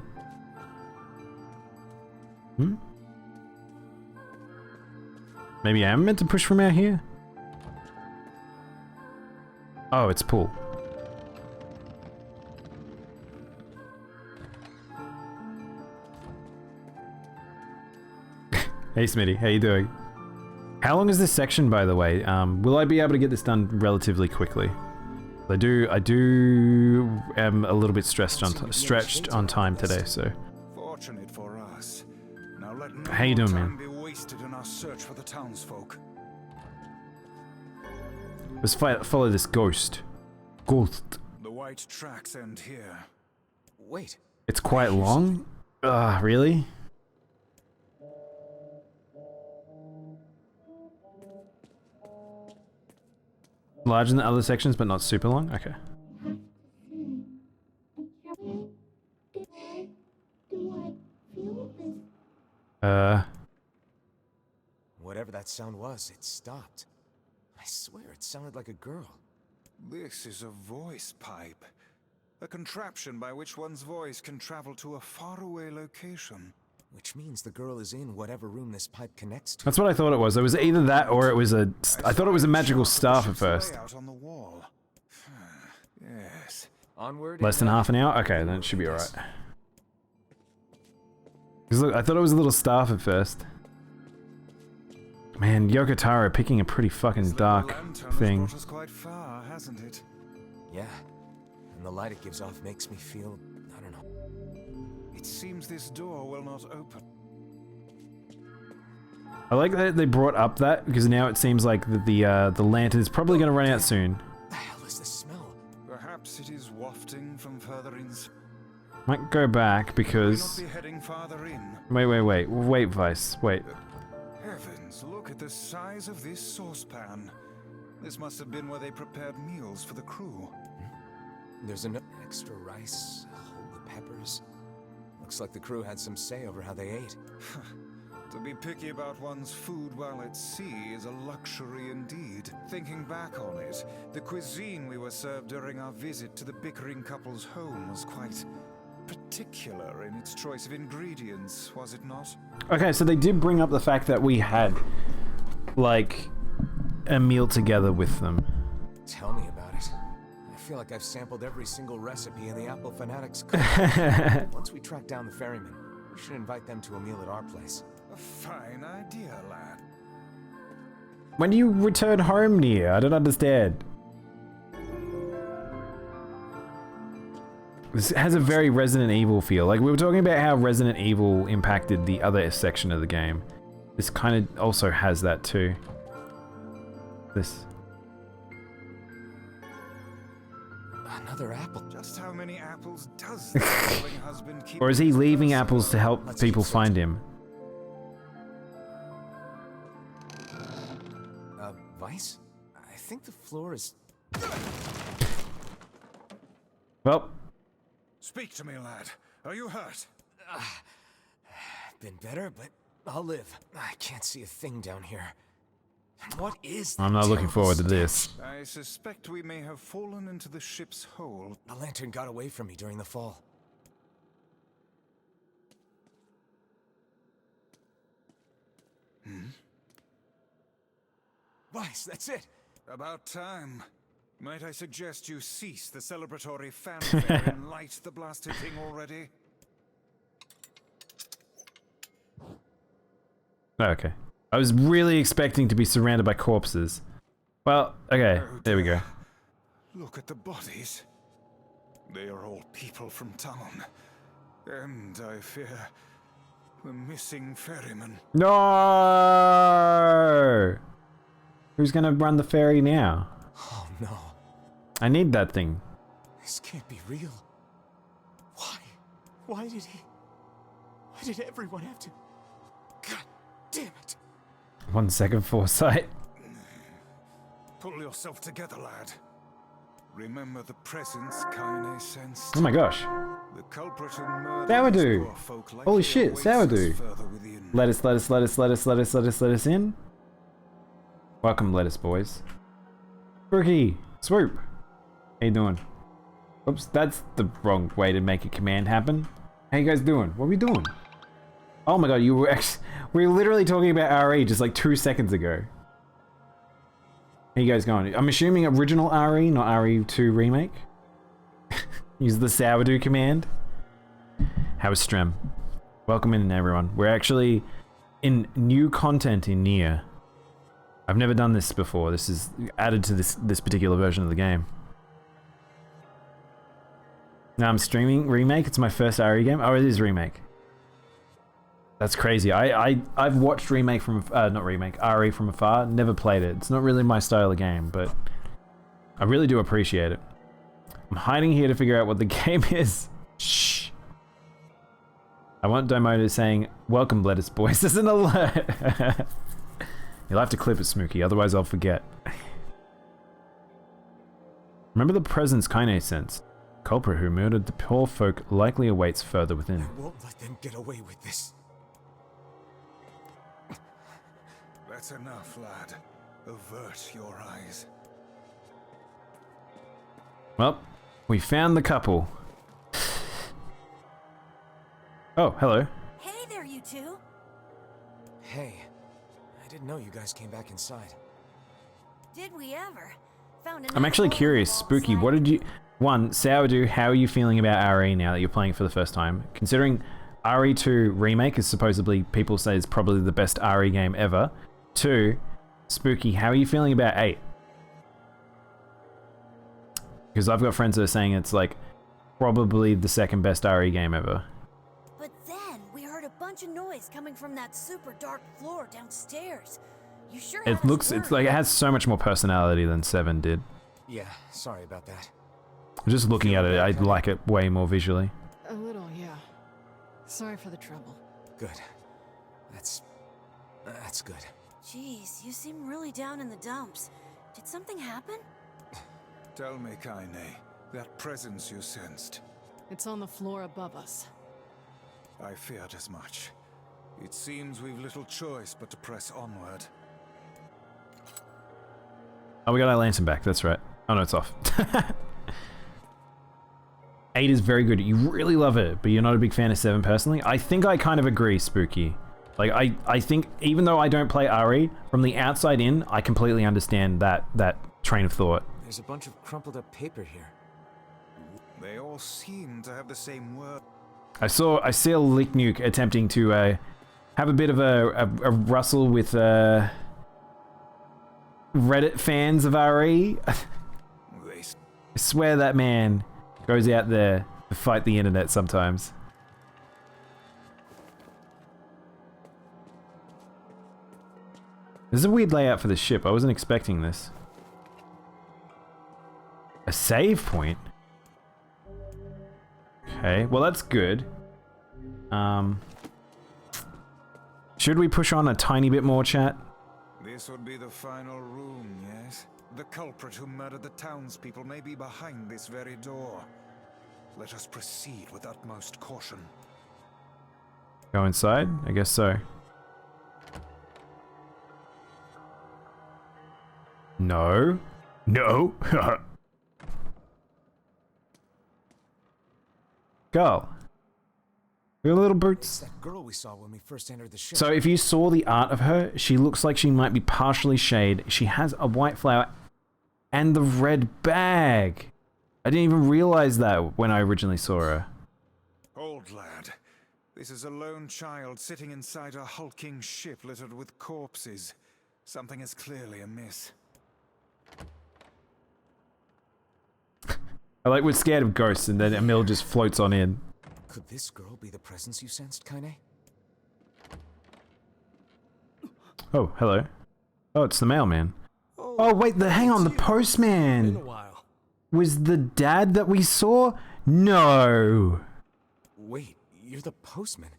[SPEAKER 1] Hmm? Maybe I am meant to push from out here? Oh, it's pull. Hey Smitty, how you doing? How long is this section, by the way? Will I be able to get this done relatively quickly? I do am a little bit stretched on time today, so.
[SPEAKER 3] Fortunate for us. Now let no
[SPEAKER 1] How you doing,
[SPEAKER 3] time
[SPEAKER 1] man?
[SPEAKER 3] be wasted in our search for the townsfolk.
[SPEAKER 1] Let's follow this ghost. Ghost.
[SPEAKER 3] The white tracks end here.
[SPEAKER 4] Wait.
[SPEAKER 1] It's quite long? Really? Larger than other sections, but not super long? Okay.
[SPEAKER 4] Whatever that sound was, it stopped. I swear it sounded like a girl.
[SPEAKER 3] This is a voice pipe. A contraption by which one's voice can travel to a faraway location.
[SPEAKER 4] Which means the girl is in whatever room this pipe connects to.
[SPEAKER 1] That's what I thought it was. It was either that or it was a... I thought it was a magical staff at first.
[SPEAKER 3] On the wall. Yes.
[SPEAKER 4] Onward.
[SPEAKER 1] Less than half an hour? Okay, then it should be alright. Because look, I thought it was a little staff at first. Man, Yoko Taro picking a pretty fucking dark thing.
[SPEAKER 3] Quite far, hasn't it?
[SPEAKER 4] Yeah. And the light it gives off makes me feel... I don't know.
[SPEAKER 3] It seems this door will not open.
[SPEAKER 1] I like that they brought up that, because now it seems like the lantern is probably going to run out soon.
[SPEAKER 4] What the hell is the smell?
[SPEAKER 3] Perhaps it is wafting from further in.
[SPEAKER 1] Might go back because...
[SPEAKER 3] Will we not be heading farther in?
[SPEAKER 1] Wait, Vice, wait.
[SPEAKER 3] Heavens, look at the size of this saucepan. This must have been where they prepared meals for the crew.
[SPEAKER 4] There's enough extra rice, hold the peppers. Looks like the crew had some say over how they ate.
[SPEAKER 3] To be picky about one's food while at sea is a luxury indeed. Thinking back on it, the cuisine we were served during our visit to the bickering couple's home was quite particular in its choice of ingredients, was it not?
[SPEAKER 1] Okay, so they did bring up the fact that we had, like, a meal together with them.
[SPEAKER 4] Tell me about it. I feel like I've sampled every single recipe in the Apple Fanatics cookbook. Once we track down the ferryman, we should invite them to a meal at our place.
[SPEAKER 3] A fine idea, lad.
[SPEAKER 1] When do you return home, NieR? I don't understand. This has a very Resident Evil feel. Like, we were talking about how Resident Evil impacted the other section of the game. This kind of also has that too. This.
[SPEAKER 4] Another apple.
[SPEAKER 3] Just how many apples does the darling husband keep?
[SPEAKER 1] Or is he leaving apples to help people find him?
[SPEAKER 4] Vice? I think the floor is...
[SPEAKER 1] Well.
[SPEAKER 3] Speak to me, lad. Are you hurt?
[SPEAKER 4] Been better, but I'll live. I can't see a thing down here. What is that?
[SPEAKER 1] I'm not looking forward to this.
[SPEAKER 3] I suspect we may have fallen into the ship's hold.
[SPEAKER 4] The lantern got away from me during the fall. Vice, that's it.
[SPEAKER 3] About time. Might I suggest you cease the celebratory fanfare and light the blasted thing already?
[SPEAKER 1] Okay. I was really expecting to be surrounded by corpses. Well, okay, there we go.
[SPEAKER 3] Look at the bodies. They are all people from town. And I fear the missing ferryman.
[SPEAKER 1] No! Who's gonna run the ferry now?
[SPEAKER 4] Oh no.
[SPEAKER 1] I need that thing.
[SPEAKER 8] This can't be real. Why? Why did everyone have to? God damn it.
[SPEAKER 1] 1 second foresight.
[SPEAKER 3] Pull yourself together, lad. Remember the presence Kaine sensed.
[SPEAKER 1] Oh my gosh.
[SPEAKER 3] The culprit who murdered
[SPEAKER 1] Sourdough.
[SPEAKER 3] poor folk likely
[SPEAKER 1] Holy shit,
[SPEAKER 3] awaits us
[SPEAKER 1] Sourdough.
[SPEAKER 3] further within.
[SPEAKER 1] Lettuce in. Welcome, lettuce boys. Brookie, swoop. How you doing? Oops, that's the wrong way to make a command happen. How you guys doing? What are we doing? Oh my god, you were actually... We were literally talking about RE just like 2 seconds ago. How you guys going? I'm assuming original RE, not RE2 remake. Use the sourdough command. How's Strem? Welcome in, everyone. We're actually in new content in NieR. I've never done this before. This is added to this particular version of the game. Now I'm streaming remake. It's my first RE game. Oh, it is remake. That's crazy. I've watched remake from not remake, RE from afar. Never played it. It's not really my style of game, but I really do appreciate it. I'm hiding here to figure out what the game is. Shh. I want Daimono saying, "Welcome, lettuce boys." This is an alert. You'll have to clip it, Smokey, otherwise I'll forget. Remember the presence Kaine sensed. Culprit who murdered the poor folk likely awaits further within.
[SPEAKER 8] I won't let them get away with this.
[SPEAKER 3] That's enough, lad. Avert your eyes.
[SPEAKER 1] Well, we found the couple. Oh, hello.
[SPEAKER 11] Hey there, you two.
[SPEAKER 4] Hey, I didn't know you guys came back inside.
[SPEAKER 11] Did we ever? Found
[SPEAKER 1] I'm actually curious, Spooky, what did you... One, Sourdough, how are you feeling about RE now that you're playing it for the first time? Considering RE2 Remake is supposedly, people say, is probably the best RE game ever. 2, Spooky, how are you feeling about 8? Because I've got friends that are saying it's like probably the second best RE game ever.
[SPEAKER 11] But then we heard a bunch of noise coming from that super dark floor downstairs. You sure
[SPEAKER 1] It looks, it's like it has so much more personality than 7 did.
[SPEAKER 4] Yeah, sorry about that.
[SPEAKER 1] Just looking at it, I like it way more visually.
[SPEAKER 10] A little, yeah. Sorry for the trouble.
[SPEAKER 4] Good. That's good.
[SPEAKER 11] Jeez, you seem really down in the dumps. Did something happen?
[SPEAKER 3] Tell me, Kaine, that presence you sensed.
[SPEAKER 10] It's on the floor above us.
[SPEAKER 3] I feared as much. It seems we've little choice but to press onward.
[SPEAKER 1] Oh, we got our lantern back, that's right. Oh no, it's off. 8 is very good. You really love it, but you're not a big fan of 7 personally. I think I kind of agree, Spooky. Like, I think even though I don't play RE, from the outside in, I completely understand that train of thought.
[SPEAKER 17] There's a bunch of crumpled up paper here.
[SPEAKER 3] They all seem to have the same word.
[SPEAKER 1] I see a Lick Nuke attempting to have a bit of a rustle with Reddit fans of RE. I swear that man goes out there to fight the internet sometimes. This is a weird layout for the ship. I wasn't expecting this. A save point? Okay, well that's good. Should we push on a tiny bit more, chat?
[SPEAKER 3] This would be the final room, yes? The culprit who murdered the townspeople may be behind this very door. Let us proceed with utmost caution.
[SPEAKER 1] Go inside? I guess so. No. No. Girl. Your little boots.
[SPEAKER 17] That girl we saw when we first entered the ship.
[SPEAKER 1] So if you saw the art of her, she looks like she might be partially shade. She has a white flower and the red bag. I didn't even realize that when I originally saw her.
[SPEAKER 3] Old lad, this is a lone child sitting inside a hulking ship littered with corpses. Something is clearly amiss.
[SPEAKER 1] I like we're scared of ghosts and then Emil just floats on in.
[SPEAKER 17] Could this girl be the presence you sensed, Kaine?
[SPEAKER 1] Oh, hello. Oh, it's the mailman. Oh, wait, hang on, the postman.
[SPEAKER 8] Been a while.
[SPEAKER 1] Was the dad that we saw? No.
[SPEAKER 8] Wait, you're the postman.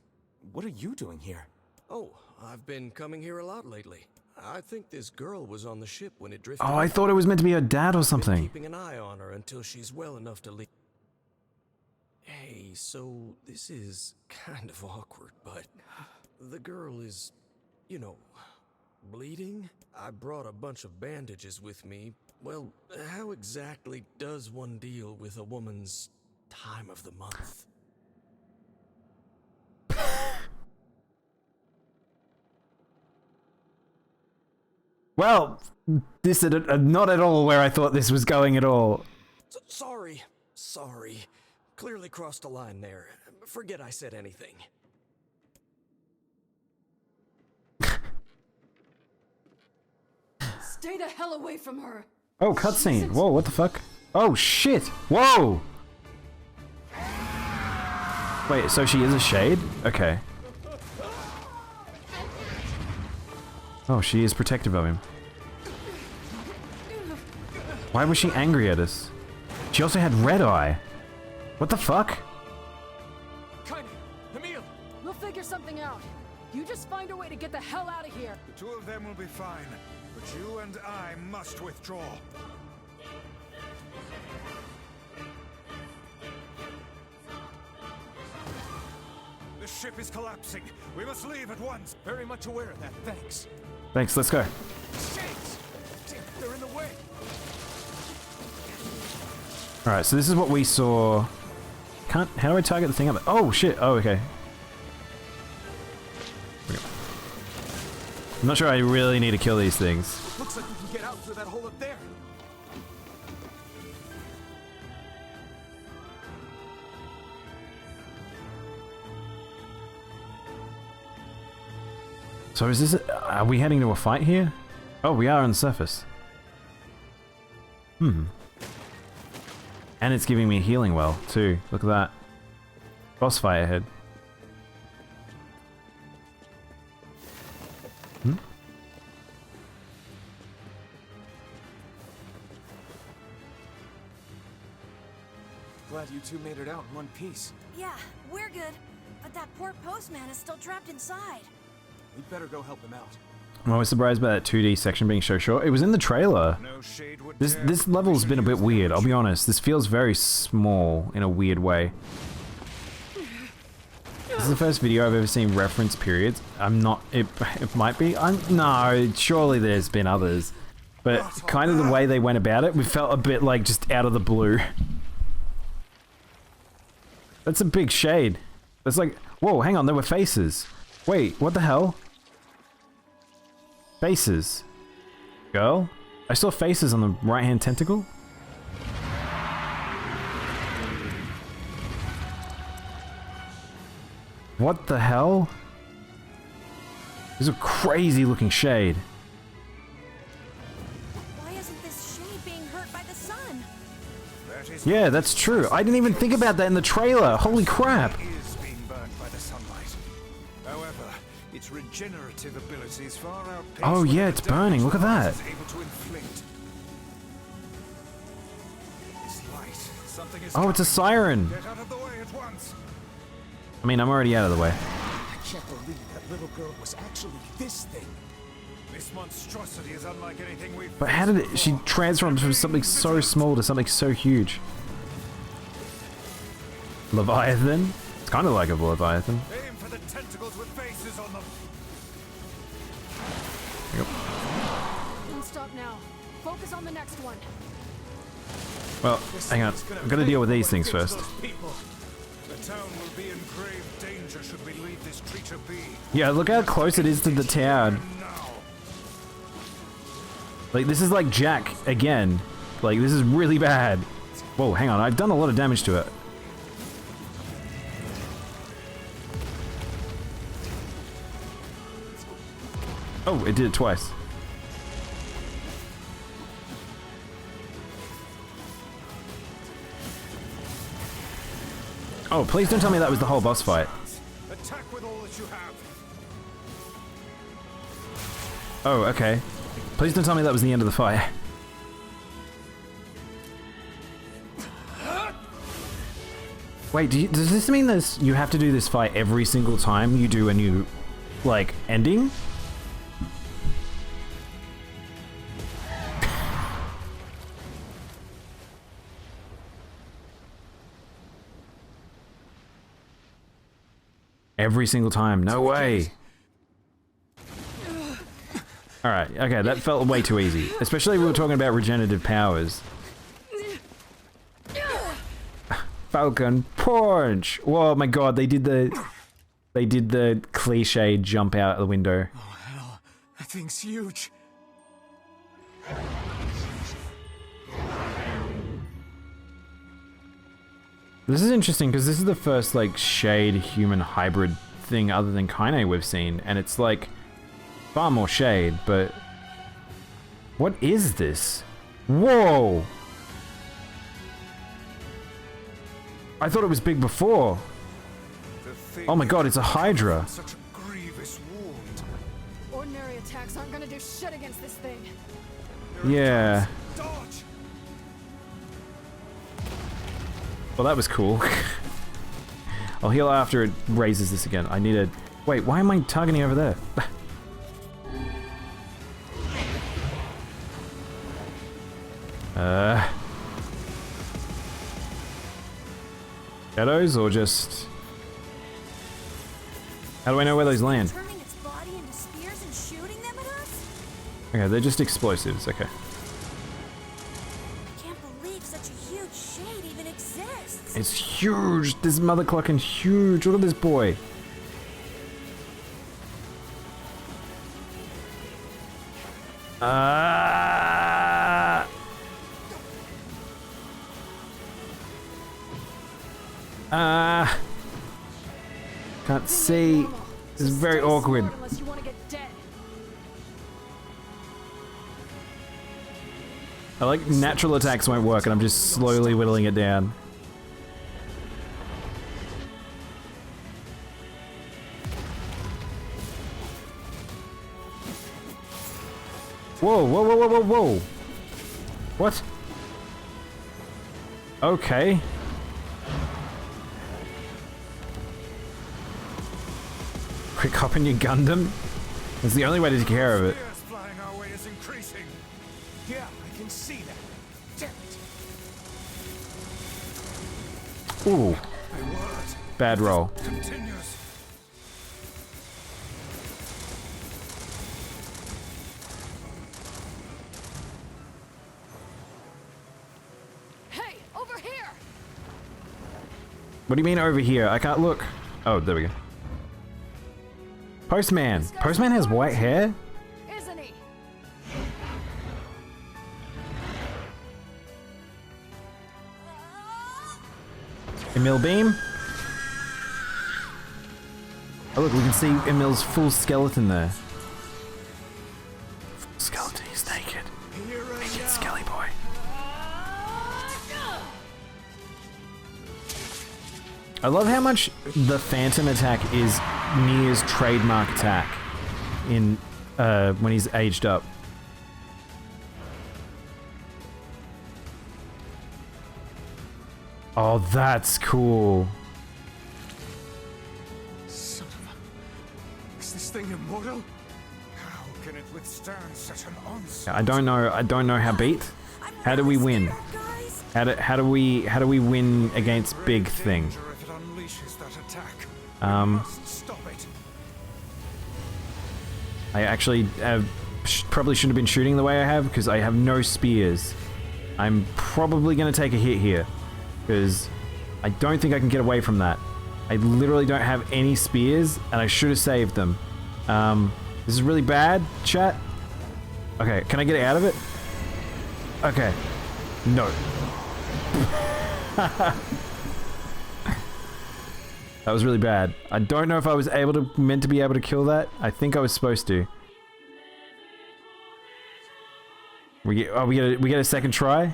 [SPEAKER 8] What are you doing here? Oh, I've been coming here a lot lately. I think this girl was on the ship when it drifted.
[SPEAKER 1] Oh, I thought it was meant to be her dad or something.
[SPEAKER 8] Keeping an eye on her until she's well enough to leave. Hey, so this is kind of awkward, but the girl is, you know, bleeding. I brought a bunch of bandages with me. Well, how exactly does one deal with a woman's time of the month?
[SPEAKER 1] Well, this is not at all where I thought this was going at all.
[SPEAKER 8] Sorry. Clearly crossed the line there. Forget I said anything.
[SPEAKER 18] Stay the hell away from her.
[SPEAKER 1] Oh, cutscene. Whoa, what the fuck? Oh, shit. Whoa. Wait, so she is a shade? Okay. Oh, she is protective of him. Why was she angry at us? She also had red eye. What the fuck?
[SPEAKER 18] Kaine, Emil, we'll figure something out. You just find a way to get the hell out of here.
[SPEAKER 3] The two of them will be fine, but you and I must withdraw. The ship is collapsing. We must leave at once.
[SPEAKER 8] Very much aware of that. Thanks.
[SPEAKER 1] Thanks, let's go.
[SPEAKER 8] Shades! They're in the way.
[SPEAKER 1] Alright, so this is what we saw. How do I target the thing up? Oh, shit. Oh, okay. I'm not sure I really need to kill these things.
[SPEAKER 8] Looks like we can get out through that hole up there.
[SPEAKER 1] So is this... Are we heading to a fight here? Oh, we are on the surface. And it's giving me a healing well, too. Look at that. Boss fight ahead.
[SPEAKER 17] Glad you two made it out in one piece.
[SPEAKER 19] Yeah, we're good. But that poor postman is still trapped inside.
[SPEAKER 17] We'd better go help him out.
[SPEAKER 1] I'm always surprised by that 2D section being so short. It was in the trailer. This level's been a bit weird, I'll be honest. This feels very small in a weird way. This is the first video I've ever seen reference periods. I'm not... It might be. No, surely there's been others. But kind of the way they went about it, we felt a bit like just out of the blue. That's a big shade. That's like, whoa, hang on, there were faces. Wait, what the hell? Faces. Girl? I saw faces on the right-hand tentacle? What the hell? This is a crazy looking shade.
[SPEAKER 19] Why isn't this shade being hurt by the sun?
[SPEAKER 1] Yeah, that's true. I didn't even think about that in the trailer. Holy crap.
[SPEAKER 3] Is being burned by the sunlight. However, its regenerative abilities far outpace.
[SPEAKER 1] Oh yeah, it's burning. Look at that.
[SPEAKER 3] Is able to inflict. This light, something is
[SPEAKER 1] Oh, it's a siren.
[SPEAKER 3] Get out of the way at once.
[SPEAKER 1] I mean, I'm already out of the way.
[SPEAKER 8] I can't believe that little girl was actually this thing.
[SPEAKER 3] This monstrosity is unlike anything we've.
[SPEAKER 1] But how did it... She transformed from something so small to something so huge. Leviathan? It's kind of like a Leviathan.
[SPEAKER 3] Aim for the tentacles with faces on them.
[SPEAKER 1] Yep.
[SPEAKER 18] Don't stop now. Focus on the next one.
[SPEAKER 1] Well, hang on. I've got to deal with these things first.
[SPEAKER 3] The town will be in grave danger should we leave this creature be.
[SPEAKER 1] Yeah, look how close it is to the town. Like, this is like Jack again. Like, this is really bad. Whoa, hang on. I've done a lot of damage to it. Oh, it did it twice. Oh, please don't tell me that was the whole boss fight.
[SPEAKER 3] Attack with all that you have.
[SPEAKER 1] Oh, okay. Please don't tell me that was the end of the fight. Wait, does this mean this you have to do this fight every single time you do a new, like, ending? Every single time. No way. Alright, okay, that felt way too easy. Especially if we were talking about regenerative powers. Falcon Punch! Whoa, my god, they did the cliche jump out the window.
[SPEAKER 8] Oh hell, that thing's huge.
[SPEAKER 1] This is interesting because this is the first like shade human hybrid thing other than Kaine we've seen, and it's like far more shade, but what is this? Whoa! I thought it was big before. Oh my god, it's a Hydra.
[SPEAKER 3] Such a grievous wound.
[SPEAKER 18] Ordinary attacks aren't gonna do shit against this thing.
[SPEAKER 1] Yeah.
[SPEAKER 3] Dodge.
[SPEAKER 1] Well, that was cool. I'll heal after it raises this again. I need a... Wait, why am I targeting over there? Shadows or just... How do I know where those land?
[SPEAKER 19] Turning its body into spears and shooting them at us?
[SPEAKER 1] Okay, they're just explosives, okay.
[SPEAKER 19] Can't believe such a huge shade even exists.
[SPEAKER 1] It's huge! This mother clucking huge! Look at this boy! Can't see. This is very awkward.
[SPEAKER 18] Unless you want to get dead.
[SPEAKER 1] I like natural attacks won't work and I'm just slowly whittling it down. Whoa, whoa, whoa, whoa, whoa, whoa! What? Okay. Quick hop in your Gundam? It's the only way to take care of it.
[SPEAKER 3] Spears flying our way is increasing.
[SPEAKER 8] Yeah, I can see that. Damn it.
[SPEAKER 1] Ooh.
[SPEAKER 3] My word.
[SPEAKER 1] Bad roll.
[SPEAKER 3] Continues.
[SPEAKER 18] Hey, over here!
[SPEAKER 1] What do you mean over here? I can't look. Oh, there we go. Postman. Postman has white hair?
[SPEAKER 18] Isn't he?
[SPEAKER 1] Emil Beam? Oh look, we can see Emil's full skeleton there. Full skeleton, he's naked. Naked Skelly Boy. I love how much the Phantom attack is NieR's trademark attack in when he's aged up. Oh, that's cool.
[SPEAKER 3] Son of a... Is this thing immortal? How can it withstand such an onslaught?
[SPEAKER 1] I don't know how beat. How do we win? How do we win against Big Thing? I actually probably shouldn't have been shooting the way I have because I have no spears. I'm probably going to take a hit here because I don't think I can get away from that. I literally don't have any spears and I should have saved them. This is really bad, chat. Okay, can I get out of it? Okay. No. That was really bad. I don't know if I was meant to be able to kill that. I think I was supposed to. We get a second try.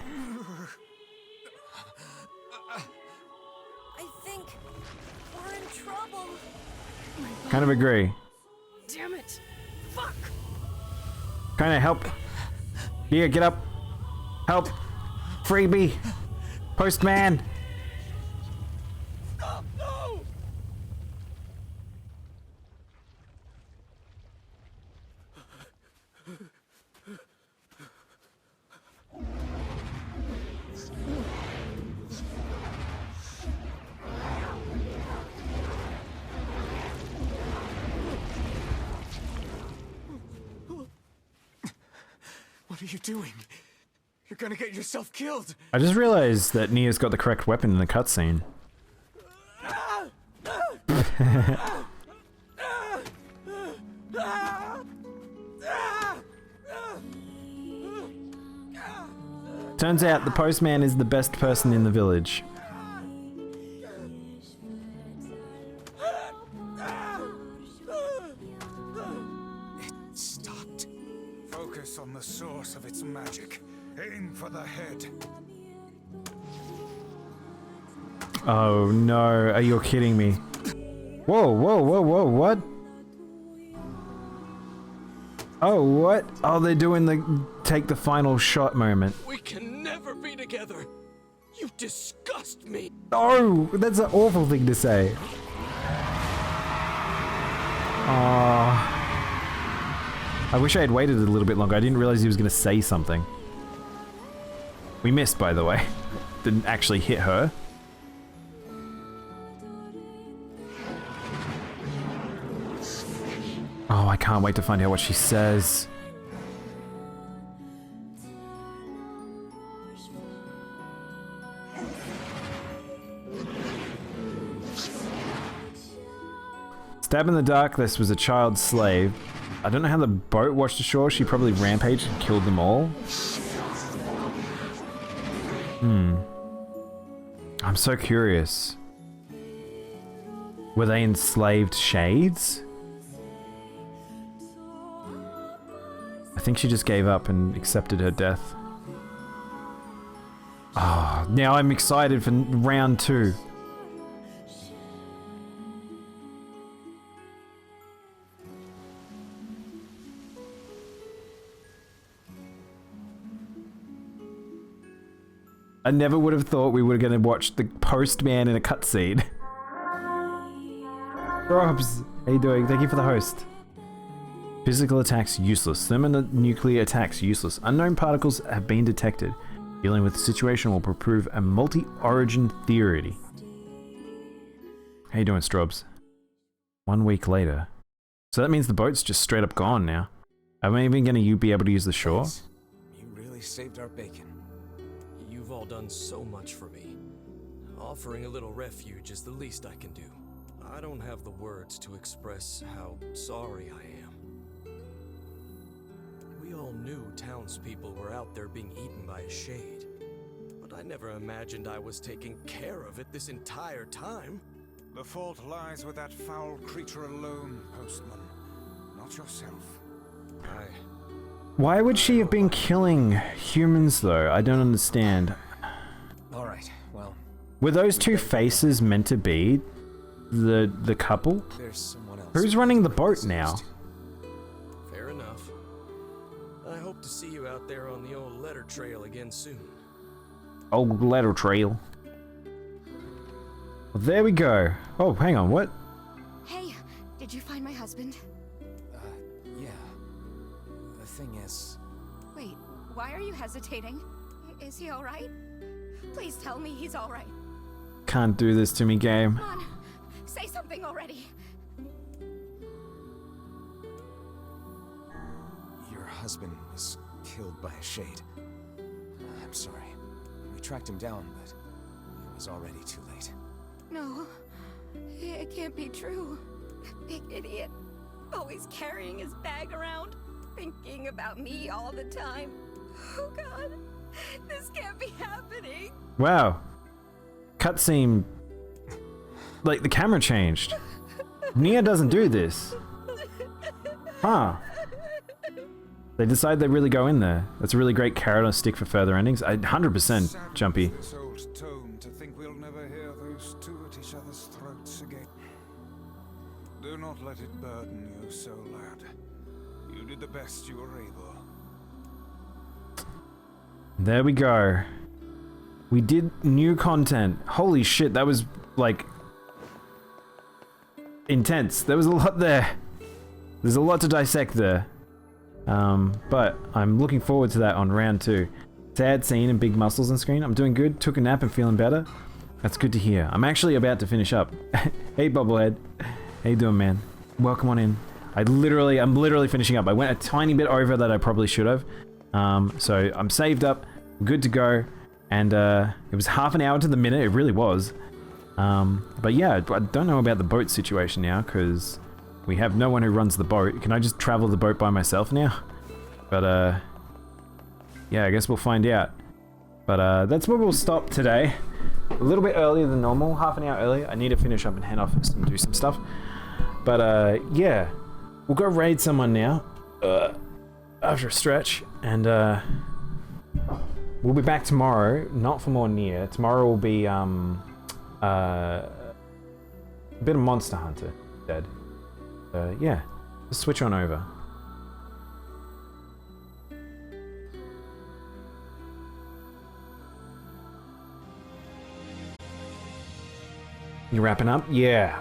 [SPEAKER 19] I think we're in trouble.
[SPEAKER 1] Kind of agree.
[SPEAKER 18] Damn it! Fuck!
[SPEAKER 1] Kind of help. Here, get up. Help. Freebie. Postman.
[SPEAKER 8] What are you doing? You're gonna get yourself killed.
[SPEAKER 1] I just realized that NieR's got the correct weapon in the cutscene. Turns out the postman is the best person in the village.
[SPEAKER 3] It stopped. Focus on the source of its magic. Aim for the head.
[SPEAKER 1] Oh no, are you kidding me? Whoa, whoa, whoa, whoa, what? Oh, what? Oh, they're doing the take the final shot moment.
[SPEAKER 8] We can never be together. You disgust me.
[SPEAKER 1] Oh, that's an awful thing to say. Oh. I wish I had waited a little bit longer. I didn't realize he was going to say something. We missed, by the way. Didn't actually hit her. Oh, I can't wait to find out what she says. Stab in the dark, this was a child slave. I don't know how the boat washed ashore. She probably rampaged and killed them all. I'm so curious. Were they enslaved shades? I think she just gave up and accepted her death. Ah, now I'm excited for round 2. I never would have thought we were going to watch the postman in a cutscene. Robs, how you doing? Thank you for the host. Physical attacks useless. Thermonuclear attacks useless. Unknown particles have been detected. Dealing with the situation will prove a multi-origin theory. How you doing, Strobs? 1 week later. So that means the boat's just straight up gone now. Am I even going to be able to use the shore?
[SPEAKER 8] You really saved our bacon. You've all done so much for me. Offering a little refuge is the least I can do. I don't have the words to express how sorry I am. We all knew townspeople were out there being eaten by a shade, but I never imagined I was taking care of it this entire time.
[SPEAKER 3] The fault lies with that foul creature alone, Postman, not yourself.
[SPEAKER 1] Why would she have been killing humans, though? I don't understand.
[SPEAKER 4] Alright, well...
[SPEAKER 1] Were those two faces meant to be the couple?
[SPEAKER 4] There's someone else.
[SPEAKER 1] Who's running the boat now?
[SPEAKER 8] Fair enough. I hope to see you out there on the old letter trail again soon.
[SPEAKER 1] Old letter trail. Well, there we go. Oh, hang on, what?
[SPEAKER 5] Hey, did you find my husband?
[SPEAKER 4] Yeah. The thing is...
[SPEAKER 5] Wait, why are you hesitating? Is he alright? Please tell me he's alright.
[SPEAKER 1] Can't do this to me, game.
[SPEAKER 5] Come on, say something already.
[SPEAKER 4] Your husband was killed by a shade. I'm sorry. We tracked him down, but it was already too late.
[SPEAKER 5] No, it can't be true. Big idiot. Always carrying his bag around, thinking about me all the time. Oh god, this can't be happening.
[SPEAKER 1] Wow. Cutscene. Like, the camera changed. NieR doesn't do this. Huh. They decide they really go in there. That's a really great carrot on a stick for further endings. 100% Jumpy.
[SPEAKER 3] This old tome to think we'll never hear those two at each other's throats again. Do not let it burden you so, lad. You did the best you were able.
[SPEAKER 1] There we go. We did new content. Holy shit, that was, like, intense. There was a lot there. There's a lot to dissect there. But I'm looking forward to that on round 2. Sad scene and big muscles on screen. I'm doing good. Took a nap and feeling better. That's good to hear. I'm actually about to finish up. Hey, Bobblehead. How you doing, man? Welcome on in. I'm literally finishing up. I went a tiny bit over that I probably should have. So I'm saved up, good to go. And it was half an hour to the minute. It really was. But yeah, I don't know about the boat situation now because we have no one who runs the boat. Can I just travel the boat by myself now? But yeah, I guess we'll find out. But that's where we'll stop today. A little bit earlier than normal, half an hour early. I need to finish up and head off and do some stuff. But yeah, we'll go raid someone now after a stretch, and we'll be back tomorrow. Not for more NieR. Tomorrow will be a bit of Monster Hunter instead. Yeah, just switch on over. You wrapping up? Yeah.